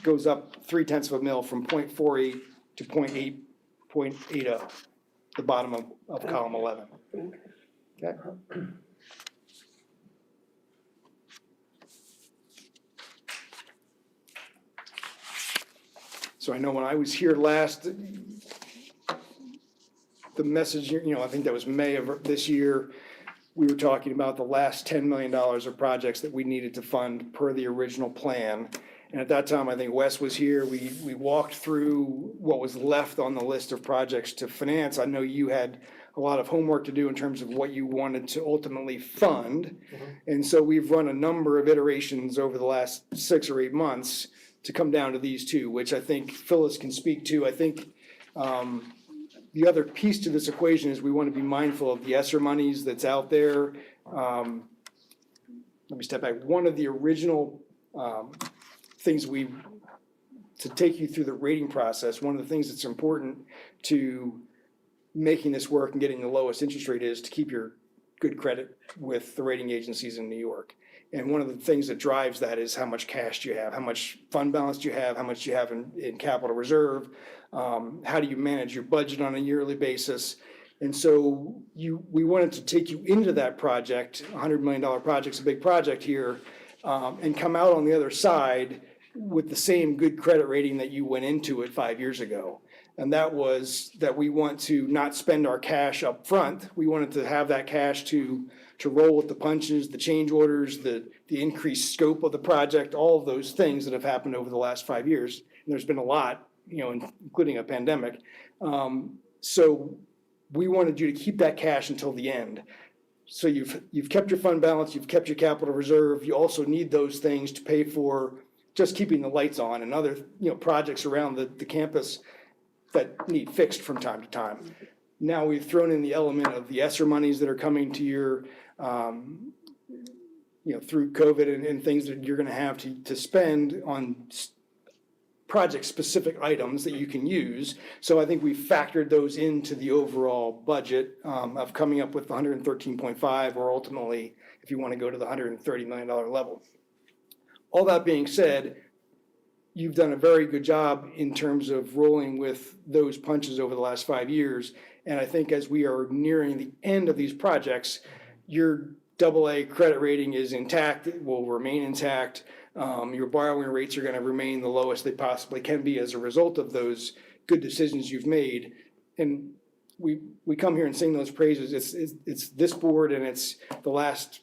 goes up 0.3 of a mil from 0.48 to 0.80, the bottom of column 11. Okay. So I know when I was here last, the message, I think that was May of this year, we were talking about the last $10 million of projects that we needed to fund per the original plan. And at that time, I think Wes was here. We walked through what was left on the list of projects to finance. I know you had a lot of homework to do in terms of what you wanted to ultimately fund. And so we've run a number of iterations over the last 6 or 8 months to come down to these two, which I think Phyllis can speak to. I think the other piece to this equation is we want to be mindful of the ESSER monies that's out there. Let me step back. One of the original things to take you through the rating process, one of the things that's important to making this work and getting the lowest interest rate is to keep your good credit with the rating agencies in New York. And one of the things that drives that is how much cash do you have, how much fund balance do you have, how much do you have in capital reserve, how do you manage your budget on a yearly basis. And so we wanted to take you into that project, $100 million project's a big project here, and come out on the other side with the same good credit rating that you went into it 5 years ago. And that was that we want to not spend our cash up front. We wanted to have that cash to roll with the punches, the change orders, the increased scope of the project, all of those things that have happened over the last 5 years. And there's been a lot, including a pandemic. So we wanted you to keep that cash until the end. So you've kept your fund balance, you've kept your capital reserve. You also need those things to pay for just keeping the lights on and other projects around the campus that need fixed from time to time. Now we've thrown in the element of the ESSER monies that are coming to your, through COVID and things that you're going to have to spend on project-specific items that you can use. So I think we factored those into the overall budget of coming up with the 113.5, or ultimately, if you want to go to the $130 million level. All that being said, you've done a very good job in terms of rolling with those punches over the last 5 years. And I think as we are nearing the end of these projects, your AA credit rating is intact, it will remain intact. Your borrowing rates are going to remain the lowest they possibly can be as a result of those good decisions you've made. And we come here and sing those praises. It's this board and it's the last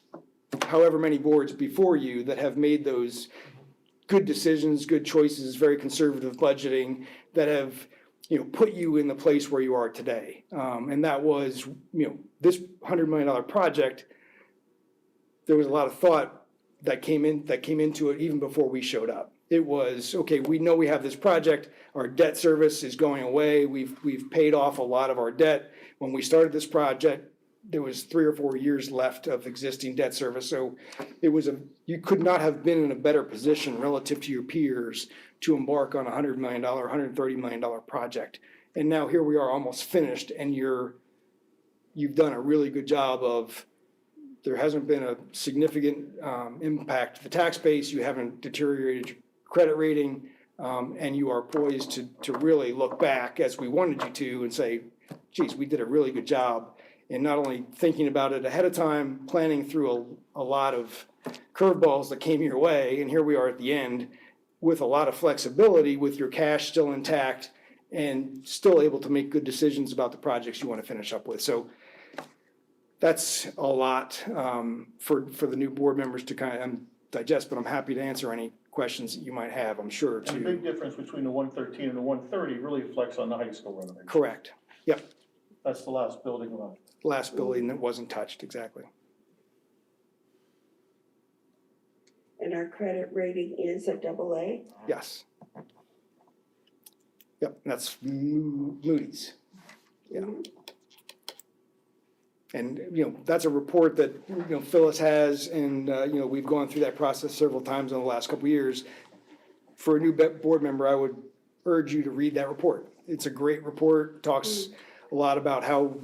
however many boards before you that have made those good decisions, good choices, very conservative budgeting that have, put you in the place where you are today. And that was, this $100 million project, there was a lot of thought that came into it even before we showed up. It was, okay, we know we have this project, our debt service is going away, we've paid off a lot of our debt. When we started this project, there was 3 or 4 years left of existing debt service. So you could not have been in a better position relative to your peers to embark on a $100 million, $130 million project. And now here we are almost finished, and you've done a really good job of, there hasn't been a significant impact to the tax base, you haven't deteriorated your credit rating, and you are poised to really look back as we wanted you to and say, geez, we did a really good job. And not only thinking about it ahead of time, planning through a lot of curveballs that came your way, and here we are at the end with a lot of flexibility, with your cash still intact, and still able to make good decisions about the projects you want to finish up with. So that's a lot for the new board members to kind of digest, but I'm happy to answer any questions that you might have, I'm sure. And the big difference between the 113 and the 130 really reflects on the high school renovation. Correct. Yep. That's the last building left. Last building that wasn't touched, exactly. And our credit rating is a AA? Yes. Yep, that's Moody's. Yeah. And, that's a report that, Phyllis has, and, we've gone through that process several times in the last couple of years. For a new board member, I would urge you to read that report. It's a great report, talks a lot about how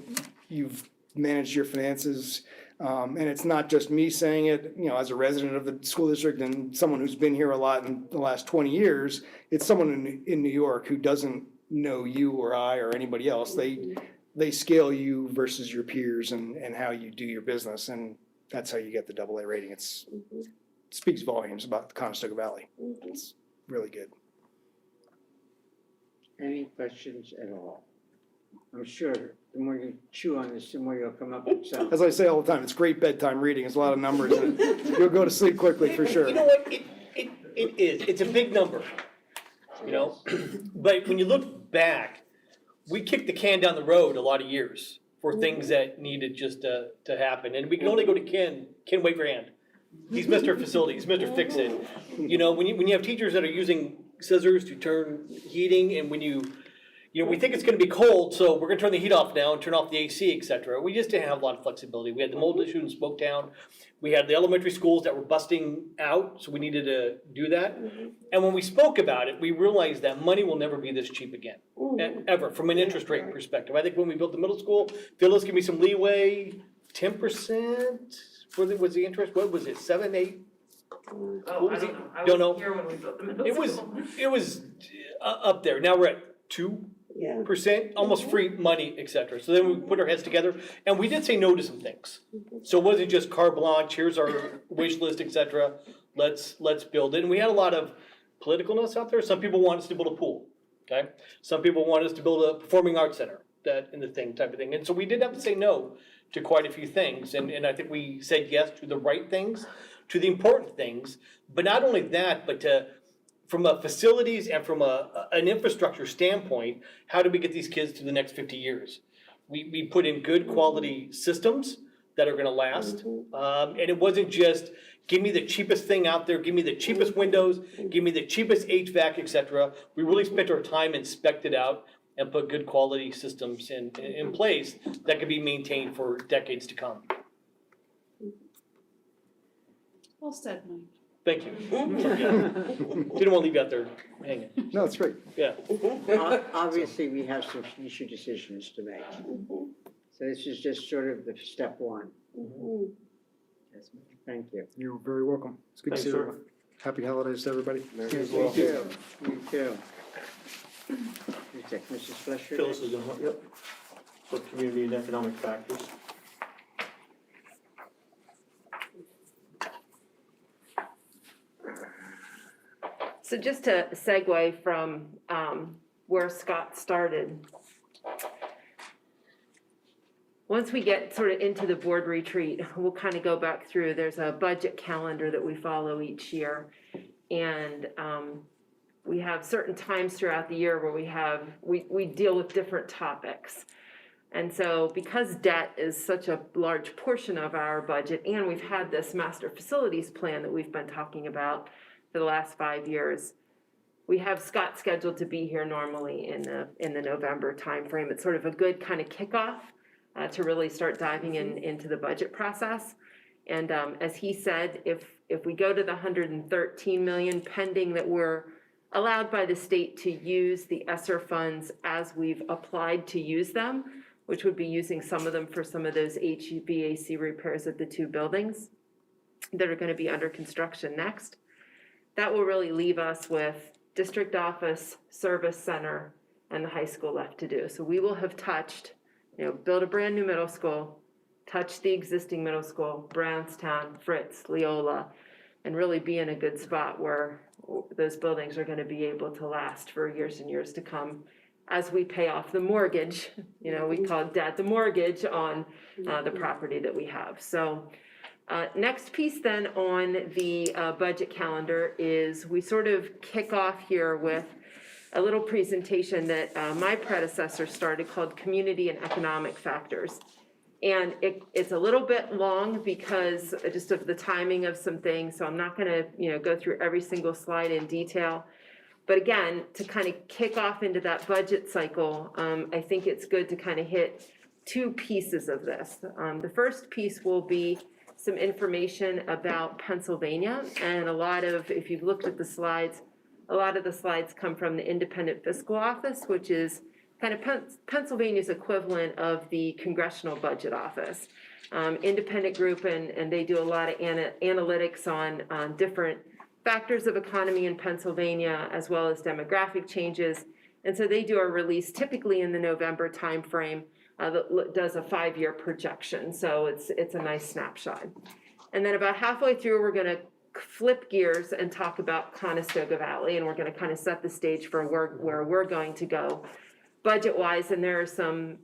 you've managed your finances. And it's not just me saying it, as a resident of the school district and someone who's been here a lot in the last 20 years, it's someone in New York who doesn't know you or I or anybody else. They scale you versus your peers and how you do your business, and that's how you get the AA rating. It speaks volumes about the Conestoga Valley. It's really good. Any questions at all? I'm sure the more you chew on this, the more you'll come up with something. As I say all the time, it's great bedtime reading. There's a lot of numbers in it. You'll go to sleep quickly for sure. You know what, it is, it's a big number, But when you look back, we kicked the can down the road a lot of years for things that needed just to happen. And we can only go to Ken, wave your hand. He's Mr. Facilities, Mr. Fix It. When you have teachers that are using scissors to turn heating, and when we think it's gonna be cold, so we're gonna turn the heat off now and turn off the AC, et cetera. We just didn't have a lot of flexibility. We had the mold issue in Smoketown. We had the elementary schools that were busting out, so we needed to do that. And when we spoke about it, we realized that money will never be this cheap again, ever, from an interest rate perspective. I think when we built the middle school, Phyllis gave me some leeway, 10% was the interest, what was it, 7, 8? What was it? Don't know. Here when we built the middle school. It was up there. Now we're at 2%, almost free money, et cetera. So then we put our heads together, and we did say no to some things. So it wasn't just carte blanche, here's our wish list, et cetera. Let's build it. And we had a lot of politicalness out there. Some people want us to build a pool, okay? Some people want us to build a performing arts center, that in the thing type of thing. And so we did have to say no to quite a few things. And I think we said yes to the right things, to the important things. But not only that, but from a facilities and from an infrastructure standpoint, how do we get these kids to the next 50 years? We put in good quality systems that are gonna last. And it wasn't just, give me the cheapest thing out there, give me the cheapest windows, give me the cheapest HVAC, et cetera. We really spent our time and spec'd it out and put good quality systems in place that could be maintained for decades to come. Well said, Mike. Thank you. Didn't want to leave you out there hanging. No, it's great. Yeah. Obviously, we have some future decisions to make. So this is just sort of the step one. Thank you. You're very welcome. It's good to Thanks, see sir. everyone. Happy holidays to everybody. You too. You too. Mrs. Fletcher? Phyllis is gonna, yep, for community and economic factors. So just to segue from where Scott started. Once we get sort of into the board retreat, we'll kind of go back through, there's a budget calendar that we follow each year. And we have certain times throughout the year where we deal with different topics. And so because debt is such a large portion of our budget, and we've had this master facilities plan that we've been talking about for the last 5 years, we have Scott scheduled to be here normally in the November timeframe. It's sort of a good kind of kickoff to really start diving into the budget process. And as he said, if we go to the 113 million pending that we're allowed by the state to use the ESSER funds as we've applied to use them, which would be using some of them for some of those HVAC repairs at the 2 buildings that are going to be under construction next. That will really leave us with district office, service center, and the high school left to do. So we will have touched, build a brand new middle school, touch the existing middle school, Brownstown, Fritz, Leola, and really be in a good spot where those buildings are going to be able to last for years and years to come as we pay off the mortgage. We call debt the mortgage on the property that we have. So next piece then on the budget calendar is we sort of kick off here with a little presentation that my predecessor started called Community and Economic Factors. And it's a little bit long because just of the timing of some things, so I'm not gonna go through every single slide in detail. But again, to kind of kick off into that budget cycle, I think it's good to kind of hit 2 pieces of this. The first piece will be some information about Pennsylvania, and if you've looked at the slides, a lot of the slides come from the Independent Fiscal Office, which is kind of Pennsylvania's equivalent of the Congressional Budget Office. Independent group, and they do a lot of analytics on different factors of economy in Pennsylvania, as well as demographic changes. And so they do a release typically in the November timeframe that does a 5-year projection. So it's a nice snapshot. And then about halfway through, we're gonna flip gears and talk about Conestoga Valley, and we're gonna kind of set the stage for where we're going to go budget-wise. And there are some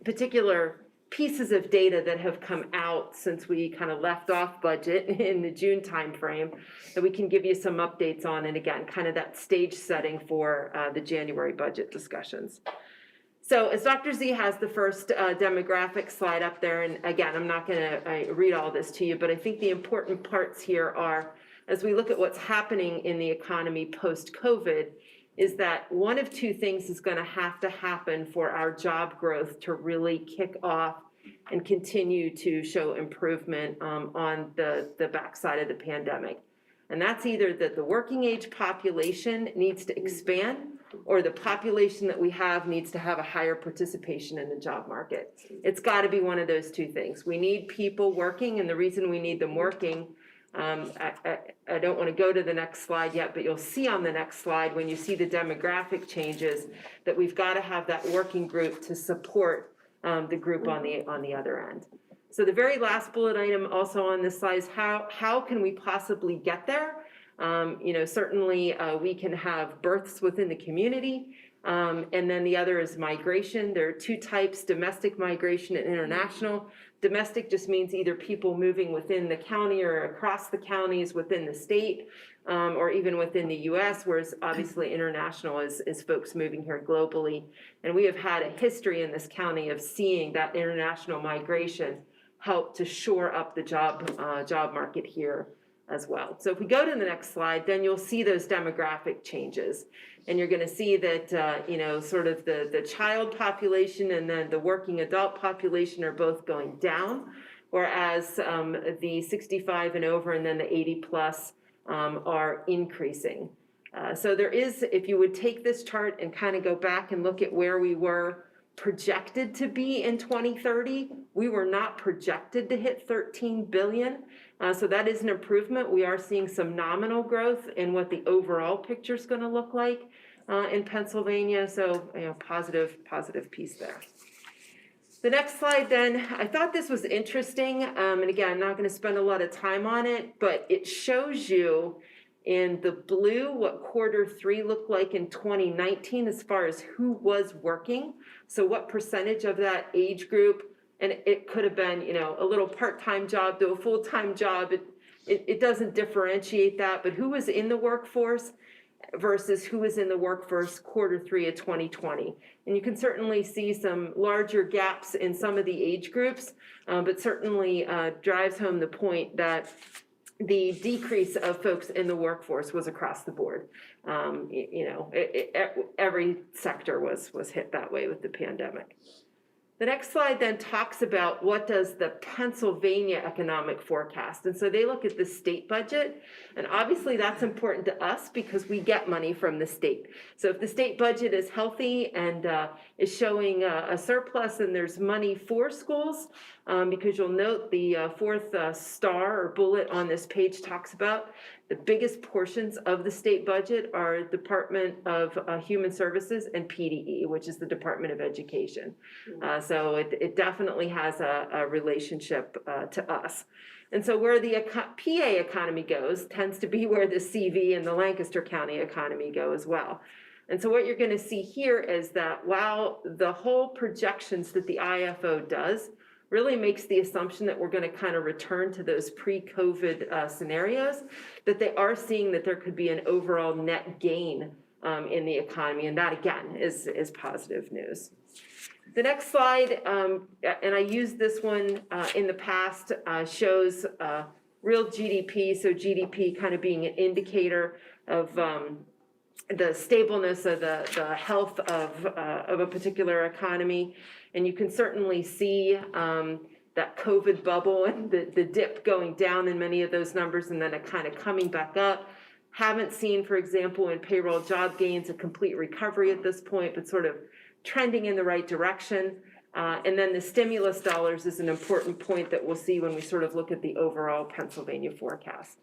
particular pieces of data that have come out since we kind of left off budget in the June timeframe that we can give you some updates on, and again, kind of that stage setting for the January budget discussions. So as Dr. Z has the first demographic slide up there, and again, I'm not gonna read all this to you, but I think the important parts here are, as we look at what's happening in the economy post-COVID, is that one of 2 things is gonna have to happen for our job growth to really kick off and continue to show improvement on the backside of the pandemic. And that's either that the working age population needs to expand, or the population that we have needs to have a higher participation in the job market. It's gotta be one of those 2 things. We need people working, and the reason we need them working, I don't wanna go to the next slide yet, but you'll see on the next slide when you see the demographic changes that we've gotta have that working group to support the group on the other end. So the very last bullet item also on this slide is how can we possibly get there? Certainly we can have births within the community, and then the other is migration. There are 2 types, domestic migration and international. Domestic just means either people moving within the county or across the counties within the state, or even within the US, whereas obviously international is folks moving here globally. And we have had a history in this county of seeing that international migration help to shore up the job market here as well. So if we go to the next slide, then you'll see those demographic changes. And you're gonna see that, sort of the child population and then the working adult population are both going down, whereas the 65 and over and then the 80 plus are increasing. So there is, if you would take this chart and kind of go back and look at where we were projected to be in 2030, we were not projected to hit 13 billion. So that is an improvement. We are seeing some nominal growth in what the overall picture is going to look like in Pennsylvania. So, positive piece there. The next slide then, I thought this was interesting. And again, I'm not going to spend a lot of time on it, but it shows you in the blue what Q3 looked like in 2019 as far as who was working. So what percentage of that age group, and it could have been, a little part-time job to a full-time job. It doesn't differentiate that, but who was in the workforce versus who was in the workforce Q3 of 2020. And you can certainly see some larger gaps in some of the age groups, but certainly drives home the point that the decrease of folks in the workforce was across the board. Every sector was hit that way with the pandemic. The next slide then talks about what does the Pennsylvania economic forecast. And so they look at the state budget, and obviously that's important to us because we get money from the state. So if the state budget is healthy and is showing a surplus and there's money for schools, because you'll note the fourth star or bullet on this page talks about the biggest portions of the state budget are Department of Human Services and PDE, which is the Department of Education. So it definitely has a relationship to us. And so where the PA economy goes tends to be where the CV and the Lancaster County economy go as well. And so what you're going to see here is that while the whole projections that the IFO does really makes the assumption that we're going to kind of return to those pre-COVID scenarios, that they are seeing that there could be an overall net gain in the economy. And that, again, is positive news. The next slide, and I used this one in the past, shows real GDP. So GDP kind of being an indicator of the stableness of the health of a particular economy. And you can certainly see that COVID bubble and the dip going down in many of those numbers and then it kind of coming back up. Haven't seen, for example, in payroll job gains, a complete recovery at this point, but sort of trending in the right direction. And then the stimulus dollars is an important point that we'll see when we sort of look at the overall Pennsylvania forecast.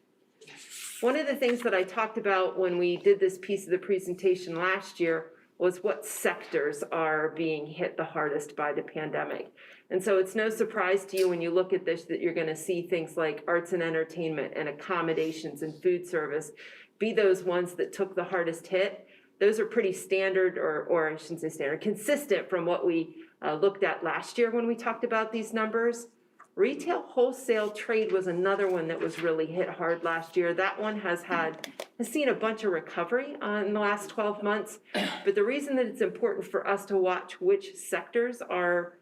One of the things that I talked about when we did this piece of the presentation last year was what sectors are being hit the hardest by the pandemic. And so it's no surprise to you when you look at this that you're going to see things like arts and entertainment and accommodations and food service be those ones that took the hardest hit. Those are pretty standard, or I shouldn't say standard, consistent from what we looked at last year when we talked about these numbers. Retail wholesale trade was another one that was really hit hard last year. That one has seen a bunch of recovery in the last 12 months. But the reason that it's important for us to watch which sectors are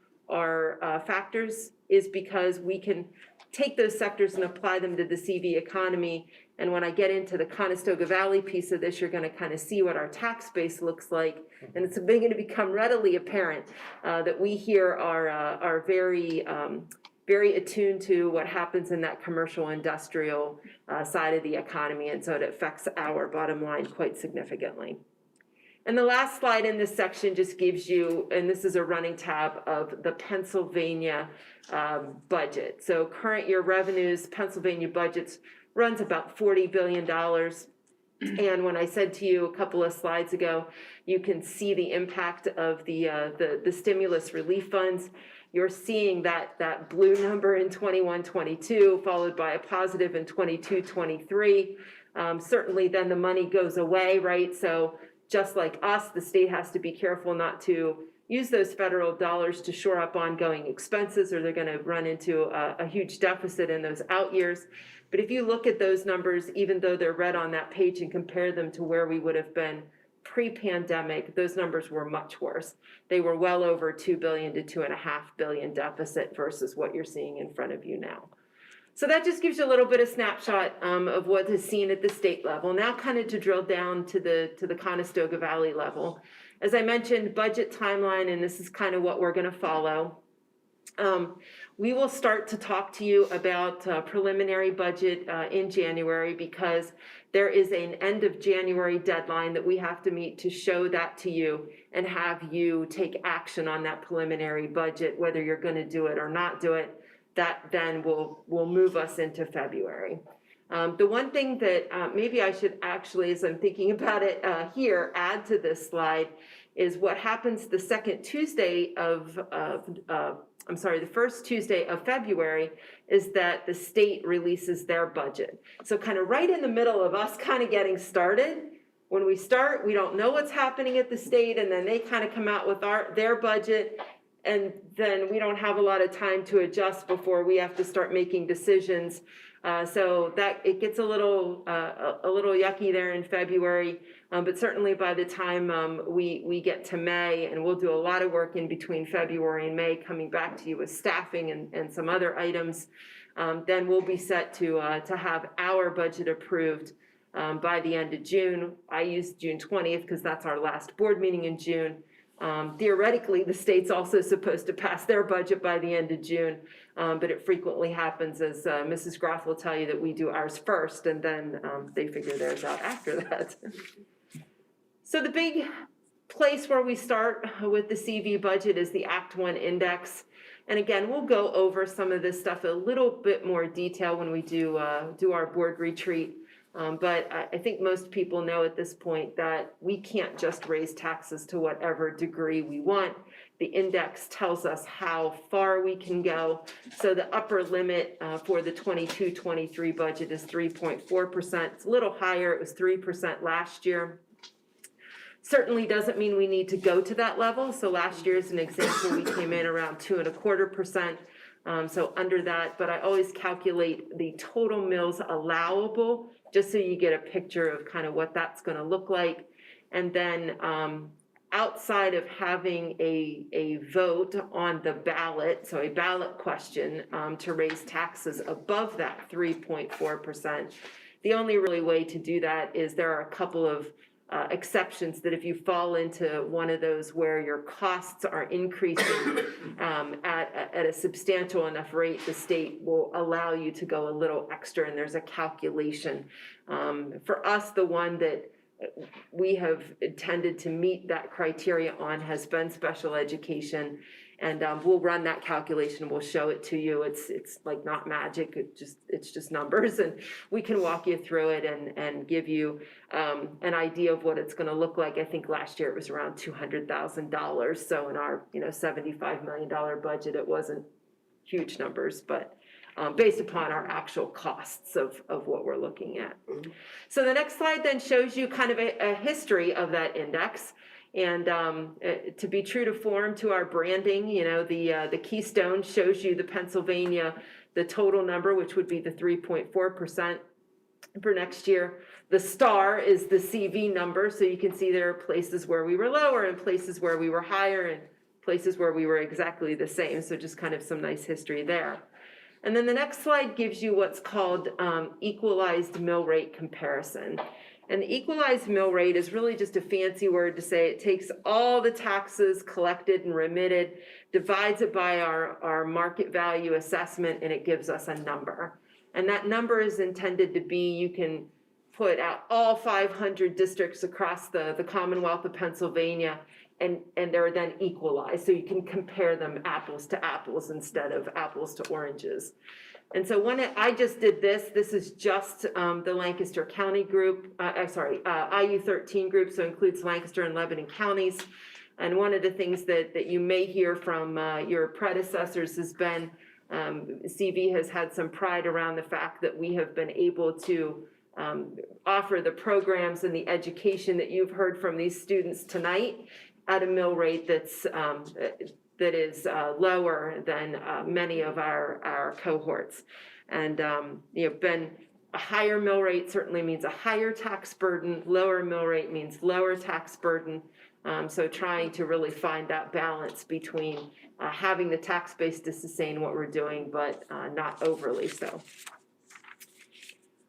factors is because we can take those sectors and apply them to the CV economy. And when I get into the Conestoga Valley piece of this, you're going to kind of see what our tax base looks like. And it's going to become readily apparent that we here are very attuned to what happens in that commercial industrial side of the economy, and so it affects our bottom line quite significantly. And the last slide in this section just gives you, and this is a running tab of the Pennsylvania budget. So current year revenues, Pennsylvania budgets runs about $40 billion. And when I said to you a couple of slides ago, you can see the impact of the stimulus relief funds. You're seeing that blue number in 21-22, followed by a positive in 22-23. Certainly then the money goes away, right? So just like us, the state has to be careful not to use those federal dollars to shore up ongoing expenses, or they're going to run into a huge deficit in those out years. But if you look at those numbers, even though they're red on that page, and compare them to where we would have been pre-pandemic, those numbers were much worse. They were well over $2 billion to $2.5 billion deficit versus what you're seeing in front of you now. So that just gives you a little bit of snapshot of what is seen at the state level. Now kind of to drill down to the Conestoga Valley level. As I mentioned, budget timeline, and this is kind of what we're going to follow. We will start to talk to you about preliminary budget in January because there is an end of January deadline that we have to meet to show that to you and have you take action on that preliminary budget, whether you're going to do it or not do it. That then will move us into February. The one thing that maybe I should actually, as I'm thinking about it here, add to this slide is what happens the second Tuesday the first Tuesday of February is that the state releases their budget. So kind of right in the middle of us kind of getting started, when we start, we don't know what's happening at the state, and then they kind of come out with their budget, and then we don't have a lot of time to adjust before we have to start making decisions. So that it gets a little yucky there in February, but certainly by the time we get to May, and we'll do a lot of work in between February and May, coming back to you with staffing and some other items, then we'll be set to have our budget approved by the end of June. I used June 20th because that's our last board meeting in June. Theoretically, the state's also supposed to pass their budget by the end of June, but it frequently happens, as Mrs. Groff will tell you, that we do ours first, and then they figure theirs out after that. So the big place where we start with the CV budget is the Act 1 index. And again, we'll go over some of this stuff a little bit more detail when we do our board retreat. But I think most people know at this point that we can't just raise taxes to whatever degree we want. The index tells us how far we can go. So the upper limit for the 22-23 budget is 3.4%. It's a little higher. It was 3% last year. Certainly doesn't mean we need to go to that level. So last year, as an example, we came in around 2.25%. So under that, but I always calculate the total mills allowable, just so you get a picture of kind of what that's going to look like. And then outside of having a vote on the ballot, so a ballot question to raise taxes above that 3.4%, the only really way to do that is there are a couple of exceptions that if you fall into one of those where your costs are increasing at a substantial enough rate, the state will allow you to go a little extra, and there's a calculation. For us, the one that we have intended to meet that criteria on has been special education. And we'll run that calculation. We'll show it to you. It's like not magic. It's just numbers, and we can walk you through it and give you an idea of what it's going to look like. I think last year it was around $200,000. So in our $75 million budget, it wasn't huge numbers, but based upon our actual costs of what we're looking at. So the next slide then shows you kind of a history of that index. And to be true to form to our branding, the keystone shows you the Pennsylvania, the total number, which would be the 3.4% for next year. The star is the CV number, so you can see there are places where we were lower and places where we were higher and places where we were exactly the same. So just kind of some nice history there. And then the next slide gives you what's called equalized mill rate comparison. And the equalized mill rate is really just a fancy word to say it takes all the taxes collected and remitted, divides it by our market value assessment, and it gives us a number. And that number is intended to be, you can put out all 500 districts across the Commonwealth of Pennsylvania, and they're then equalized. So you can compare them apples to apples instead of apples to oranges. And so when I just did this is just the Lancaster County group, IU 13 group, so includes Lancaster and Lebanon counties. And one of the things that you may hear from your predecessors has been, CV has had some pride around the fact that we have been able to offer the programs and the education that you've heard from these students tonight at a mill rate that is lower than many of our cohorts. And been a higher mill rate certainly means a higher tax burden, lower mill rate means lower tax burden. So trying to really find that balance between having the tax base to sustain what we're doing, but not overly so.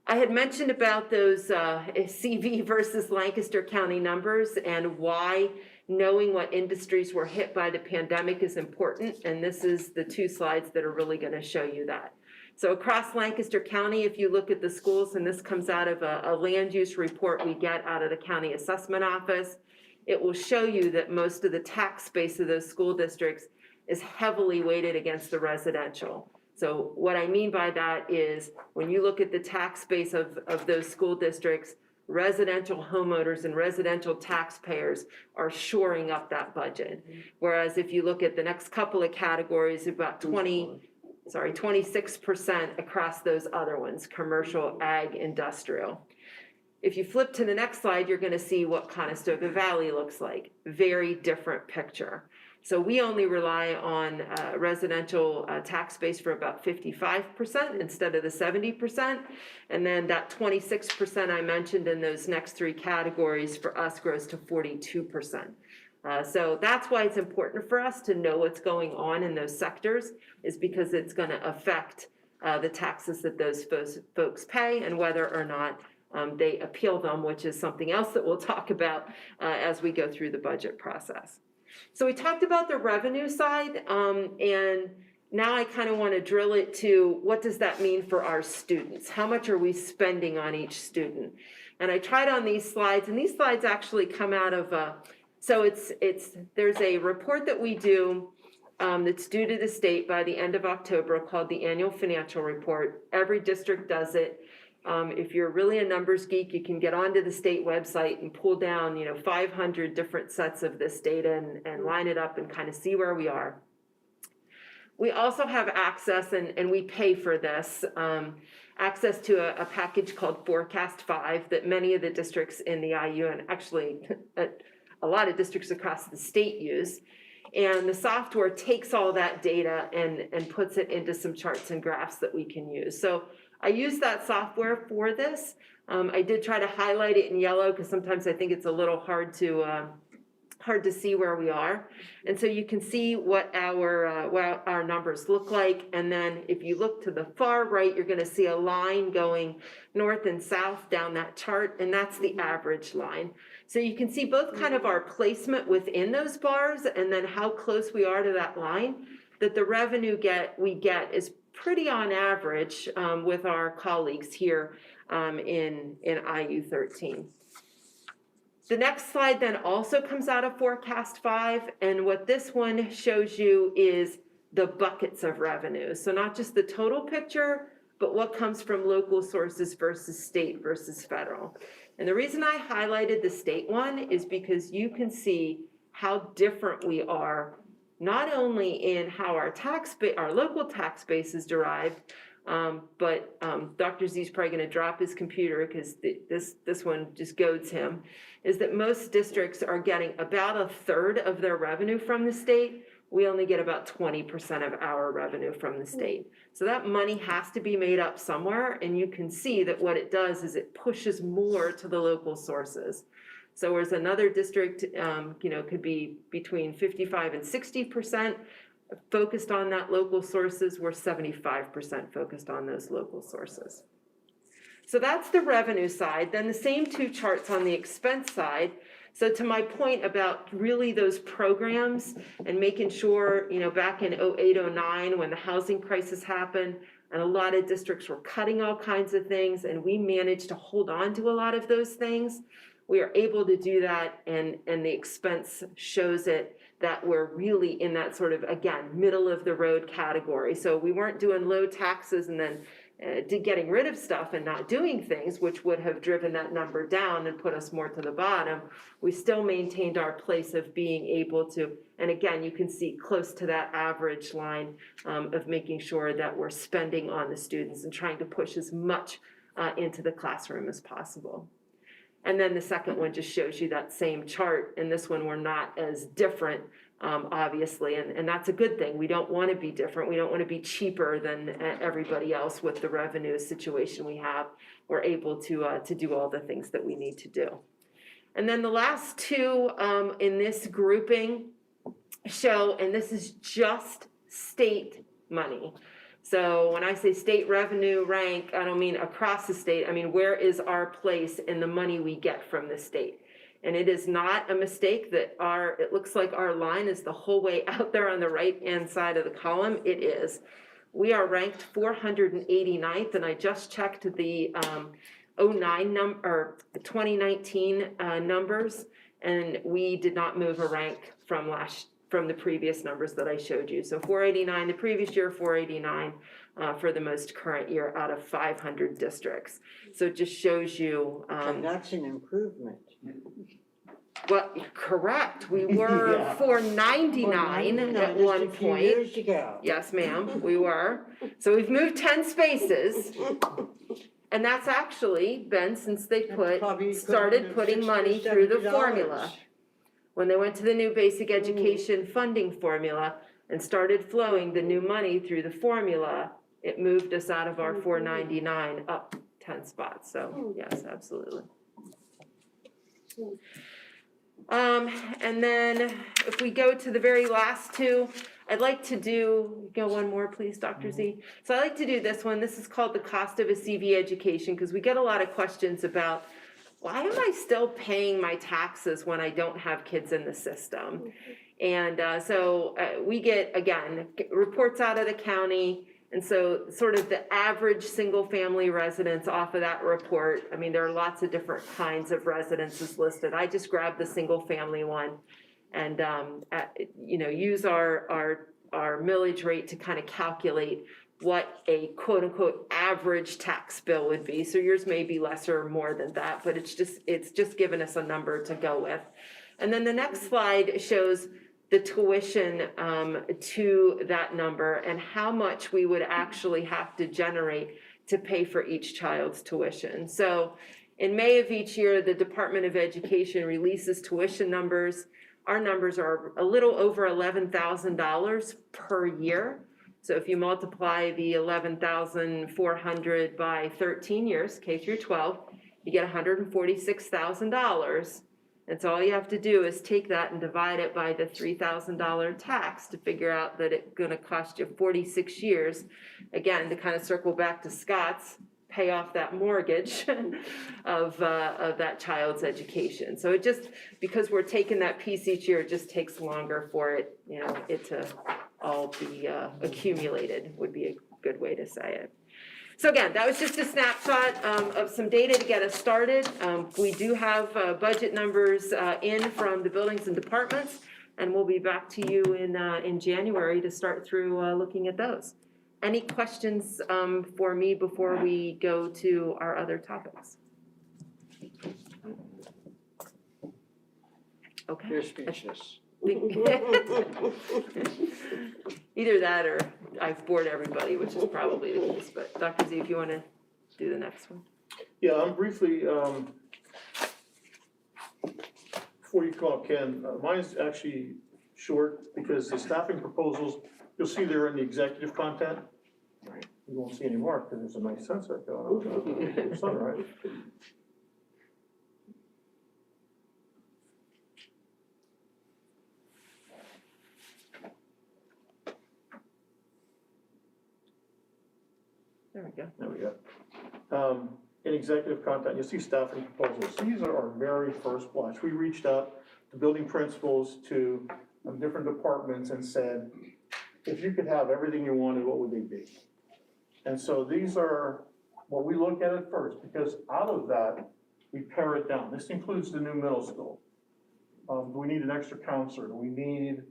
I had mentioned about those CV versus Lancaster County numbers and why knowing what industries were hit by the pandemic is important, and this is the two slides that are really gonna show you that. So across Lancaster County, if you look at the schools, and this comes out of a land use report we get out of the county assessment office, it will show you that most of the tax base of those school districts is heavily weighted against the residential. So what I mean by that is when you look at the tax base of those school districts, residential homeowners and residential taxpayers are shoring up that budget. Whereas if you look at the next couple of categories, about 26% across those other ones, commercial, ag, industrial. If you flip to the next slide, you're gonna see what Conestoga Valley looks like. Very different picture. So we only rely on residential tax base for about 55% instead of the 70%. And then that 26% I mentioned in those next three categories for us grows to 42%. So that's why it's important for us to know what's going on in those sectors, is because it's gonna affect the taxes that those folks pay and whether or not they appeal them, which is something else that we'll talk about as we go through the budget process. So we talked about the revenue side, and now I kind of want to drill it to what does that mean for our students? How much are we spending on each student? And I tried on these slides, and these slides actually come out of, so there's a report that we do that's due to the state by the end of October called the Annual Financial Report. Every district does it. If you're really a numbers geek, you can get onto the state website and pull down, 500 different sets of this data and line it up and kind of see where we are. We also have access, and we pay for this, access to a package called Forecast 5 that many of the districts in the IU, and actually a lot of districts across the state use. And the software takes all that data and puts it into some charts and graphs that we can use. So I use that software for this. I did try to highlight it in yellow because sometimes I think it's a little hard to see where we are. And so you can see what our numbers look like. And then if you look to the far right, you're going to see a line going north and south down that chart, and that's the average line. So you can see both kind of our placement within those bars and then how close we are to that line, that the revenue we get is pretty on average with our colleagues here in IU 13. The next slide then also comes out of Forecast 5, and what this one shows you is the buckets of revenue. So not just the total picture, but what comes from local sources versus state versus federal. And the reason I highlighted the state one is because you can see how different we are, not only in how our local tax base is derived, but Dr. Z's probably going to drop his computer because this one just goads him, is that most districts are getting about a third of their revenue from the state. We only get about 20% of our revenue from the state. So that money has to be made up somewhere, and you can see that what it does is it pushes more to the local sources. So whereas another district, could be between 55 and 60% focused on that local sources, we're 75% focused on those local sources. So that's the revenue side. Then the same two charts on the expense side. So to my point about really those programs and making sure, back in 08, 09, when the housing crisis happened, and a lot of districts were cutting all kinds of things, and we managed to hold on to a lot of those things. We are able to do that, and the expense shows it that we're really in that sort of, again, middle of the road category. So we weren't doing low taxes and then getting rid of stuff and not doing things, which would have driven that number down and put us more to the bottom. We still maintained our place of being able to, and again, you can see close to that average line of making sure that we're spending on the students and trying to push as much into the classroom as possible. And then the second one just shows you that same chart. And this one, we're not as different, obviously, and that's a good thing. We don't want to be different. We don't want to be cheaper than everybody else with the revenue situation we have. We're able to do all the things that we need to do. And then the last two in this grouping show, and this is just state money. So when I say state revenue rank, I don't mean across the state. I mean, where is our place in the money we get from the state? And it is not a mistake that it looks like our line is the whole way out there on the right-hand side of the column. It is. We are ranked 489th, and I just checked the 2019 numbers, and we did not move a rank from the previous numbers that I showed you. So 489 the previous year, 489 for the most current year out of 500 districts. So it just shows you. And that's an improvement. Well, correct. We were Yeah. 499 at just one a few point. years ago. Yes, ma'am, we were. So we've moved 10 spaces. And that's actually been since they started putting money through the formula. When they went to the new basic education funding formula and started flowing the new money through the formula, it moved us out of our 499 up 10 spots. So yes, absolutely. And then if we go to the very last two, I'd like to go one more, please, Dr. Z. So I like to do this one. This is called the cost of a CV education, because we get a lot of questions about, why am I still paying my taxes when I don't have kids in the system? And so we get, again, reports out of the county. And so sort of the average single-family residence off of that report, I mean, there are lots of different kinds of residences listed. I just grabbed the single-family one and, use our millage rate to kind of calculate what a quote-unquote average tax bill would be. So yours may be less or more than that, but it's just given us a number to go with. And then the next slide shows the tuition to that number and how much we would actually have to generate to pay for each child's tuition. So in May of each year, the Department of Education releases tuition numbers. Our numbers are a little over $11,000 per year. So if you multiply the 11,400 by 13 years, K through 12, you get $146,000. And so all you have to do is take that and divide it by the $3,000 tax to figure out that it's going to cost you 46 years. Again, to kind of circle back to Scott's, pay off that mortgage of that child's education. So it just, because we're taking that piece each year, it just takes longer for it, it to all be accumulated, would be a good way to say it. So again, that was just a snapshot of some data to get us started. We do have budget numbers in from the buildings and departments, and we'll be back to you in January to start through looking at those. Any questions for me before we go to our other topics? Okay. You're speechless. Either that or I've bored everybody, which is probably the case, but Dr. Z, if you want to do the next one. Yeah, I'm briefly, before you come up, Ken, mine's actually short because the staffing proposals, you'll see they're in the executive content. You won't see any more because there's a nice sunset going on. Sunrise. There we go. There we go. In executive content, you'll see staffing proposals. These are our very first blush. We reached out to building principals, to different departments and said, if you could have everything you wanted, what would they be? And so these are what we look at it first, because out of that, we pare it down. This includes the new middle school. Do we need an extra counselor? Do we need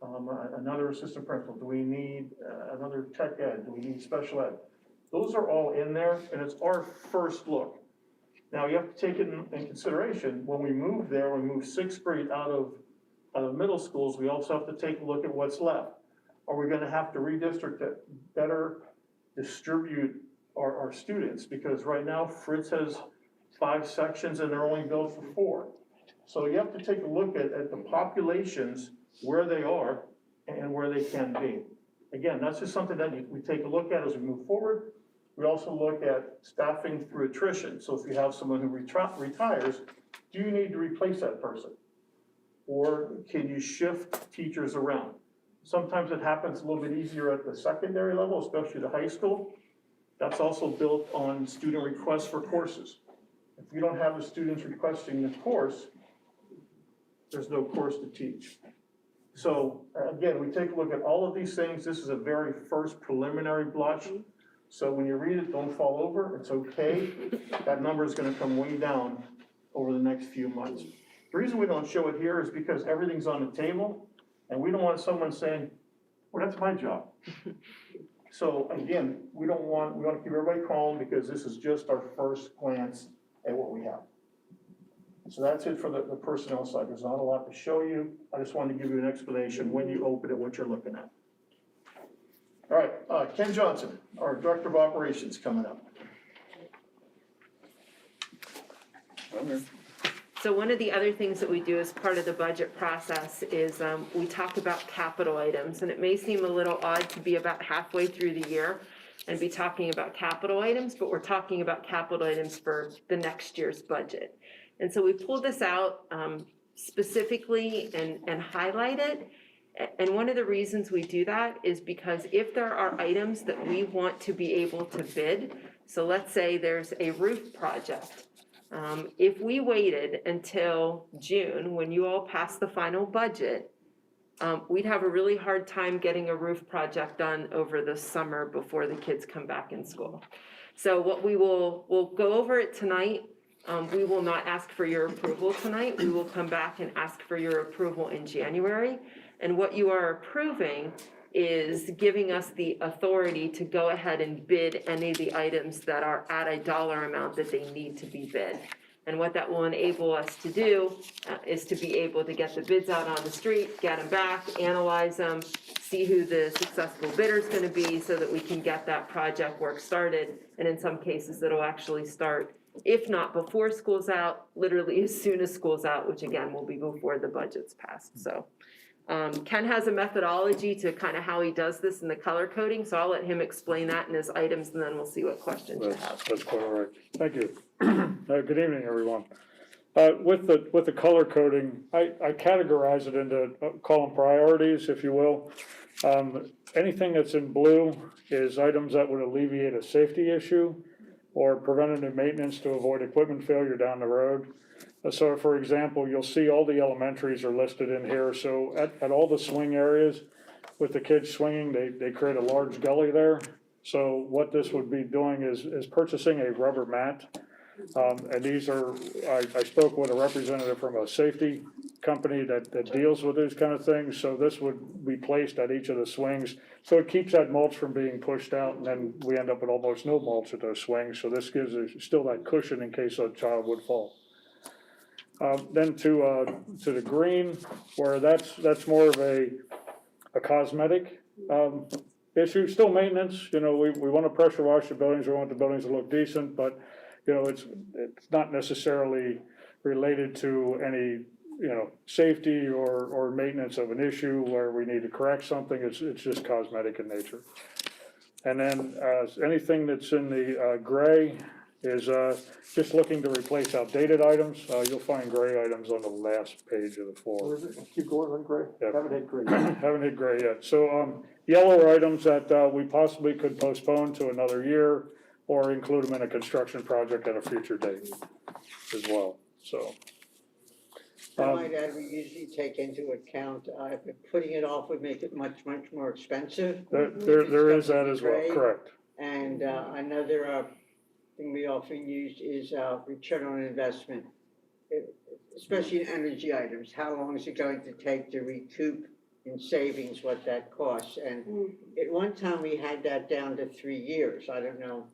another assistant principal? Do we need another tech ed? Do we need special ed? Those are all in there, and it's our first look. Now, you have to take it in consideration, when we move there, we move sixth grade out of middle schools, we also have to take a look at what's left. Are we gonna have to redistrict it, better distribute our students? Because right now, Fritz has 5 sections and they're only built for 4. So you have to take a look at the populations, where they are and where they can be. Again, that's just something that we take a look at as we move forward. We also look at staffing through attrition. So if you have someone who retires, do you need to replace that person? Or can you shift teachers around? Sometimes it happens a little bit easier at the secondary level, especially the high school. That's also built on student requests for courses. If you don't have the students requesting the course, there's no course to teach. So again, we take a look at all of these things. This is a very first preliminary blush. So when you read it, don't fall over. It's okay. That number is gonna come way down over the next few months. The reason we don't show it here is because everything's on the table, and we don't want someone saying, well, that's my job. So again, we want to keep everybody calm because this is just our first glance at what we have. So that's it for the personnel side. There's not a lot to show you. I just wanted to give you an explanation when you open it, what you're looking at. All right, Ken Johnson, our Director of Operations, coming up. So one of the other things that we do as part of the budget process is we talk about capital items, and it may seem a little odd to be about halfway through the year and be talking about capital items, but we're talking about capital items for the next year's budget. And so we pull this out specifically and highlight it. And one of the reasons we do that is because if there are items that we want to be able to bid, so let's say there's a roof project. If we waited until June, when you all pass the final budget, we'd have a really hard time getting a roof project done over the summer before the kids come back in school. So what we'll go over it tonight. We will not ask for your approval tonight. We will come back and ask for your approval in January. And what you are approving is giving us the authority to go ahead and bid any of the items that are at a dollar amount that they need to be bid. And what that will enable us to do is to be able to get the bids out on the street, get them back, analyze them, see who the successful bidder is going to be so that we can get that project work started. And in some cases, it'll actually start, if not before school's out, literally as soon as school's out, which again will be before the budget's passed. So Ken has a methodology to kind of how he does this in the color coding, so I'll let him explain that in his items, and then we'll see what questions you have. That's quite all right. Thank you. Good evening, everyone. With the color coding, I categorize it into, call them priorities, if you will. Anything that's in blue is items that would alleviate a safety issue or preventative maintenance to avoid equipment failure down the road. So for example, you'll see all the elementaries are listed in here. So at all the swing areas with the kids swinging, they create a large gully there. So what this would be doing is purchasing a rubber mat. And these are, I spoke with a representative from a safety company that deals with these kind of things. So this would be placed at each of the swings. So it keeps that mulch from being pushed out, and then we end up with almost no mulch at those swings. So this gives us still that cushion in case a child would fall. Then to the green, where that's more of a cosmetic issue, still maintenance. You know, we want to pressure wash the buildings, we want the buildings to look decent, but you know, it's not necessarily related to any, you know, safety or maintenance of an issue where we need to correct something. It's just cosmetic in nature. And then anything that's in the gray is just looking to replace outdated items. You'll find gray items on the last page of the floor. Where is it? Keep going on gray. Yeah. Haven't hit gray. Haven't hit gray yet. So yellow are items that we possibly could postpone to another year or include them in a construction project at a future date as well, so. I might add, we usually take into account, if putting it off would make it much more expensive. There is that as well, correct. And another thing we often use is return on investment, especially in energy items. How long is it going to take to recoup in savings what that costs? And at one time, we had that down to 3 years. I don't know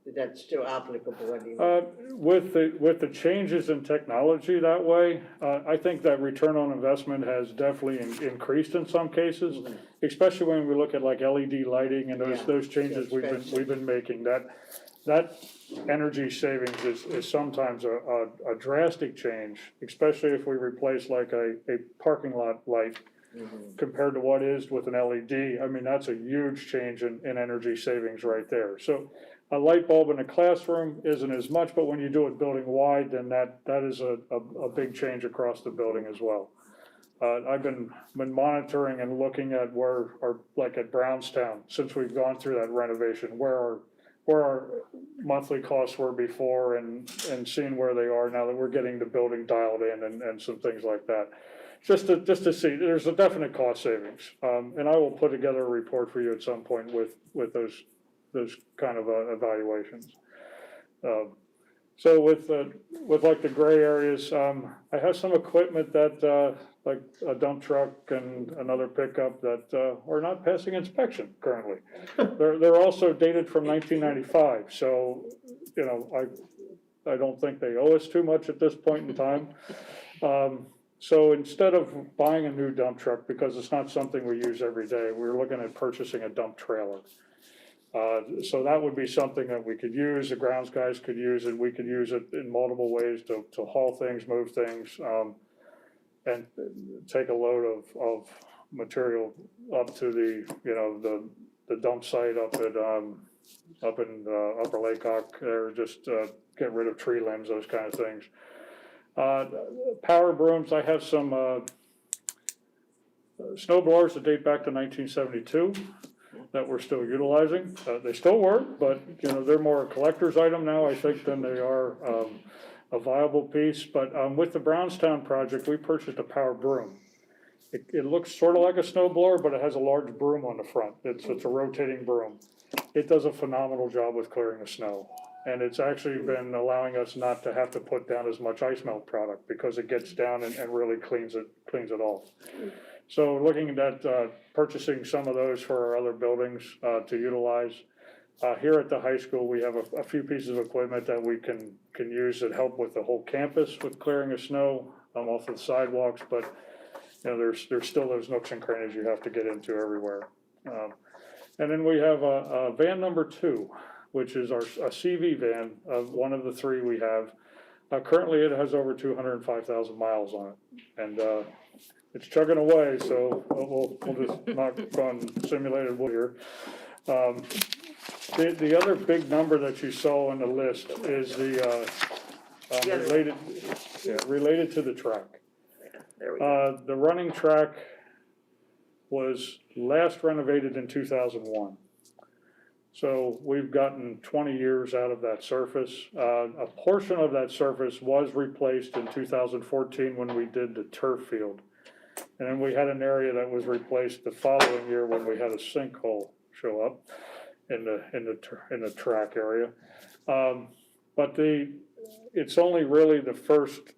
if that's still applicable anymore. With the changes in technology that way, I think that return on investment has definitely increased in some cases, especially when we look at like LED lighting and those changes we've been making. That energy savings is sometimes a drastic change, especially if we replace like a parking lot light compared to what is with an LED. I mean, that's a huge change in energy savings right there. So a light bulb in a classroom isn't as much, but when you do it building wide, then that is a big change across the building as well. I've been monitoring and looking at where like at Brownstown, since we've gone through that renovation, where our monthly costs were before and seeing where they are now that we're getting the building dialed in and some things like that. just to see, there's a definite cost savings. And I will put together a report for you at some point with those kind of evaluations. So with like the gray areas, I have some equipment that, like a dump truck and another pickup that, are not passing inspection currently. They're also dated from 1995, so, you know, I don't think they owe us too much at this point in time. So instead of buying a new dump truck, because it's not something we use every day, we're looking at purchasing a dump trailer. So that would be something that we could use, the grounds guys could use it, we could use it in multiple ways to haul things, move things, and take a load of material up to the, you know, the dump site up in Upper Laycock, or just get rid of tree limbs, those kind of things. Power brooms, I have some snow blowers that date back to 1972 that we're still utilizing. They still work, but, you know, they're more a collector's item now, I think, than they are a viable piece. But with the Brownstown project, we purchased a power broom. It looks sort of like a snow blower, but it has a large broom on the front. It's a rotating broom. It does a phenomenal job with clearing the snow. And it's actually been allowing us not to have to put down as much ice melt product, because it gets down and really cleans it off. So looking at purchasing some of those for our other buildings to utilize. Here at the high school, we have a few pieces of equipment that we can use that help with the whole campus with clearing of snow off of the sidewalks, but, you know, there's still those nooks and crannies you have to get into everywhere. And then we have a van number 2, which is a CV van, one of the 3 we have. Currently, it has over 205,000 miles on it, and it's chugging away, so we'll just knock on simulated wood here. The other big number that you saw on the list is the related to the track. There we go. The running track was last renovated in 2001. So we've gotten 20 years out of that surface. A portion of that surface was replaced in 2014 when we did the turf field. And then we had an area that was replaced the following year when we had a sinkhole show up in the track area. But it's only really the first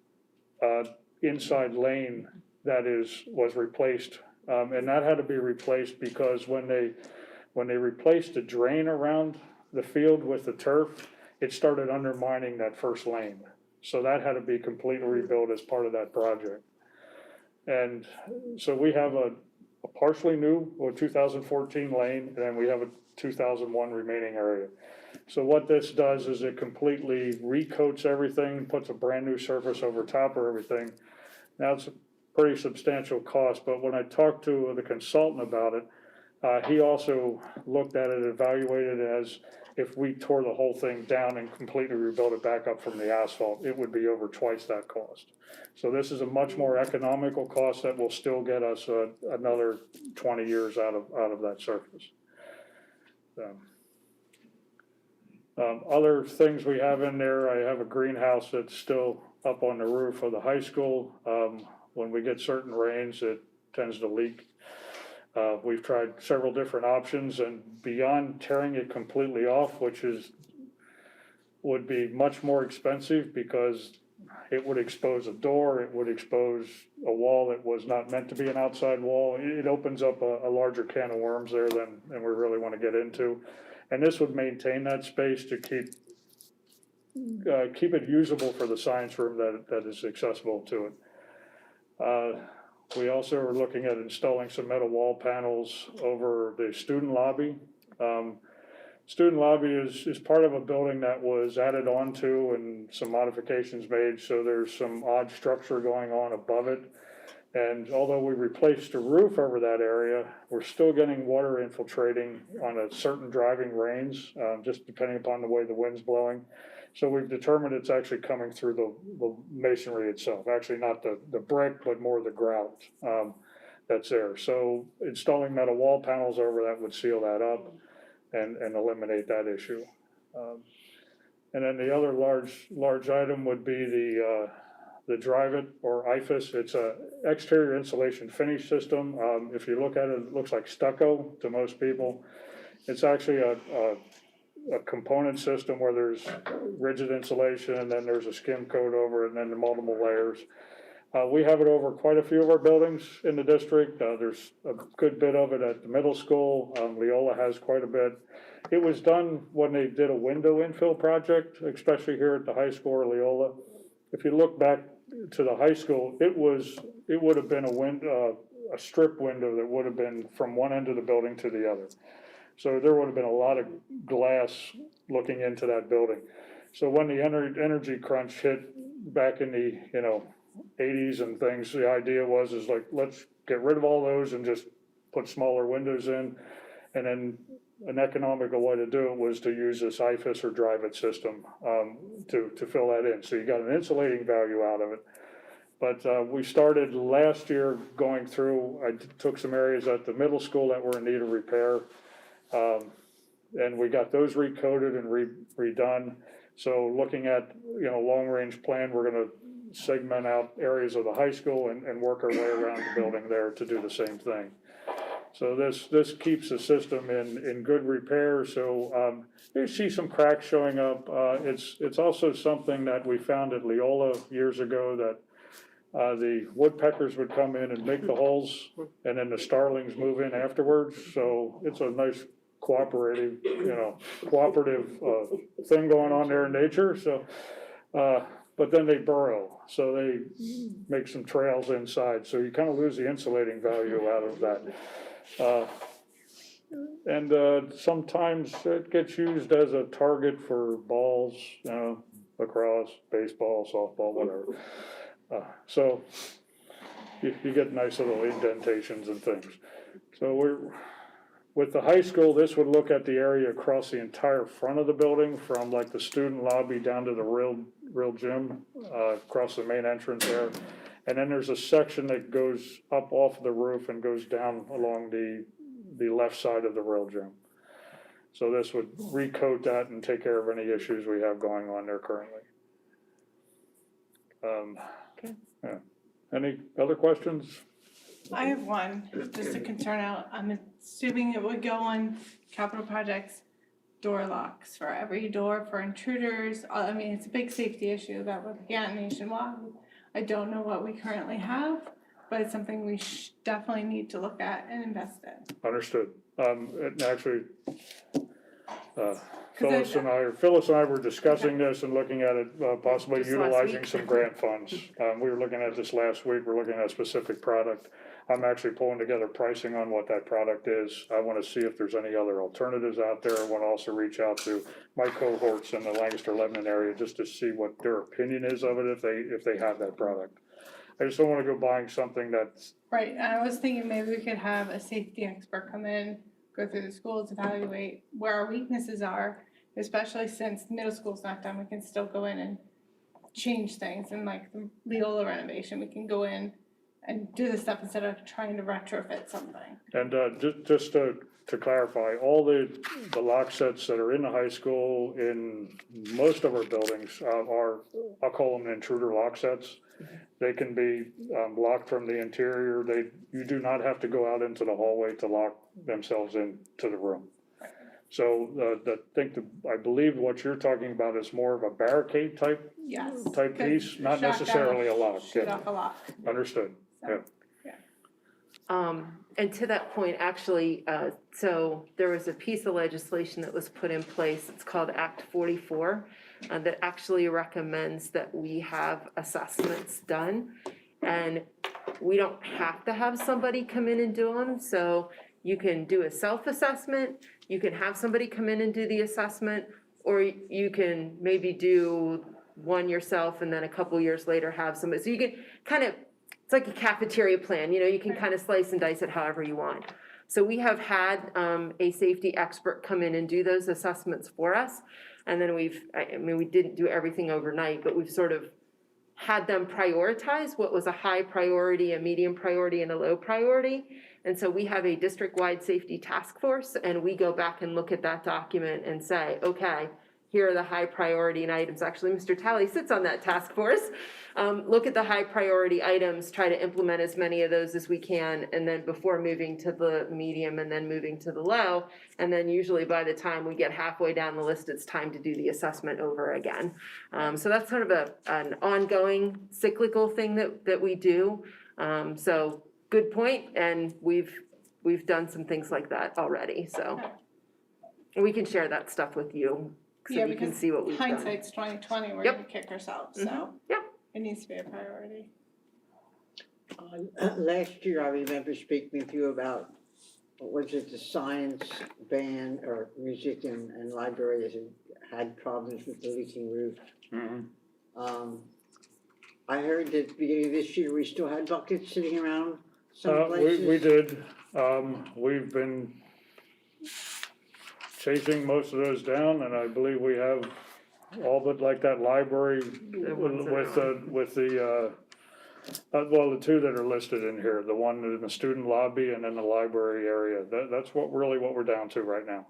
inside lane that was replaced, and that had to be replaced because when they replaced the drain around the field with the turf, it started undermining that first lane. So that had to be completely rebuilt as part of that project. And so we have a partially new, or 2014 lane, and then we have a 2001 remaining area. So what this does is it completely recoats everything, puts a brand new surface over top of everything. Now it's a pretty substantial cost, but when I talked to the consultant about it, he also looked at it, evaluated it as if we tore the whole thing down and completely rebuilt it back up from the asphalt, it would be over twice that cost. So this is a much more economical cost that will still get us another 20 years out of that surface. Other things we have in there, I have a greenhouse that's still up on the roof of the high school. When we get certain rains, it tends to leak. We've tried several different options, and beyond tearing it completely off, which would be much more expensive because it would expose a door, it would expose a wall that was not meant to be an outside wall. It opens up a larger can of worms there than we really want to get into. And this would maintain that space to keep it usable for the science room that is accessible to it. We also are looking at installing some metal wall panels over the student lobby. Student lobby is part of a building that was added onto and some modifications made, so there's some odd structure going on above it. And although we replaced the roof over that area, we're still getting water infiltrating on a certain driving range, just depending upon the way the wind's blowing. So we've determined it's actually coming through the masonry itself, actually not the brick, but more the grout that's there. So installing metal wall panels over that would seal that up and eliminate that and then the other large item would be the the Drive It or IFAS. It's a exterior insulation finish system. If you look at it, it looks like stucco to most people. It's actually a component system where there's rigid insulation and then there's a skim coat over it and then the multiple layers. We have it over quite a few of our buildings in the district. There's a good bit of it at the middle school. Leola has quite a bit. It was done when they did a window infill project, especially here at the high school or Leola. If you look back to the high school, it would have been a strip window that would have been from one end of the building to the other. So there would have been a lot of glass looking into that building. So when the energy crunch hit back in the, 80s and things, the idea was like, let's get rid of all those and just put smaller windows in. And then an economical way to do it was to use this IFAS or Drive It system to fill that in. So you got an insulating value out of it. But we started last year going through, I took some areas at the middle school that were in need of repair. And we got those recoated and redone. So looking at, long range plan, we're gonna segment out areas of the high school and work our way around the building there to do the same thing. So this keeps the system in good repair. So you see some cracks showing up. It's also something that we found at Leola years ago that the woodpeckers would come in and make the holes, and then the starlings move in afterwards. So it's a nice cooperative thing going on there in nature. So, but then they burrow, so they make some trails inside. So you kind of lose the insulating value out of that. And sometimes it gets used as a target for balls, lacrosse, baseball, softball, whatever. So you get nice little indentations and things. So with the high school, this would look at the area across the entire front of the building, from like the student lobby down to the real gym, across the main entrance there. And then there's a section that goes up off the roof and goes down along the left side of the real gym. So this would recoat that and take care of any issues we have going on there currently. Okay. Yeah. Any other questions? I have one, just a concern out. I'm assuming it would go on capital projects, door locks for every door for intruders. I mean, it's a big safety issue that we're looking at nationwide. I don't know what we currently have, but it's something we definitely need to look at and invest in. Understood. And actually, Phyllis and I were discussing this and looking at it, possibly Just last utilizing week. some grant funds. We were looking at this last week. We're looking at a specific product. I'm actually pulling together pricing on what that product is. I want to see if there's any other alternatives out there. I want to also reach out to my cohorts in the Lancaster-Lebanon area just to see what their opinion is of it if they have that product. I just don't want to go buying something that's. Right, and I was thinking maybe we could have a safety expert come in, go through the schools, evaluate where our weaknesses are, especially since middle school's not done. We can still go in and change things, and like the Leola renovation, we can go in and do this stuff instead of trying to retrofit something. And just to clarify, all the lock sets that are in the high school in most of our buildings are, I'll call them intruder lock sets. They can be locked from the interior. You do not have to go out into the hallway to lock themselves into the room. So I believe what you're talking about is more of a barricade type Yes. piece, not Shut down, necessarily a lock. Shoot Yeah. off a lock. Understood. Yeah. And to that point, actually, so there was a piece of legislation that was put in place, it's called Act 44, that actually recommends that we have assessments done. And we don't have to have somebody come in and do them, so you can do a self-assessment, you can have somebody come in and do the assessment, or you can maybe do one yourself and then a couple years later have somebody. So you can kind of, it's like a cafeteria plan, you can kind of slice and dice it however you want. So we have had a safety expert come in and do those assessments for us. And then we didn't do everything overnight, but we've sort of had them prioritize what was a high priority, a medium priority, and a low priority. And so we have a district-wide safety task force, and we go back and look at that document and say, okay, here are the high priority items. Actually, Mr. Talley sits on that task force. Look at the high priority items, try to implement as many of those as we can, and then before moving to the medium and then moving to the low. And then usually by the time we get halfway down the list, it's time to do the assessment over again. So that's sort of an ongoing cyclical thing that we do. So good point, and we've done some things like that already, so. We can share that stuff with you, so Yeah, you can because see what we've done. hindsight's 20/20, we're Yep. gonna kick ourselves, so. Yep. It needs to be a priority. Last year, I remember speaking with you about, what was it, the science band or music and libraries had problems with the leaking roof. I heard that at the beginning of this year, we still had buckets sitting around some places. We did, we've been chasing most of those down, and I believe we have all but like that library with the well, the two that are listed in here, the one in the student lobby and then the library area, that's really what we're down to right now.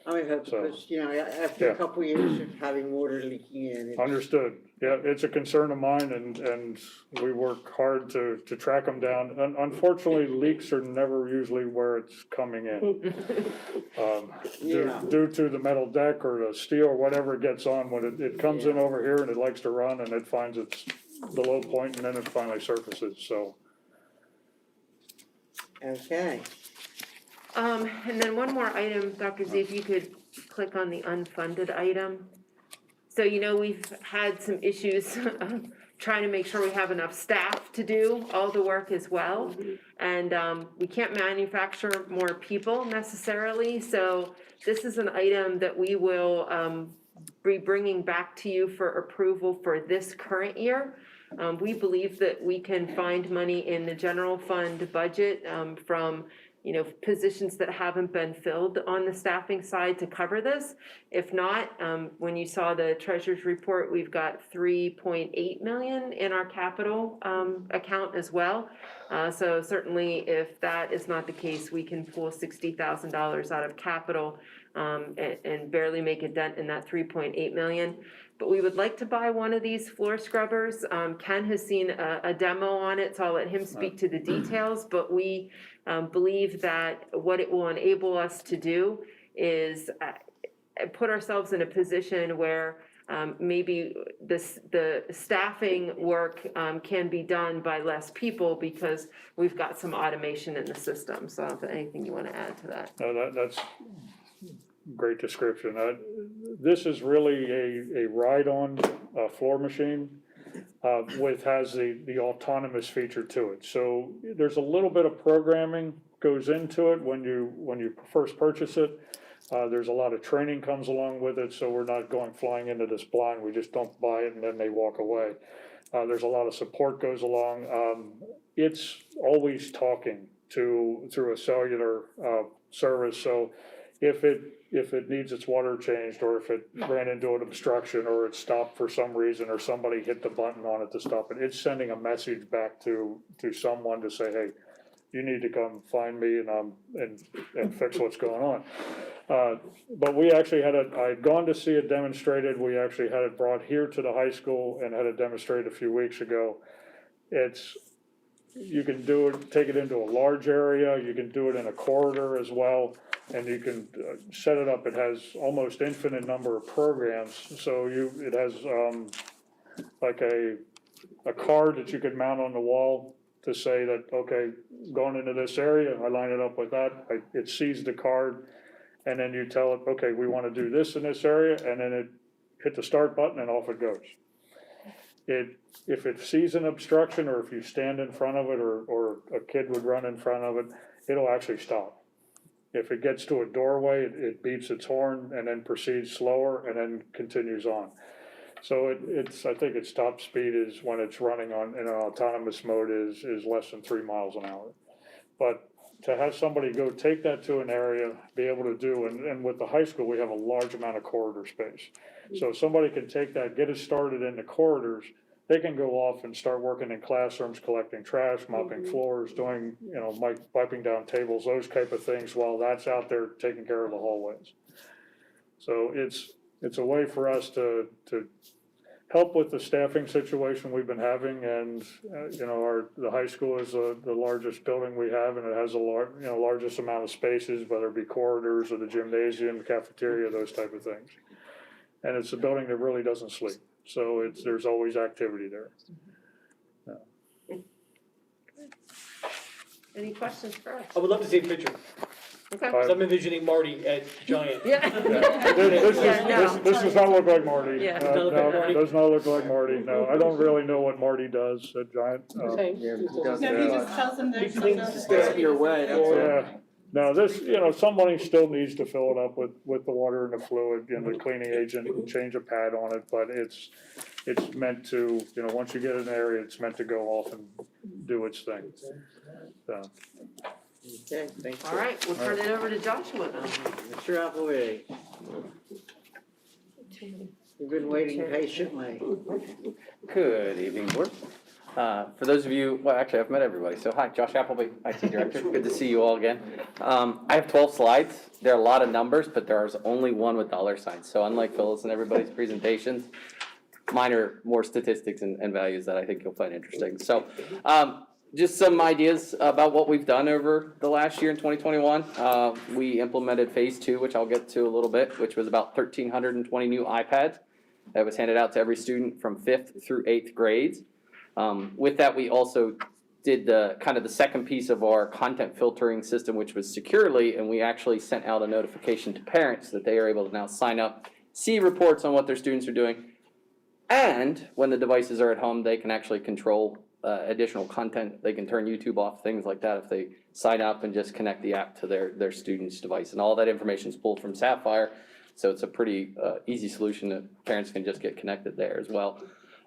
I mean, because, you know, after a couple of years of having water leaking in. it's- Understood, yeah, it's a concern of mine, and we work hard to track them down. Unfortunately, leaks are never usually where it's coming in. Due to the metal deck or the steel or whatever it gets on, when it comes in over here and it likes to run and it finds the low point and then it finally surfaces, so. Okay. And then one more item, Dr. Z, if you could click on the unfunded item. So, you know, we've had some issues trying to make sure we have enough staff to do all the work as well. And we can't manufacture more people necessarily, so this is an item that we will be bringing back to you for approval for this current year. We believe that we can find money in the general fund budget from, you know, positions that haven't been filled on the staffing side to cover this. If not, when you saw the treasurer's report, we've got 3.8 million in our capital account as well. So certainly if that is not the case, we can pull $60,000 out of capital and barely make a dent in that 3.8 million. But we would like to buy one of these floor scrubbers. Ken has seen a demo on it, so I'll let him speak to the details, but we believe that what it will enable us to do is put ourselves in a position where maybe the staffing work can be done by less people because we've got some automation in the system. So I don't know if anything you want to add to that. No, that's great description. This is really a ride-on floor machine has the autonomous feature to it. So there's a little bit of programming goes into it when you first purchase it. There's a lot of training comes along with it, so we're not going flying into this blind. We just don't buy it and then they walk away. There's a lot of support goes along. It's always talking through a cellular service. So if it needs its water changed, or if it ran into an obstruction, or it stopped for some reason, or somebody hit the button on it to stop it, it's sending a message back to someone to say, hey, you need to come find me and fix what's going on. But we actually I had gone to see it demonstrated. We actually had it brought here to the high school and had it demonstrated a few weeks ago. You can do it, take it into a large area, you can do it in a corridor as well, and you can set it up. It has almost infinite number of programs, so it has like a card that you could mount on the wall to say that, okay, going into this area, I line it up with that, it sees the card, and then you tell it, okay, we want to do this in this area, and then it hit the start button and off it goes. If it sees an obstruction, or if you stand in front of it, or a kid would run in front of it, it'll actually stop. If it gets to a doorway, it beeps its horn and then proceeds slower and then continues on. So I think its top speed is, when it's running in an autonomous mode, is less than 3 miles an hour. But to have somebody go take that to an area, be able to do, and with the high school, we have a large amount of corridor space. So somebody can take that, get it started in the corridors, they can go off and start working in classrooms, collecting trash, mopping floors, doing, wiping down tables, those type of things, while that's out there taking care of the hallways. So it's a way for us to help with the staffing situation we've been having, and, you know, the high school is the largest building we have, and it has largest amount of spaces, whether it be corridors or the gymnasium, cafeteria, those type of things. And it's a building that really doesn't sleep, so there's always activity there. Any questions for us? I would love to see a picture, Okay. 'cause I'm envisioning Marty at Giant. Yeah. This does not look like Marty. Yeah. Does not look like Marty? Does not look like Marty, no. I don't really know what Marty does at Giant. Okay. Yeah, he does. No, he just tells them there's something. Gets your way, that's all. Yeah, no, this, you know, somebody still needs to fill it up with the water and the fluid and the cleaning agent and change a pad on it, but it's meant to, you know, once you get in the area, it's meant to go off and do its thing, so. Okay, thank you. All right, we'll turn it over to Joshua then. Mr. Appleby, you've been waiting patiently. Good evening, board. For those of you, well, actually, I've met everybody, so hi, Josh Appleby, IT Director, good to see you all again. I have 12 slides, there are a lot of numbers, but there's only one with dollar signs, so unlike Phyllis and everybody's presentations, mine are more statistics and values that I think you'll find interesting. So, just some ideas about what we've done over the last year in 2021. We implemented phase 2, which I'll get to a little bit, which was about 1,320 new iPads that was handed out to every student from 5th through 8th grades. With that, we also did the second piece of our content filtering system, which was securely, and we actually sent out a notification to parents that they are able to now sign up, see reports on what their students are doing, and when the devices are at home, they can actually control additional content. They can turn YouTube off, things like that, if they sign up and just connect the app to their student's device. And all that information is pulled from Sapphire, so it's a pretty easy solution that parents can just get connected there as well.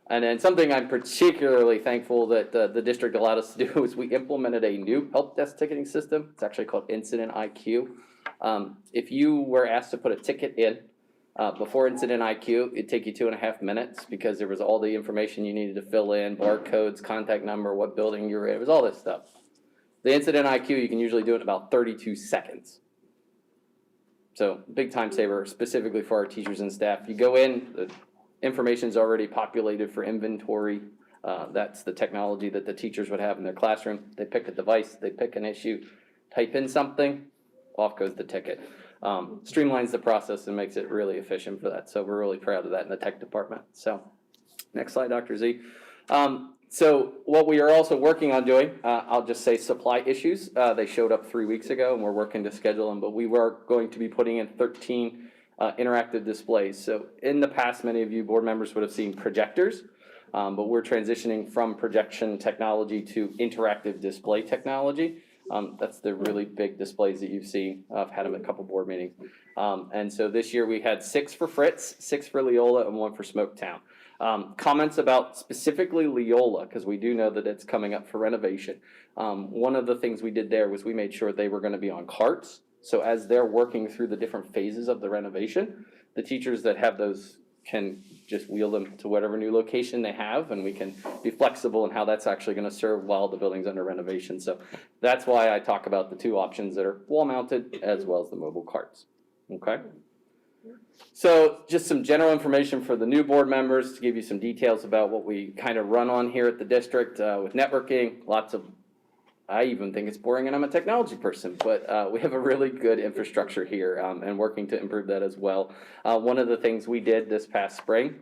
And then something I'm particularly thankful that the district allowed us to do is we implemented a new help desk ticketing system. It's actually called Incident IQ. If you were asked to put a ticket in before Incident IQ, it'd take you 2.5 minutes because there was all the information you needed to fill in, barcodes, contact number, what building you were in, it was all this stuff. The Incident IQ, you can usually do it in about 32 seconds. So big time saver, specifically for our teachers and staff. You go in, the information's already populated for inventory. That's the technology that the teachers would have in their classroom. They pick a device, they pick an issue, type in something, off goes the ticket. Streamlines the process and makes it really efficient for that. So we're really proud of that in the tech department. So next slide, Dr. Z. So what we are also working on doing, I'll just say supply issues. They showed up 3 weeks ago and we're working to schedule them, but we were going to be putting in 13 interactive displays. So in the past, many of you board members would have seen projectors, but we're transitioning from projection technology to interactive display technology. That's the really big displays that you've seen. I've had them at a couple board meetings. And so this year we had 6 for Fritz, 6 for Leola, and 1 for Smoketown. Comments about specifically Leola, because we do know that it's coming up for renovation. One of the things we did there was we made sure they were going to be on carts. So as they're working through the different phases of the renovation, the teachers that have those can just wheel them to whatever new location they have, and we can be flexible in how that's actually going to serve while the building's under renovation. So that's why I talk about the 2 options that are wall mounted as well as the mobile carts. Okay. So just some general information for the new board members to give you some details about what we kind of run on here at the district with networking. Lots of, I even think it's boring and I'm a technology person, but we have a really good infrastructure here and working to improve that as well. One of the things we did this past spring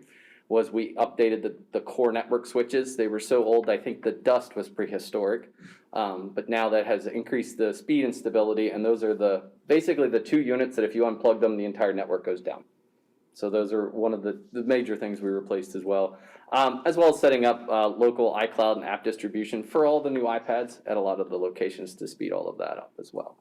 was we updated the core network switches. They were so old, I think the dust was prehistoric, but now that has increased the speed and stability, and those are basically the 2 units that if you unplug them, the entire network goes down. So those are one of the major things we replaced as well as setting up local iCloud and app distribution for all the new iPads at a lot of the locations to speed all of that up as well.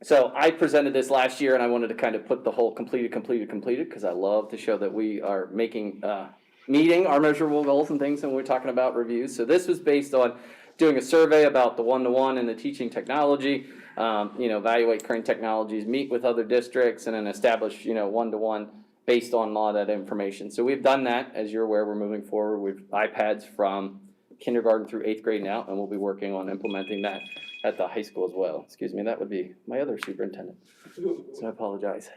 So I presented this last year and I wanted to kind of put the whole completed because I love to show that we are meeting our measurable goals and things when we're talking about reviews. So this was based on doing a survey about the one-to-one and the teaching technology, evaluate current technologies, meet with other districts, and then establish, one-to-one based on all that information. So we've done that. As you're aware, we're moving forward with iPads from kindergarten through 8th grade now, and we'll be working on implementing that at the high school as well. Excuse me, that would be my other superintendent, so I apologize.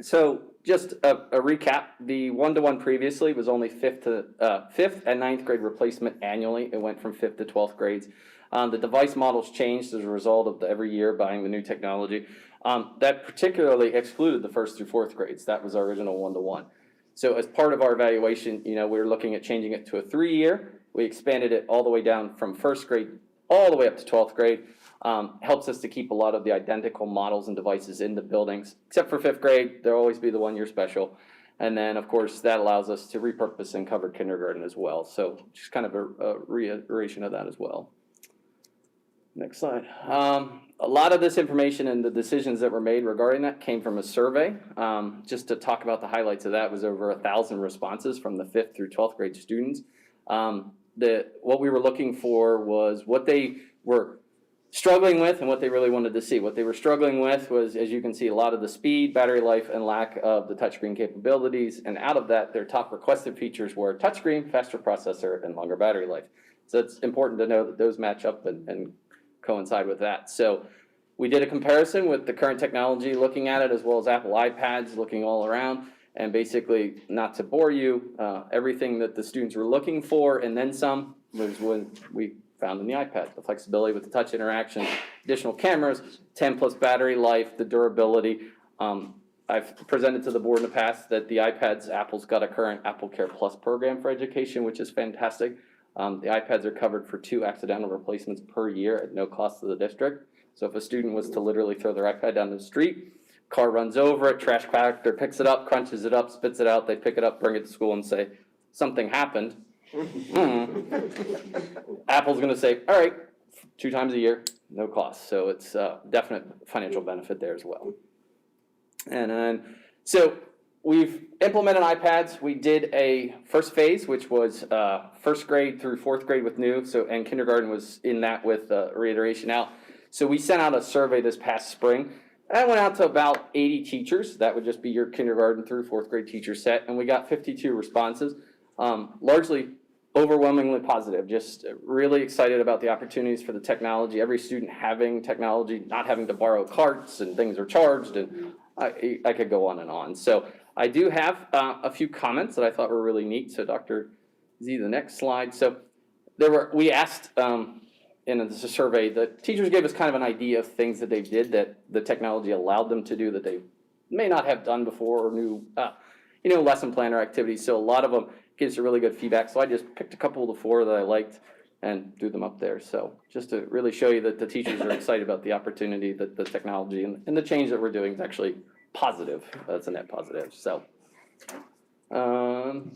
So just a recap, the one-to-one previously was only fifth and ninth grade replacement annually. It went from fifth to 12th grades. The device models changed as a result of every year buying the new technology. That particularly excluded the first through fourth grades. That was our original one-to-one. So as part of our evaluation, we were looking at changing it to a 3-year. We expanded it all the way down from first grade all the way up to 12th grade. Helps us to keep a lot of the identical models and devices in the buildings, except for fifth grade. There'll always be the 1 year special. And then, of course, that allows us to repurpose and cover kindergarten as well. So just kind of a reiteration of that as well. Next slide. A lot of this information and the decisions that were made regarding that came from a survey. Just to talk about the highlights of that, was over 1,000 responses from the 5th through 12th grade students. What we were looking for was what they were struggling with and what they really wanted to see. What they were struggling with was, as you can see, a lot of the speed, battery life, and lack of the touchscreen capabilities. And out of that, their top requested features were touchscreen, faster processor, and longer battery life. So it's important to know that those match up and coincide with that. So we did a comparison with the current technology, looking at it, as well as Apple iPads, looking all around. And basically, not to bore you, everything that the students were looking for and then some was when we found in the iPad. The flexibility with the touch interaction, additional cameras, 10+ battery life, the durability. I've presented to the board in the past that the iPads, Apple's got a current Apple Care Plus program for education, which is fantastic. The iPads are covered for 2 accidental replacements per year at no cost to the district. So if a student was to literally throw their iPad down the street, car runs over it, trash collector picks it up, crunches it up, spits it out, they pick it up, bring it to school and say, something happened. Apple's gonna say, all right, 2 times a year, no cost. So it's a definite financial benefit there as well. And then, so we've implemented iPads. We did a first phase, which was first grade through 4th grade with new, and kindergarten was in that with reiteration out. So we sent out a survey this past spring. That went out to about 80 teachers. That would just be your kindergarten through 4th grade teacher set. And we got 52 responses, largely overwhelmingly positive. Just really excited about the opportunities for the technology. Every student having technology, not having to borrow carts and things are charged. And I could go on and on. So I do have a few comments that I thought were really neat. So Dr. Z, the next slide. So we asked in the survey, the teachers gave us kind of an idea of things that they did that the technology allowed them to do that they may not have done before, or new, lesson planner activities. So a lot of them gives a really good feedback. So I just picked a couple of the 4 that I liked and threw them up there. So just to really show you that the teachers are excited about the opportunity, that the technology and the change that we're doing is actually positive. That's a net positive. So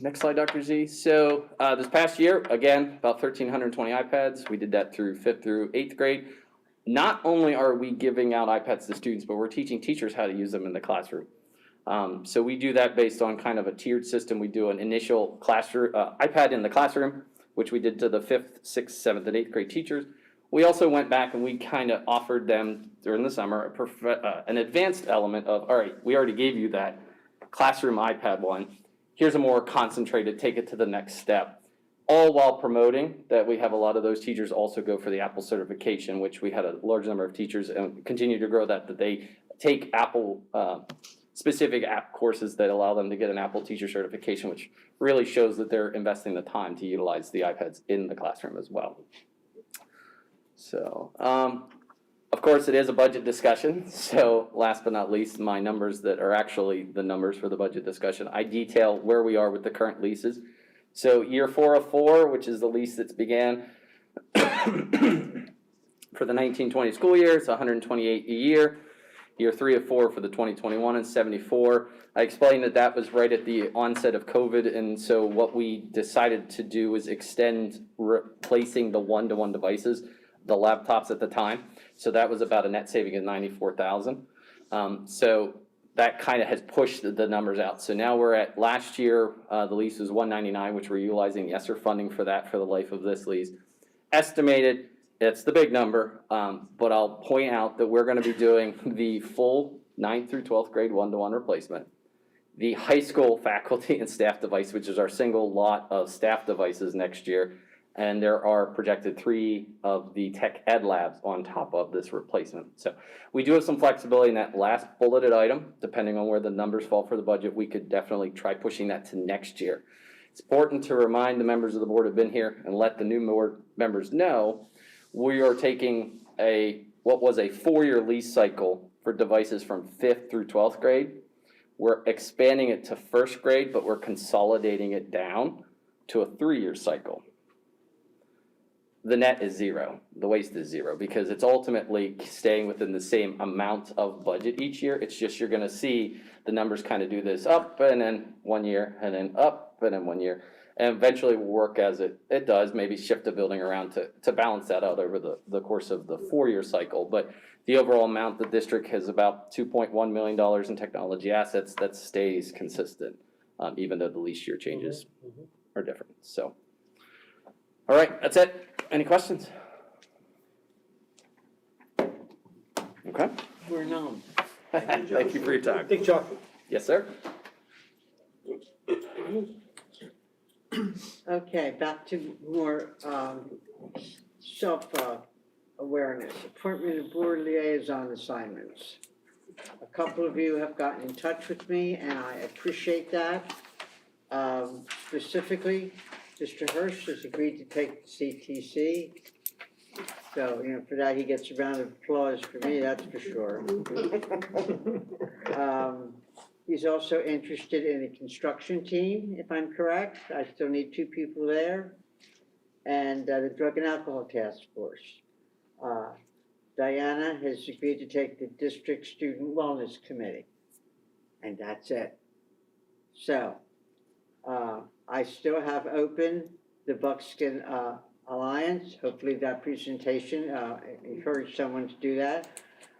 next slide, Dr. Z. So this past year, again, about 1,320 iPads. We did that through 5th through 8th grade. Not only are we giving out iPads to students, but we're teaching teachers how to use them in the classroom. So we do that based on kind of a tiered system. We do an initial classroom iPad in the classroom, which we did to the 5th, 6th, 7th, and 8th grade teachers. We also went back and we kind of offered them during the summer an advanced element of, all right, we already gave you that classroom iPad one. Here's a more concentrated, take it to the next step. All while promoting that we have a lot of those teachers also go for the Apple certification, which we had a large number of teachers and continue to grow that they take Apple specific app courses that allow them to get an Apple teacher certification, which really shows that they're investing the time to utilize the iPads in the classroom as well. So, of course, it is a budget discussion. So last but not least, my numbers that are actually the numbers for the budget discussion. I detail where we are with the current leases. So year 4 of 4, which is the lease that's began for the 1920 school year, it's $128 a year. Year 3 of 4 for the 2021 and $74. I explained that that was right at the onset of COVID, and so what we decided to do was extend replacing the one-to-one devices, the laptops at the time. So that was about a net saving of $94,000. So that kind of has pushed the numbers out. So now we're at last year, the lease was $199, which we're utilizing ESSER funding for that for the life of this lease. Estimated. It's the big number, but I'll point out that we're going to be doing the full 9th through 12th grade one-to-one replacement, the high school faculty and staff device, which is our single lot of staff devices next year, And there are projected 3 of the tech ed labs on top of this replacement. So we do have some flexibility in that last bulleted item, depending on where the numbers fall for the budget. We could definitely try pushing that to next year. It's important to remind the members of the board who have been here and let the new board members know, we are taking what was a 4-year lease cycle for devices from 5th through 12th grade. We're expanding it to 1st grade, but we're consolidating it down to a 3-year cycle. The net is 0, the waste is 0, because it's ultimately staying within the same amount of budget each year. It's just you're gonna see the numbers kind of do this up and then 1 year, and then up and then 1 year. And eventually will work as it does, maybe shift the building around to balance that out over the course of the 4-year cycle. But the overall amount, the district has about $2.1 million in technology assets that stays consistent, even though the lease year changes are different, so. All right, that's it. Any questions? Okay. We're known. Thank you for your time. Thanks, John. Yes, sir. Okay, back to more self-awareness. Appointment of board liaison assignments. A couple of you have gotten in touch with me, and I appreciate that. Specifically, Mr. Hirsch has agreed to take the CTC. So, for that, he gets a round of applause for me, that's for sure. He's also interested in a construction team, if I'm correct. I still need 2 people there. And the Drug and Alcohol Task Force. Diana has agreed to take the District Student Wellness Committee. And that's it. So, I still have open the Buckskin Alliance. Hopefully that presentation encouraged someone to do that.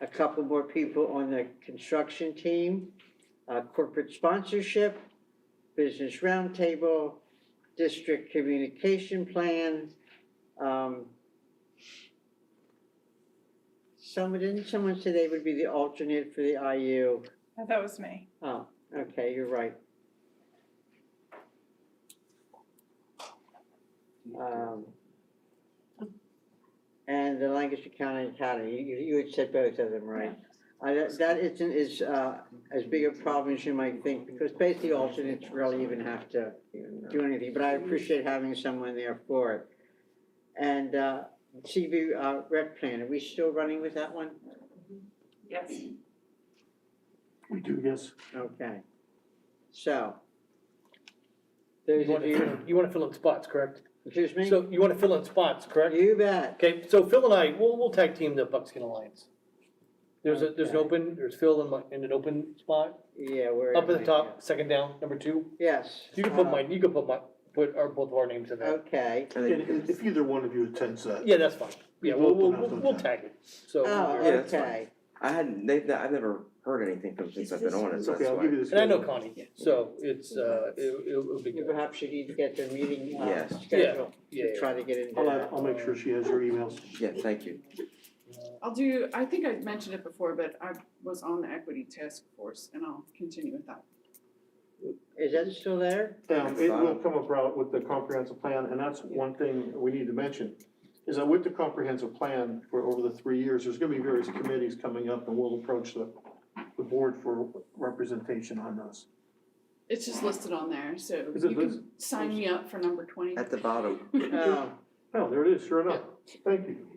A couple more people on the construction team. Corporate sponsorship, business roundtable, district communication plan. Didn't someone say they would be the alternate for the IU? That was me. Oh, okay, you're right. And the Lancaster County Academy, you had said both of them, right? That isn't as big a problem as you might think, because basically alternates rarely even have to do anything, but I appreciate having someone there for it. And CV rec plan, are we still running with that one? Yes. We do, yes. Okay. So. Those of you, You wanna fill in spots, correct? excuse me? So you wanna fill in spots, correct? You bet. Okay, so Phil and I, we'll tag team the Buckskin Alliance. There's Phil in an open spot, Yeah, we're. up at the top, second down, number 2. Yes. You can put both of our names in there. Okay. And if either one of you attends that. Yeah, that's fine. Yeah, We both don't have to we'll attend. tag it, so. Oh, Yeah, that's fine. okay. I've never heard anything from since I've been on it, It's so okay, that's I'll give why. you this. And I know Connie, so it's, it'll be You good. perhaps should need to get the meeting Yes. schedule Yeah, to try to get into I'll that. make sure she has your emails. Yeah, thank you. I think I mentioned it before, but I was on the equity task force and I'll continue with that. Is that still there? It will come about with the comprehensive plan, and that's one thing we need to mention, is that with the comprehensive plan for over the 3 years, there's gonna be various committees coming up, and we'll approach the board for representation on those. It's just listed on there, so Is it you can listed? sign me up for number 20. At the bottom. Oh, Oh, there it is, sure enough. Thank you.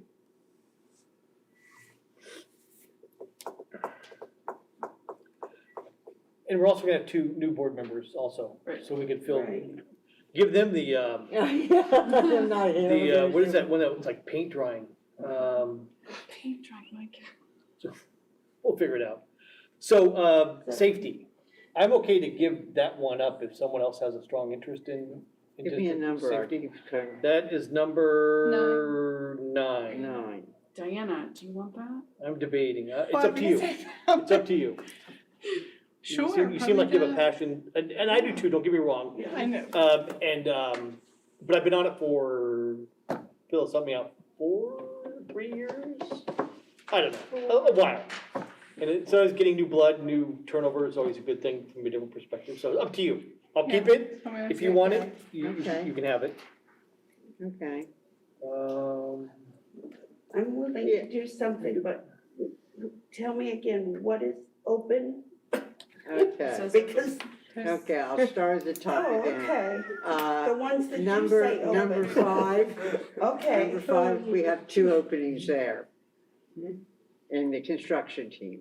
And we're also gonna have 2 new board members also, Right. so we can fill, Right. give them the, yeah, I'm not here. what is that one that was like paint drying? Paint dry, Mike. We'll figure it out. So, safety, I'm okay to give that one up if someone else has a strong interest in Give me a district number, I safety. keep trying. That is number 9. 9. Diana, do you want that? I'm debating, it's Well, up to you, it's up to you. Sure. You seem like you have a probably passion, and I do too, don't get me wrong. not. I know. But I've been on it for, Phil, help me out, 3 years? I don't know, a while. And it's always getting new blood, new turnover is always a good thing from a different perspective, so up to you. I'll keep it, I'm gonna if you take want that. it, you Okay. can have it. Okay. I'm willing to do something, but tell me again, what is open? Okay. Because, Okay, I'll start at the top oh, again. okay. The ones that you Number, say open. number 5. Okay. Number 5, we have 2 openings there in the construction team.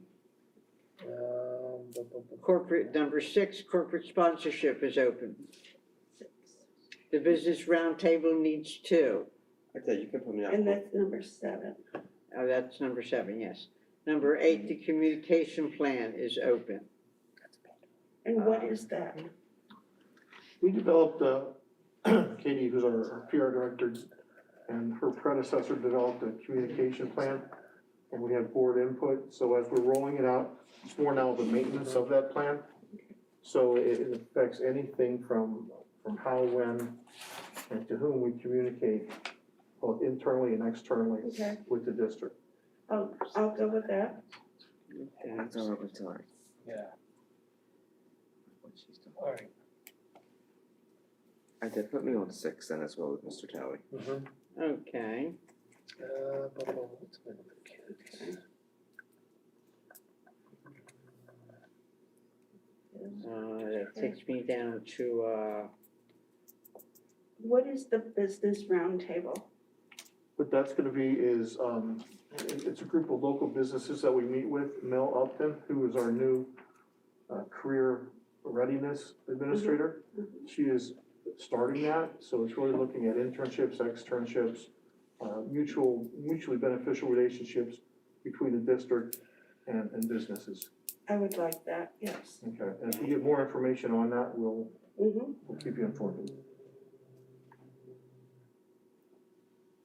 Corporate, number 6, corporate sponsorship is open. The business roundtable needs 2. Okay, you can put me on. And that's number 7. Oh, that's number 7, yes. Number 8, the communication plan is open. And what is that? We developed, Katie, who's our PR director, and her predecessor developed a communication plan, and we had board input, so as we're rolling it out, it's more now the maintenance of that plan. So it affects anything from how, when, and to whom we communicate, both internally and externally Okay. with the district. I'll go with that. Okay. That's all over time. Yeah. All right. I did put me on 6 then as well with Mr. Talley. Okay. That takes me down to, What is the business roundtable? What that's gonna be is, it's a group of local businesses that we meet with. Mel Upton, who is our new career readiness administrator. She is starting that, so it's really looking at internships, externships, mutually beneficial relationships between the district and businesses. I would like that, yes. Okay, and if we get more information on that, we'll keep you informed.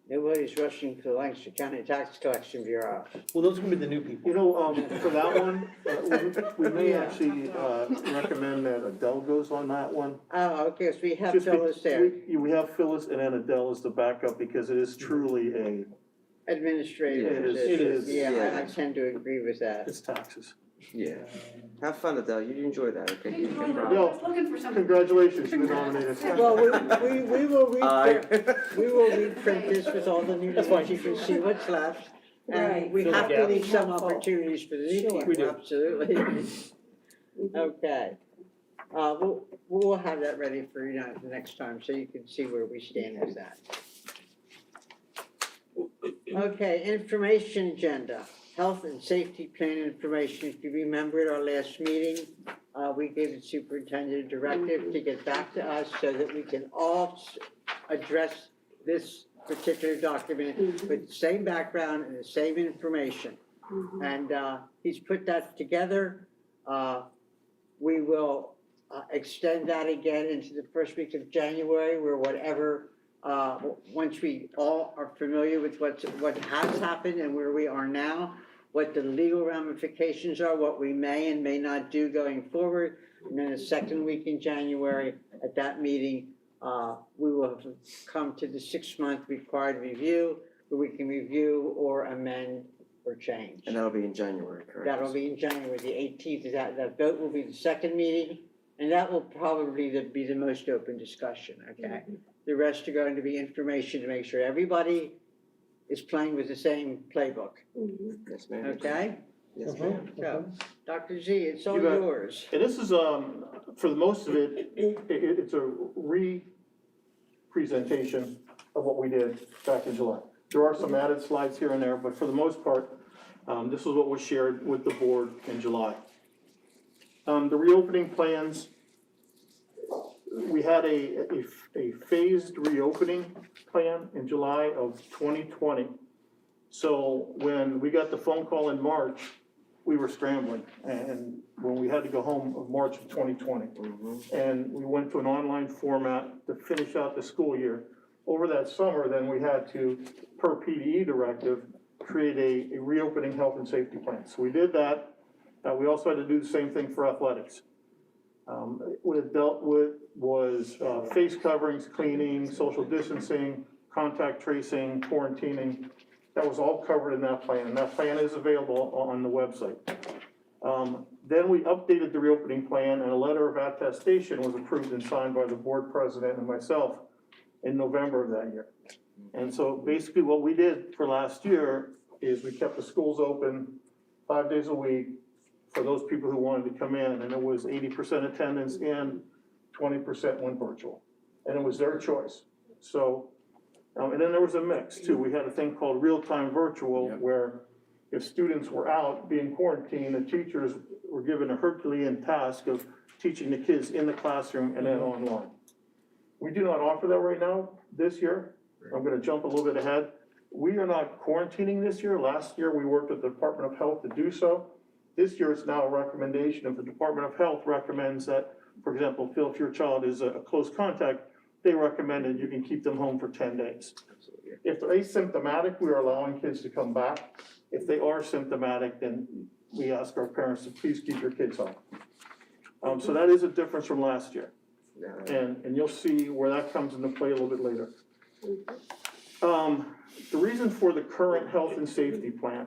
nobody's rushing to the Lancaster County Tax Collection Bureau. Well, those are gonna be the new people. You know, for that one, we may Yeah. actually recommend that Adele goes on that one. Oh, okay, so we have Just be- Phyllis there, We have Phyllis and then Adele as the backup because it is truly administrator It is- position. it is, Yeah, yeah. I tend to agree with that. it's taxes. Yeah. Have fun, Adele. You enjoy that, okay? No I problem. was looking for something. Congratulations, you've been nominated. Well, we will reprint this with all the new, That's fine. you can see what's left. And Right. we Fill have the to gap. leave some Helpful. opportunities for the new Sure. We people, do. absolutely. Okay. We'll have that ready for you the next time, so you can see where we stand with that. Okay, information agenda, health and safety plan information. If you remember at our last meeting, we gave the superintendent a directive to get back to us so that we can all address this particular document with the same background and the same information. And he's put that together. We will extend that again into the first week of January, where whatever, once we all are familiar with what has happened and where we are now, what the legal ramifications are, what we may and may not do going forward. And then the second week in January, at that meeting, we will have come to the 6-month required review, where we can review or amend or change. And that'll be in January, correct? That'll be in January, the 18th, that vote will be the second meeting, and that will probably be the most open discussion, okay? The rest are going to be information to make sure everybody is playing with the same playbook, Yes, ma'am. okay? Yes, ma'am. So, Dr. Z, it's all You bet. yours. And this is, for the most of it, it's a re-presentation of what we did back in July. There are some added slides here and there, but for the most part, this is what was shared with the board in July. The reopening plans, we had a phased reopening plan in July of 2020. So when we got the phone call in March, we were scrambling, and when we had to go home of March of 2020. And we went to an online format to finish out the school year. Over that summer, then we had to, per PDE directive, create a reopening health and safety plan. So we did that. We also had to do the same thing for athletics. What it dealt with was face coverings, cleaning, social distancing, contact tracing, quarantining. That was all covered in that plan, and that plan is available on the website. Then we updated the reopening plan, and a letter of attestation was approved and signed by the board president and myself in November of that year. And so basically what we did for last year is we kept the schools open 5 days a week for those people who wanted to come in, and it was 80% attendance and 20% went virtual. And it was their choice. So, and then there was a mix too. We had a thing called real-time virtual where if students were out being quarantined, the teachers were given a Herculean task of teaching the kids in the classroom and then online. We do not offer that right now this year. I'm gonna jump a little bit ahead. We are not quarantining this year. Last year, we worked with the Department of Health to do so. This year, it's now a recommendation. If the Department of Health recommends that, for example, Phil, if your child is a close contact, they recommended you can keep them home for 10 days. If they're asymptomatic, we are allowing kids to come back. If they are symptomatic, then we ask our parents to please keep your kids home. So that is a difference from last year. And you'll see where that comes into play a little bit later. The reason for the current health and safety plan,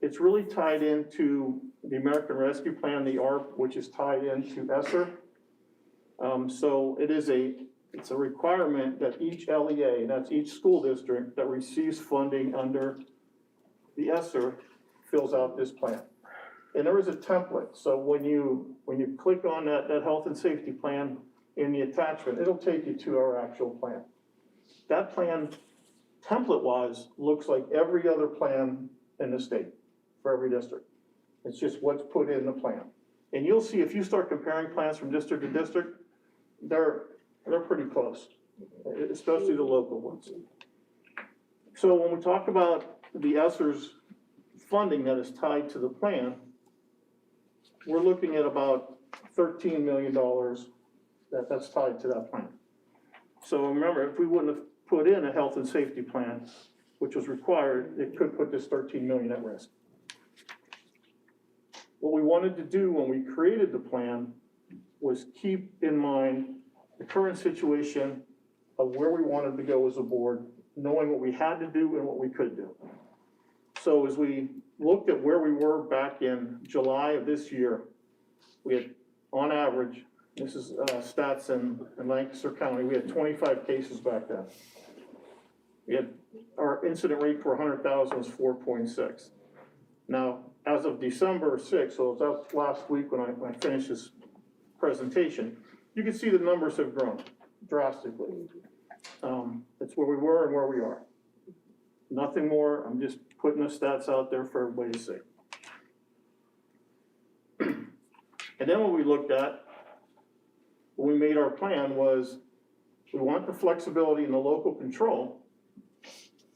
it's really tied into the American Rescue Plan, the ARP, which is tied into ESSER. So it's a requirement that each LEA, that's each school district that receives funding under the ESSER, fills out this plan. And there is a template, so when you click on that health and safety plan in the attachment, it'll take you to our actual plan. That plan, template-wise, looks like every other plan in the state for every district. It's just what's put in the plan. And you'll see if you start comparing plans from district to district, they're pretty close, especially the local ones. So when we talk about the ESSER's funding that is tied to the plan, we're looking at about $13 million that's tied to that plan. So remember, if we wouldn't have put in a health and safety plan, which was required, it could put this 13 million at risk. What we wanted to do when we created the plan was keep in mind the current situation of where we wanted to go as a board, knowing what we had to do and what we could do. So as we looked at where we were back in July of this year, we had, on average, this is stats in Lancaster County, we had 25 cases back then. We had, our incident rate per 100,000 was 4.6. Now, as of December 6th, so that's last week when I finished this presentation, you can see the numbers have grown drastically. That's where we were and where we are. Nothing more, I'm just putting the stats out there for everybody to see. And then what we looked at, when we made our plan, was we want the flexibility and the local control,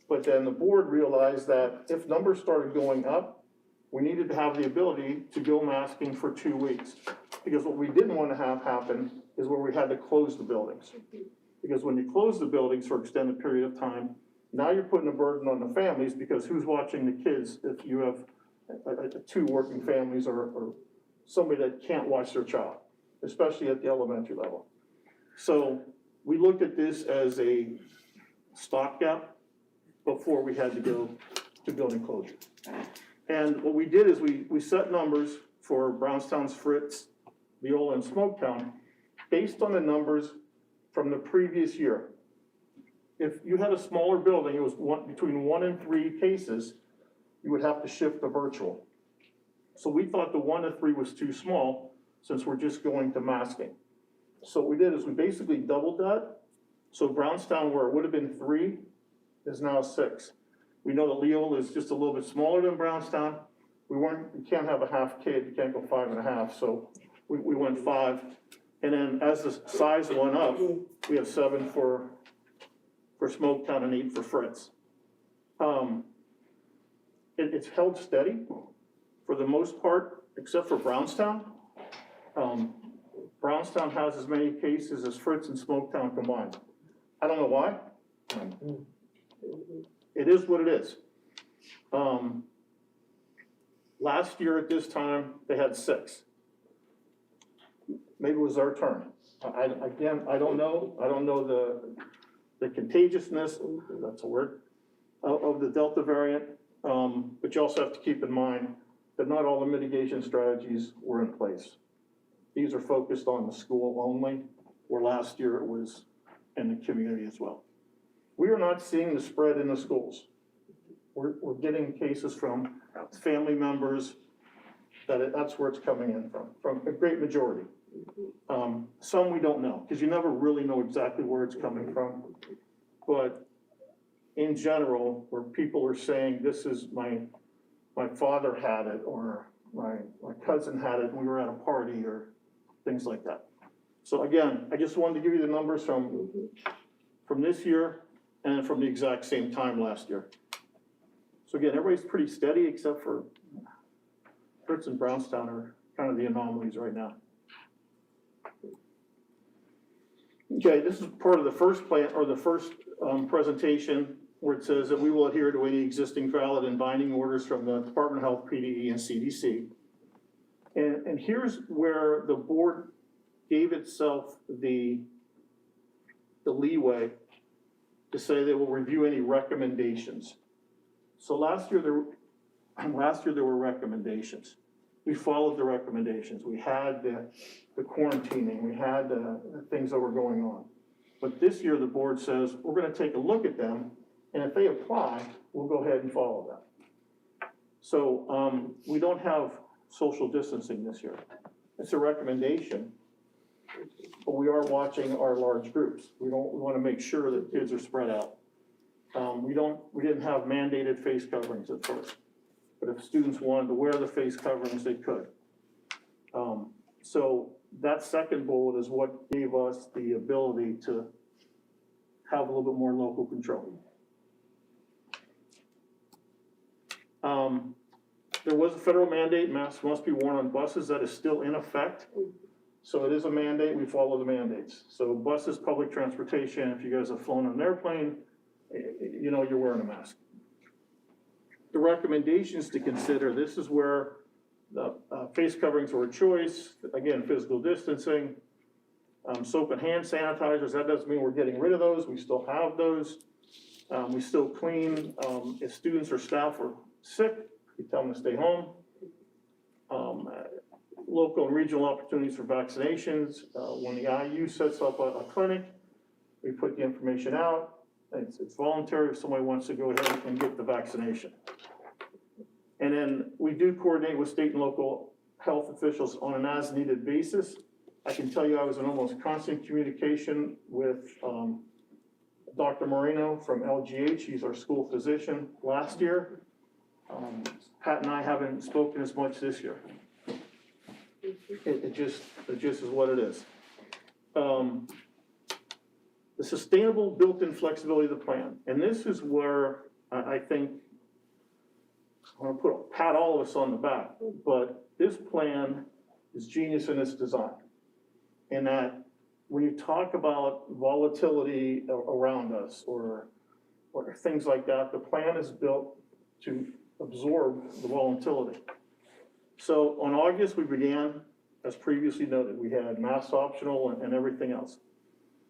but then the board realized that if numbers started going up, we needed to have the ability to go masking for 2 weeks. Because what we didn't want to have happen is where we had to close the buildings. Because when you close the buildings for extended period of time, now you're putting a burden on the families, because who's watching the kids if you have 2 working families or somebody that can't watch their child, especially at the elementary level. So we looked at this as a stopgap before we had to go to building closure. And what we did is we set numbers for Brownstown's, Fritz, Leola, and Smoketown based on the numbers from the previous year. If you had a smaller building, it was between 1 and 3 cases, you would have to shift to virtual. So we thought the 1 to 3 was too small, since we're just going to masking. So what we did is we basically doubled that. So Brownstown, where it would have been 3, is now 6. We know that Leola is just a little bit smaller than Brownstown. You can't have a half kid, you can't go 5.5, so we went 5. And then as the size went up, we have 7 for Smoketown and 8 for Fritz. It's held steady for the most part, except for Brownstown. Brownstown has as many cases as Fritz and Smoketown combined. I don't know why. It is what it is. Last year at this time, they had 6. Maybe it was our turn. Again, I don't know. I don't know the contagiousness, that's a word, of the Delta variant. But you also have to keep in mind that not all the mitigation strategies were in place. These are focused on the school only, where last year it was and the community as well. We are not seeing the spread in the schools. We're getting cases from family members that's where it's coming in from a great majority. Some we don't know, because you never really know exactly where it's coming from. But in general, where people are saying, this is my father had it, or my cousin had it, and we were at a party, or things like that. So again, I just wanted to give you the numbers from this year and from the exact same time last year. So again, everybody's pretty steady except for Fritz and Brownstown are kind of the anomalies right now. Okay, this is part of the first plan, or the first presentation, where it says that we will adhere to any existing valid and binding orders from the Department of Health, PDE, and CDC. And here's where the board gave itself the leeway to say they will review any recommendations. So last year there were recommendations. We followed the recommendations. We had the quarantining, we had the things that were going on. But this year the board says, we're gonna take a look at them, and if they apply, we'll go ahead and follow them. So we don't have social distancing this year. It's a recommendation, but we are watching our large groups. We wanna make sure that kids are spread out. We didn't have mandated face coverings at first, but if students wanted to wear the face coverings, they could. So that second bullet is what gave us the ability to have a little bit more local control. There was a federal mandate, masks must be worn on buses, that is still in effect. So it is a mandate, we follow the mandates. So buses, public transportation, if you guys have flown on an airplane, you know you're wearing a mask. The recommendations to consider, this is where the face coverings were a choice, again, physical distancing, soap and hand sanitizers, that doesn't mean we're getting rid of those, we still have those. We still clean, if students or staff are sick, we tell them to stay home. Local and regional opportunities for vaccinations, when the IU sets up a clinic, we put the information out. It's voluntary if somebody wants to go ahead and get the vaccination. And then we do coordinate with state and local health officials on an as-needed basis. I can tell you I was in almost constant communication with Dr. Moreno from LGH, he's our school physician, last year. Pat and I haven't spoken as much this year. It just is what it is. The sustainable built-in flexibility of the plan. And this is where I think, I want to pat all of us on the back, but this plan is genius in its design. In that when you talk about volatility around us or things like that, the plan is built to absorb the volatility. So on August, we began, as previously noted, we had masks optional and everything else.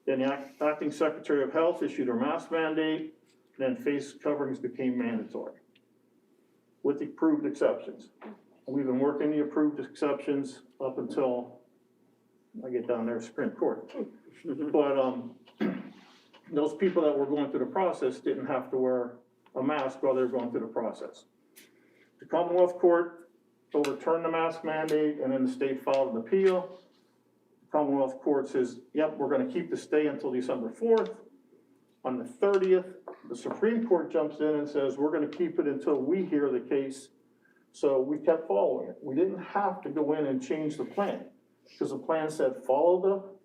Then the acting Secretary of Health issued a mask mandate, then face coverings became mandatory with the approved exceptions. We've been working the approved exceptions up until I get down there to Supreme Court. But those people that were going through the process didn't have to wear a mask while they were going through the process. The Commonwealth Court overturned the mask mandate, and then the state filed an appeal. Commonwealth Court says, yep, we're gonna keep the stay until December 4th. On the 30th, the Supreme Court jumps in and says, we're gonna keep it until we hear the case. So we kept following it. We didn't have to go in and change the plan, because the plan said, follow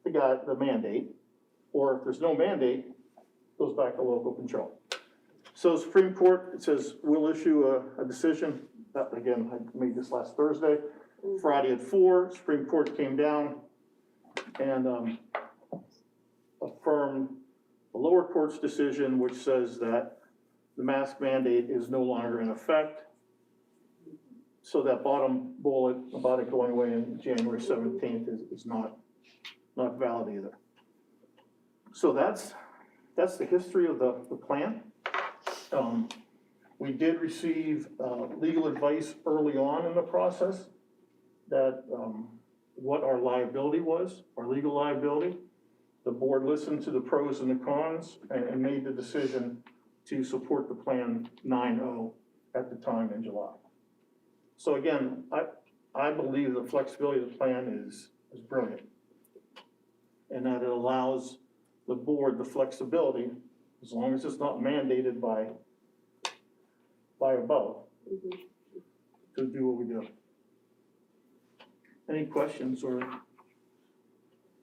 the mandate, or if there's no mandate, goes back to local control. So Supreme Court, it says, we'll issue a decision. Again, I made this last Thursday. Friday at 4, Supreme Court came down and affirmed the lower court's decision, which says that the mask mandate is no longer in effect. So that bottom bullet about it going away on January 17th is not valid either. So that's the history of the plan. We did receive legal advice early on in the process that what our liability was, our legal liability. the board listened to the pros and the cons and made the decision to support the Plan 9.0 at the time in July. So again, I believe the flexibility of the plan is brilliant. And that it allows the board the flexibility, as long as it's not mandated by above, to do what we do. Any questions or?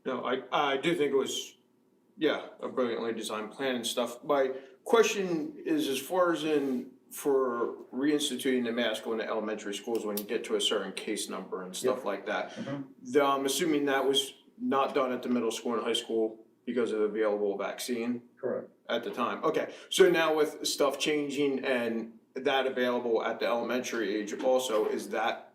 No, I do think it was, yeah, a brilliantly designed plan and stuff. My question is, as far as for reinstituting the mask in the elementary schools when you get to a certain case number and stuff like that, I'm assuming that was not done at the middle school and high school because of the available vaccine? Correct. At the time, okay. So now with stuff changing and that available at the elementary age also, is that,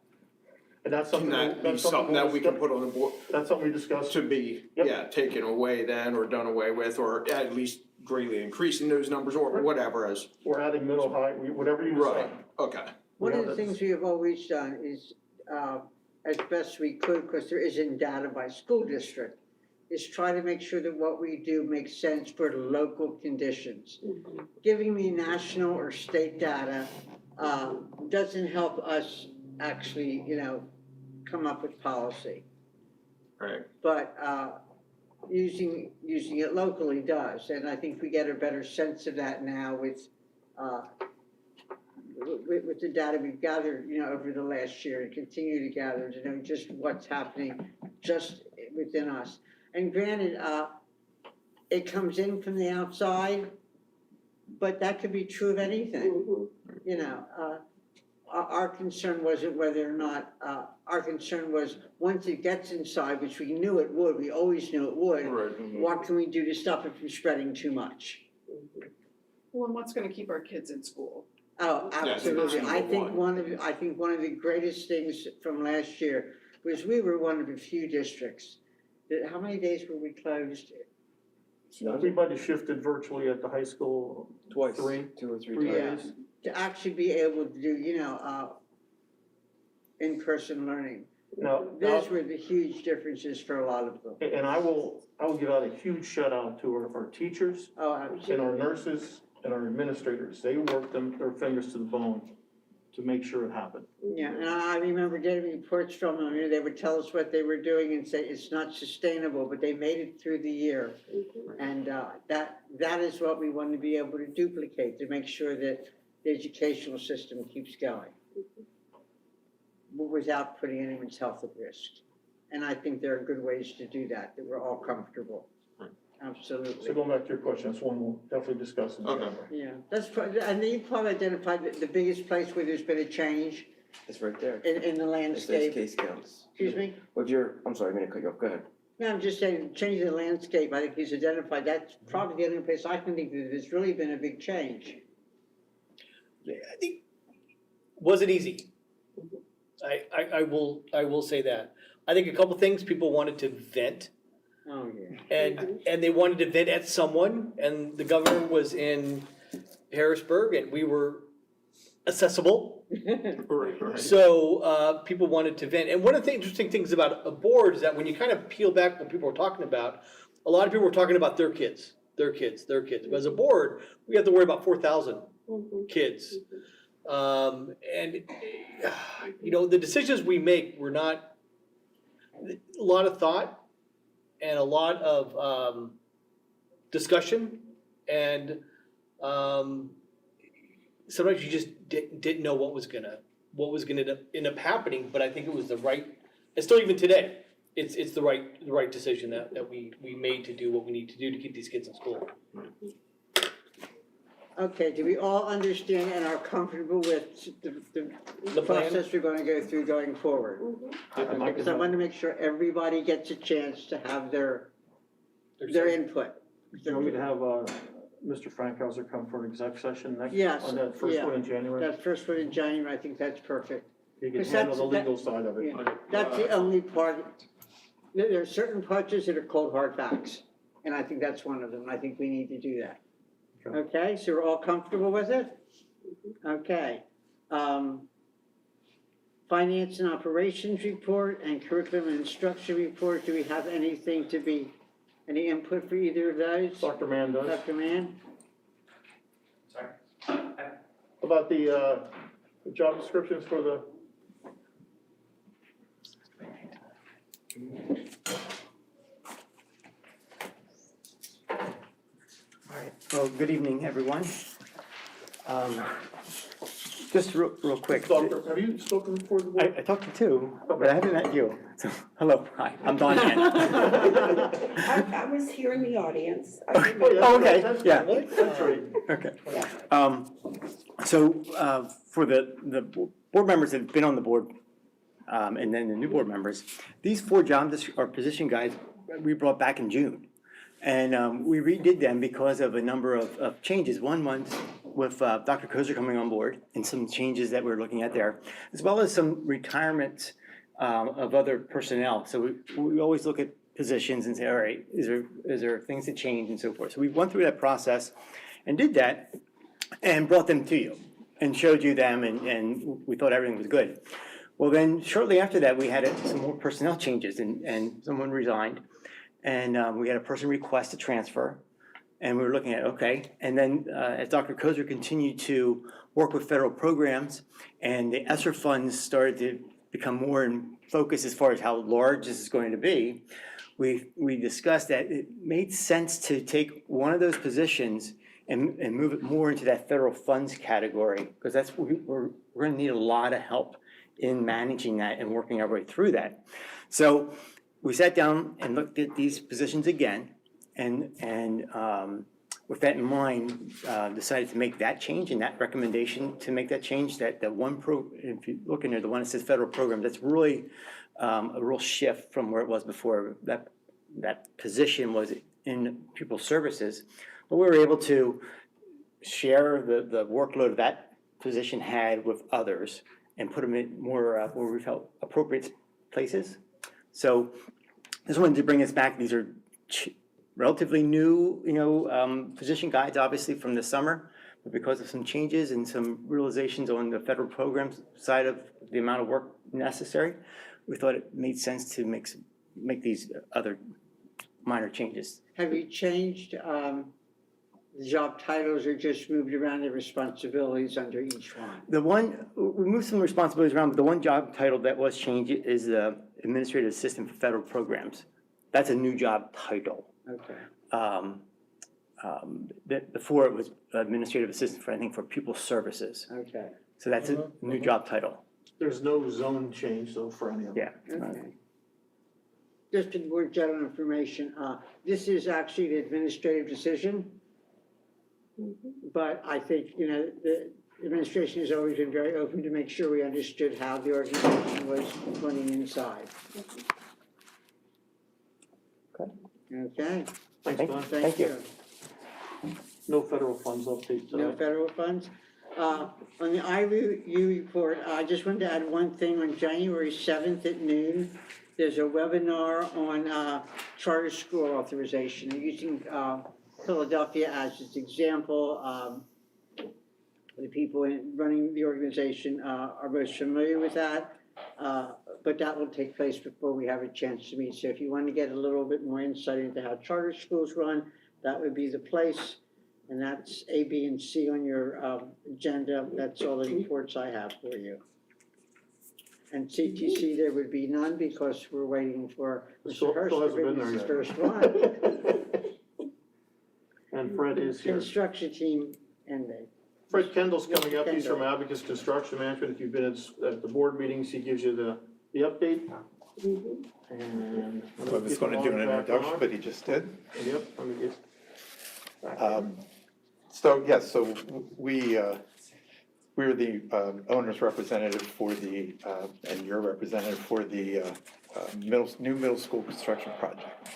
And that's something, can that be that's something that we can put on the board? That's something we discussed. To be, yeah, taken away then, or done away with, or at least greatly increasing those numbers, or whatever as. We're adding middle, high, whatever you decide. Right, okay. One of the things we have always done is, as best we could, because there isn't data by school district, is try to make sure that what we do makes sense for local conditions. Giving me national or state data doesn't help us actually, come up with policy. Right. But using it locally does, and I think we get a better sense of that now with the data we've gathered, over the last year and continue to gather to know just what's happening just within us. And granted, it comes in from the outside, but that could be true of anything. Our concern wasn't whether or not, our concern was once it gets inside, which we knew it would, we always knew it would, what can we do to stop it from spreading too much? Well, and what's gonna keep our kids in school? Oh, absolutely. Yeah, I think one of the greatest things from last year was we were one of the few districts that, how many days were we closed? Everybody shifted virtually at the high school. Twice, 2 or 3 days. To actually be able to do, in-person learning. Now, Those were the huge differences for a lot of them. and I will give out a huge shout out to our teachers Oh, and absolutely. our nurses and our administrators. They worked their fingers to the bone to make sure it happened. Yeah, and I remember getting reports from them, they would tell us what they were doing and say it's not sustainable, but they made it through the year. And that is what we want to be able to duplicate, to make sure that the educational system keeps going without putting anyone's health at risk. And I think there are good ways to do that we're all comfortable. Absolutely. So going back to your question, that's one we'll definitely discuss in January. Yeah, and you probably identified the biggest place where there's been a change It's right there. in the It landscape. says case counts. Excuse me? I'm sorry, I'm gonna cut you off, go ahead. No, I'm just saying, changing the landscape, I think he's identified, that's probably the only place I can think that there's really been a big change. I think, wasn't easy. I will say that. I think a couple things, people wanted to vent. Oh, yeah. And they wanted to vent at someone, and the governor was in Harrisburg, and we were accessible. Right. So people wanted to vent. And one of the interesting things about a board is that when you kind of peel back what people were talking about, a lot of people were talking about their kids. But as a board, we have to worry about 4,000 kids. And the decisions we make were not a lot of thought and a lot of discussion, and sometimes you just didn't know what was gonna end up happening. But I think it was the right. And still, even today, it's the right decision that we made to do what we need to do to keep these kids in school. Okay, do we all understand and are comfortable with the plan? process we're going to go through going forward? Because I want to make sure everybody gets a chance to have their input. Do you want me to have Mr. Frankhauser come for an exec session next? Yes, On that first yeah. one in January? That first one in January, I think that's perfect. He can Because handle the that's- legal side of it. Yeah, that's the only part, there are certain parts that are cold hard facts, and I think that's one of them. I think we need to do that. Okay, so we're all comfortable with it? Okay. Finance and operations report and curriculum and instruction report, do we have anything to be Any input for either of those? Dr. Mann does. Dr. Mann? About the job descriptions for the, Well, good evening, everyone. Just real quick. Doctor, have you spoken before the board? I talked to two, but I haven't met you. So, hello, hi, I'm Don Mann. I was here in the audience. Oh, okay, yeah. That's right. Okay. So, for the board members that have been on the board, and then the new board members, these four or position guides, we brought back in June. And we redid them because of a number of changes. One was with Dr. Kozer coming on board and some changes that we're looking at there, as well as some retirements of other personnel. So we always look at positions and say, all right, is there things that change and so forth. So we went through that process and did that and brought them to you and showed you them, and we thought everything was good. Well, then shortly after that, we had some more personnel changes and someone resigned. And we had a person request a transfer, and we were looking at, okay. And then as Dr. Kozer continued to work with federal programs, and the ESSER funds started to become more in focus as far as how large this is going to be, we discussed that it made sense to take one of those positions and move it more into that federal funds category, because that's we're going to need a lot of help in managing that and working our way through that. So we sat down and looked at these positions again, and with that in mind, decided to make that change and that recommendation to make that change. That one if you look in there, the one that says federal program, that's really a real shift from where it was before. That position was in pupil services, but we were able to share the workload that position had with others and put them in more where we felt appropriate places. So just wanted to bring us back. These are relatively new, position guides, obviously from the summer, but because of some changes and some realizations on the federal programs side of the amount of work necessary, we thought it made sense to make these other minor changes. Have you changed the job titles or just moved around the responsibilities under each one? We moved some responsibilities around, but the one job title that was changed is the Administrative Assistant for Federal Programs. That's a new job title. Okay. Before it was Administrative Assistant for, I think, for Pupil Services. Okay. So that's a new job title. There's no zone change though for any of them. Yeah. Okay. Just for more general information, this is actually the administrative decision. But I think, the administration has always been very open to make sure we understood how the organization was running inside. Okay. Thanks, Don. Thank you. No federal funds update. No federal funds. On the IRU report, I just wanted to add one thing. On January 7th at noon, there's a webinar on charter school authorization. They're using Philadelphia as its example. The people running the organization are most familiar with that, but that will take place before we have a chance to meet. So if you want to get a little bit more insight into how charter schools run, that would be the place. And that's A, B, and C on your agenda. That's all the reports I have for you. And CTC, there would be none because we're waiting for Mr. Hurst's first one. And Fred is here. Construction team ending. Fred Kendall's coming up. He's from Abacus Construction Management. If you've been at the board meetings, he gives you the update. And I was going to do an introduction, but he just did. Yep, let me get. So we're the owner's representative for the, and your representative for the new middle school construction project.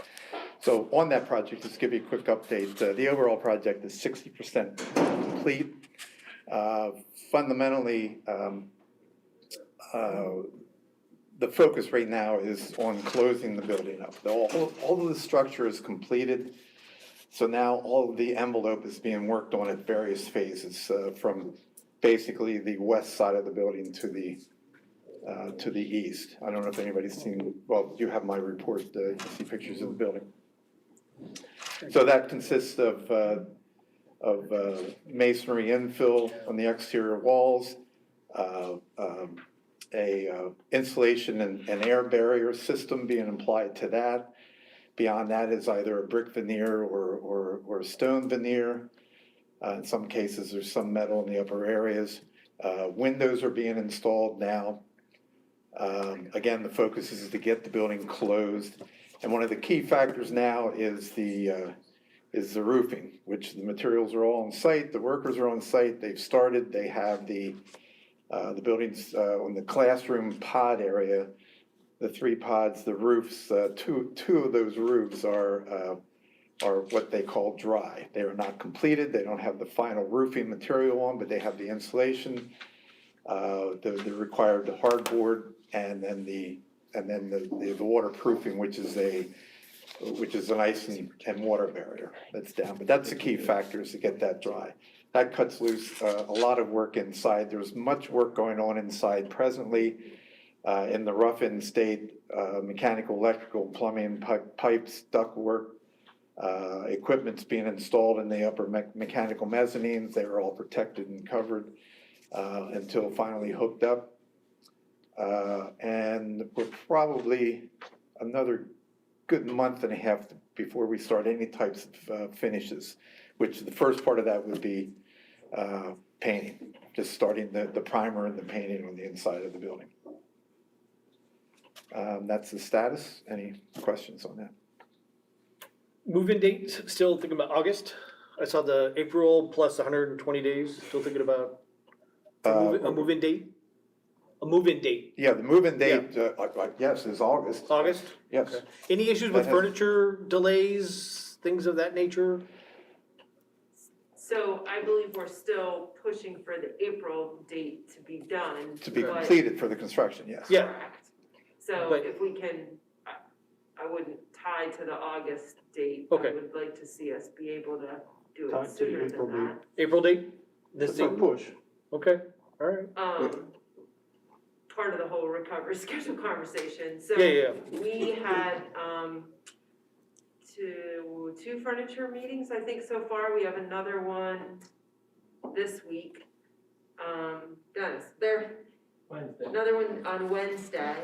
So on that project, just to give you a quick update, the overall project is 60% complete. Fundamentally, the focus right now is on closing the building up. All of the structure is completed. So now all of the envelope is being worked on at various phases, from basically the west side of the building to the east. I don't know if anybody's seen, well, you have my report, you see pictures of the building. So that consists of masonry infill on the exterior walls, insulation and air barrier system being applied to that. Beyond that is either a brick veneer or a stone veneer. In some cases, there's some metal in the upper areas. Windows are being installed now. Again, the focus is to get the building closed. And one of the key factors now is the roofing, which the materials are all on site, the workers are on site, they've started, they have the buildings on the classroom pod area, the 3 pods, the roofs, two of those roofs are what they call dry. They are not completed, they don't have the final roofing material on, but they have the insulation, the required hardboard, and then the waterproofing, which is an ice and water barrier that's down. But that's the key factor, is to get that dry. That cuts loose a lot of work inside. There's much work going on inside presently in the rough-in state, mechanical, electrical, plumbing, pipes, duct work. Equipment's being installed in the upper mechanical mezzanines. They are all protected and covered until finally hooked up. And we're probably another good month and a half before we start any types of finishes, which the first part of that would be painting, just starting the primer and the painting on the inside of the building. That's the status. Any questions on that? Move-in dates, still thinking about August? I saw the April plus 120 days, still thinking about a move-in date? A move-in date? Yeah, the move-in date, yes, is August. August? Yes. Okay. Any issues with furniture delays, things of that nature? So I believe we're still pushing for the April date to be done. To be but- completed for the construction, yes. Yeah. Correct. So But- if we can, I wouldn't tie to the August date. Okay. I would like to see us be able to do Tie it to the sooner April than that. April date? This That's our date? push. Okay, all right. Part of the whole recovery schedule conversation. So Yeah. we had, two furniture meetings, I think, so far. We have another one this week. Dennis, Wednesday. another one on Wednesday.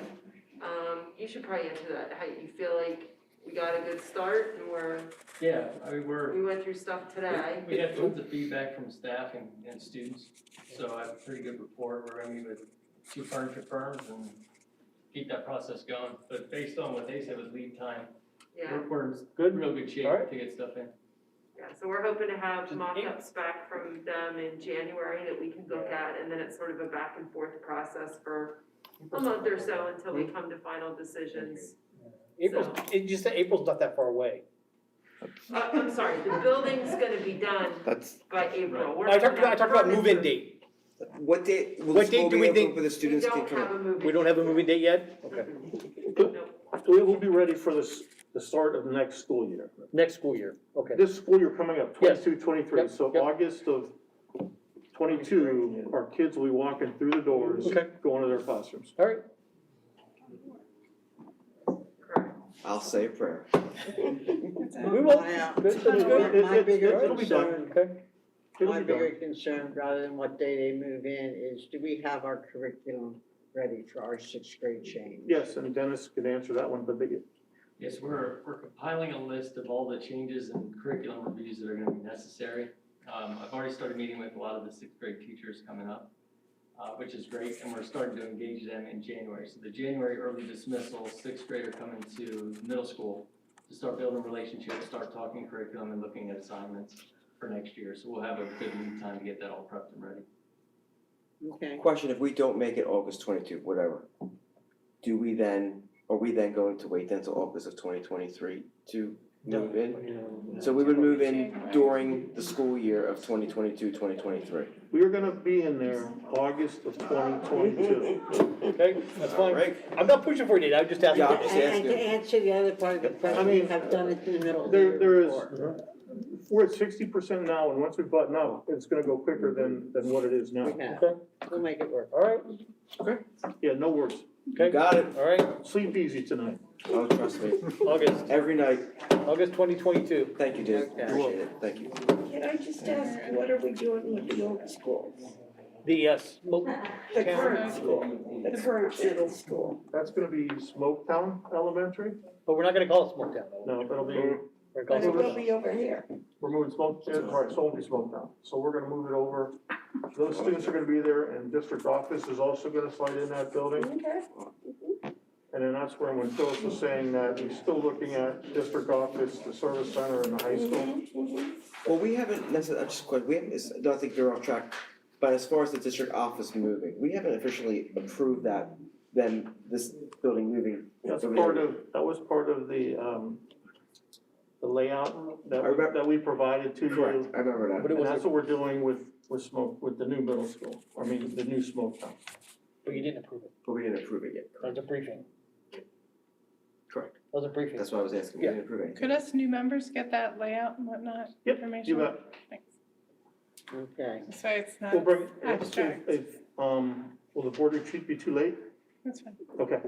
You should probably answer that, how you feel like we got a good start and Yeah, I mean, we went through stuff today. we got tons of feedback from staff and students, so I have a pretty good rapport. We're gonna meet with 2 furniture firms and keep that process going. But based on what they said with lead time, Yeah, we're Good. in real good shape All right. to get stuff in. yeah, so we're hoping to have mock-ups back from them in January that we can look at, and then it's sort of a back and forth process for a month or so until we come to final decisions. April's, April's not that far away. I'm sorry, the building's gonna be done That's, by April. We're I talked about furniture. move-in date. What date will What the school date do be we open think- for the We students to don't come have in? a movie. We don't have a moving date yet? Okay. We will be ready for the start of next school year. Next school year, okay. This school year coming up, Yes. 22, 23, Yep, so yep. August of 22, our kids will be walking through the doors, Okay. going to their classrooms. All right. I'll say a prayer. We will. That's good. My bigger It'll be done. concern, Okay. It'll my be done. bigger concern, rather than what day they move in, is do we have our curriculum ready for our 6th grade change? Yes, and Dennis could answer that one, but Yes, we're compiling a list of all the changes and curriculum reviews that are gonna be necessary. I've already started meeting with a lot of the 6th grade teachers coming up, which is great, and we're starting to engage them in January. So the January early dismissal, 6th grader coming to middle school to start building relationships, start talking curriculum and looking at assignments for next year. So we'll have a good lead time to get that all prepped and ready. Okay. Question, if we don't make it August 22, whatever, are we then going to wait until August of 2023 to move in? So we would move in during the school year of 2022, 2023. we are gonna be in there August of 2022. Okay, that's fine. Right. I'm not pushing for a date, I'm just asking. Yeah, I'm just And to asking. answer the other part of the question, we have done it in the middle of the year There is, before. we're at 60% now, and once we button up, it's gonna go quicker than what it is now. We have. We'll make it work. All right, Yeah, no worries. Okay? Got it. All right, Sleep easy tonight. Oh, trust me, August, every night. August 2022. Thank you, Dave. Okay. Appreciate it. Thank you. Can I just ask, what are we doing with the old schools? The The current school, the current middle school. That's gonna be Smoketown Elementary? but we're not gonna call it Smoketown. No, it'll be, We're gonna But it call will it, be over here. we're moving sorry, so it won't be Smoketown. So we're gonna move it over. Those students are gonna be there, and district office is also gonna slide in that building. Okay. And then that's where, when Phyllis was saying that, we're still looking at district office, the service center, and the high school. Well, we haven't necessarily, just quick, we haven't, I don't think you're on track, but as far as the district office moving, we haven't officially approved that, then this building moving. That's over part there. of, that was part of the layout that we provided to you. Correct, I remember that. But it And was, that's what we're doing with the new middle school, the new Smoketown. but you didn't approve it. But we didn't approve it yet. That was a briefing. Correct. That was a briefing. That's why I was asking, we Yeah. didn't approve it. Could us new members get that layout and whatnot Yep, information? you bet. Thanks. Okay. So it's not We'll bring, abstract. will the board retreat be too late? That's fine. Okay.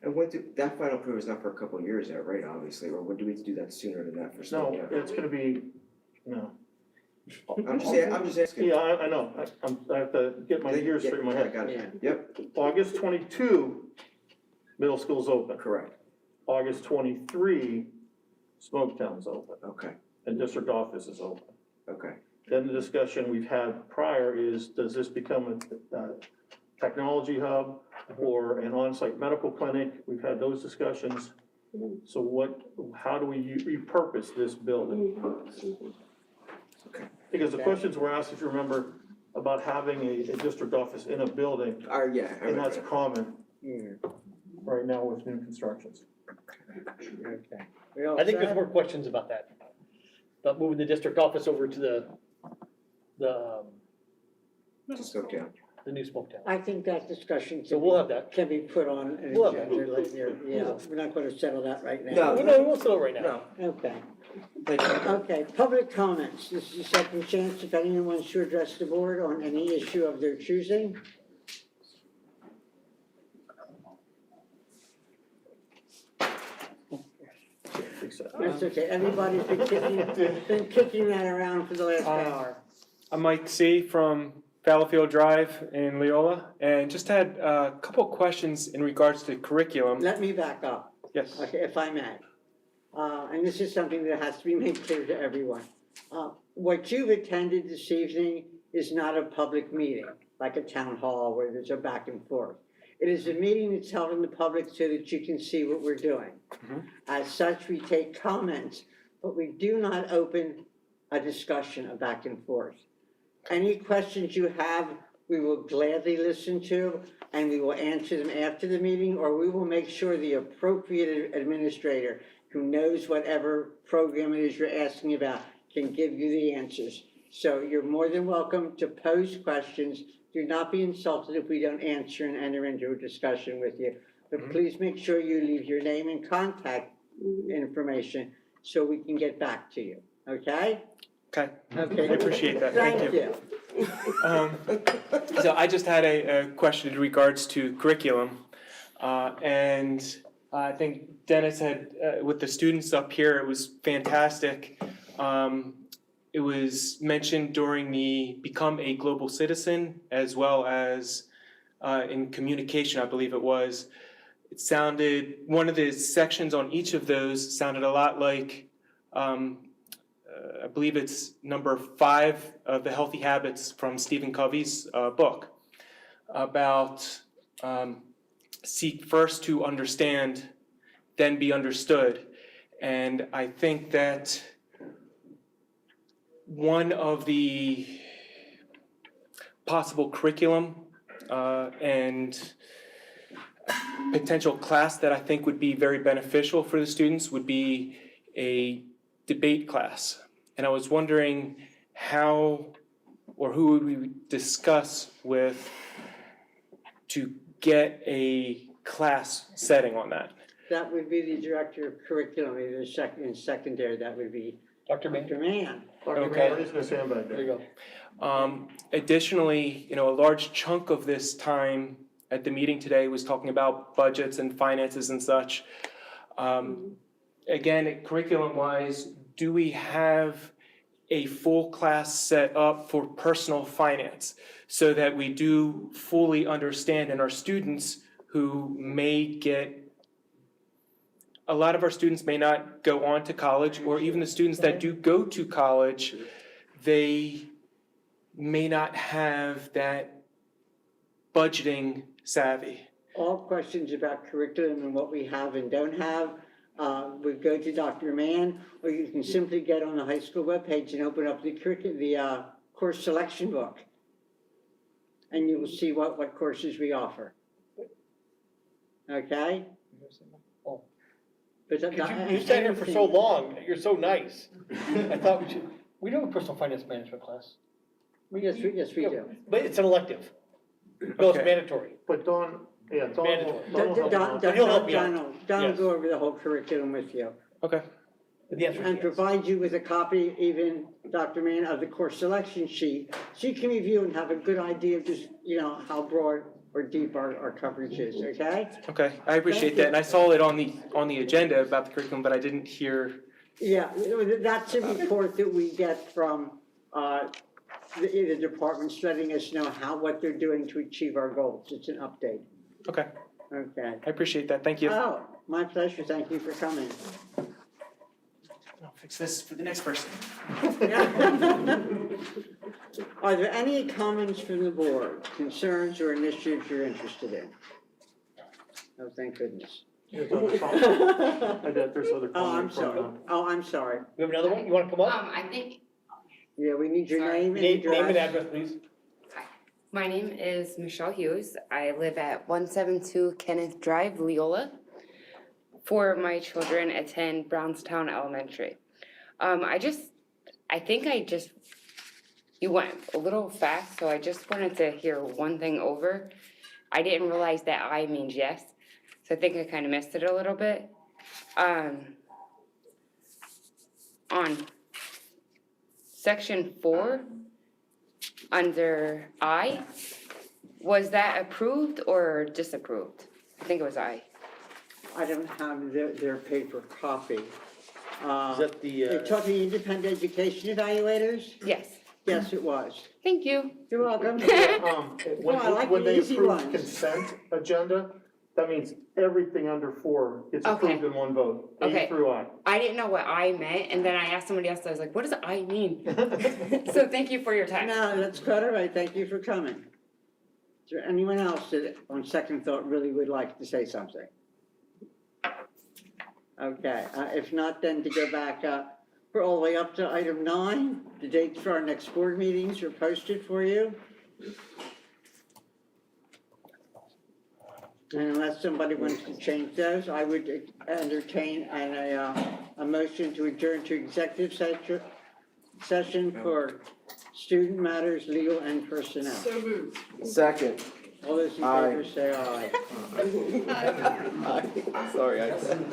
And that final approval is not for a couple of years there, right, obviously, or when do we do that sooner than that for No, Smoketown? it's gonna be, no. I'm just asking. Yeah, I know, I have to get my gears straight in my I head. got it, yep, August 22, middle school's open. correct, August 23, Smoketown's open, okay, and district office is open. okay. Then the discussion we've had prior is, does this become a technology hub or an on-site medical clinic? We've had those discussions. So how do we repurpose this building? Because the questions were asked, if you remember, about having a district office in a building, Yeah, I and remember that's that. common right now with new constructions. Okay. We all I think there's set? more questions about that. About moving the district office over to the Smoketown. the new Smoketown. I think that discussion So we'll have that. can be put on an We'll have agenda later. Yeah, we're not gonna settle that right now. No. No, we won't settle right now. No, Okay. thank you. Okay, public comments. This is the second chance if anyone wants to address the board on any issue of their choosing. That's okay. Everybody's been kicking that around for the last hour. I'm Mike C. from Fallowfield Drive in Leola, and just had a couple of questions in regards to curriculum. Let me back up. Yes. Okay, if I may. And this is something that has to be made clear to everyone. What you've attended this evening is not a public meeting, like a town hall where there's a back and forth. It is a meeting that's held in the public so that you can see what we're doing. As such, we take comments, but we do not open a discussion, a back and forth. Any questions you have, we will gladly listen to, and we will answer them after the meeting, or we will make sure the appropriate administrator who knows whatever program it is you're asking about can give you the answers. So you're more than welcome to pose questions. Do not be insulted if we don't answer and enter into a discussion with you. But please make sure you leave your name and contact information so we can get back to you, okay? Okay. Okay. I appreciate that. Thank you. So I just had a question in regards to curriculum. And I think Dennis had, with the students up here, it was fantastic. It was mentioned during the Become a Global Citizen, as well as in communication, I believe it was. It sounded, one of the sections on each of those sounded a lot like, I believe it's number 5 of the Healthy Habits from Stephen Covey's book, about seek first to understand, then be understood. And I think that one of the possible curriculum and potential class that I think would be very beneficial for the students would be a debate class. And I was wondering how or who would we discuss with to get a class setting on that? That would be the director of curriculum, either in secondary, that would be Dr. Mann. Dr. Mann. Okay. Raising his hand back There there. you go. Additionally, a large chunk of this time at the meeting today was talking about budgets and finances and such. Again, curriculum-wise, do we have a full class set up for personal finance so that we do fully understand, and our students who may get, a lot of our students may not go on to college, or even the students that do go to college, they may not have that budgeting savvy. All questions about curriculum and what we have and don't have, would go to Dr. Mann, or you can simply get on the high school webpage and open up the course selection book. And you will see what courses we offer. Okay? But You sat here for so long, you're so nice. I thought we do have a personal finance management class. Yes, we do. But it's an elective. No, it's Okay. mandatory. But Dawn, yeah, Dawn Mandatory. will help you out. He'll help me out. Don will Yes. go over the whole curriculum with you. Okay. But the answer is And yes. provide you with a copy, even, Dr. Mann, of the course selection sheet, so you can review and have a good idea of just, how broad or deep our coverage is, okay? Okay, I appreciate that, and I saw it on the agenda about the curriculum, but I didn't hear. Yeah, that's a report that we get from, the departments letting us know what they're doing to achieve our goals. It's an update, Okay, okay? I appreciate that, thank you. Oh, my pleasure, thank you for coming. I'll fix this for the next person. Are there any comments from the board, concerns or initiatives you're interested in? Oh, thank goodness. There's other comments. I bet there's other Oh, I'm comments sorry. from, Oh, I'm sorry. We have another one? You wanna come up? I think, Yeah, we need your name and Name and address. address, please. my name is Michelle Hughes. I live at 172 Kenneth Drive, Leola. 4 of my children attend Brownstown Elementary. You went a little fast, so I just wanted to hear one thing over. I didn't realize that I means yes, so I think I kind of missed it a little bit. On section 4, under I, was that approved or disapproved? I think it was I. I don't have their paper copy. Is that the, You're talking independent education evaluators? Yes. Yes, it was. Thank you. You're welcome. I like when the they easy approve ones. consent agenda, that means everything under 4 gets approved in one vote, Okay. A through I. I didn't know what I meant, and then I asked somebody else, I was like, what does I mean? So thank you for your time. No, that's quite all right, thank you for coming. Is there anyone else that, on second thought, really would like to say something? Okay, if not, then to go back, we're all the way up to item 9. The dates for our next board meetings are posted for you. And unless somebody wants to change those, I would entertain a motion to adjourn to executive session for student matters, legal and personnel. So moved. Second. All those in favor say aye. Sorry, I said.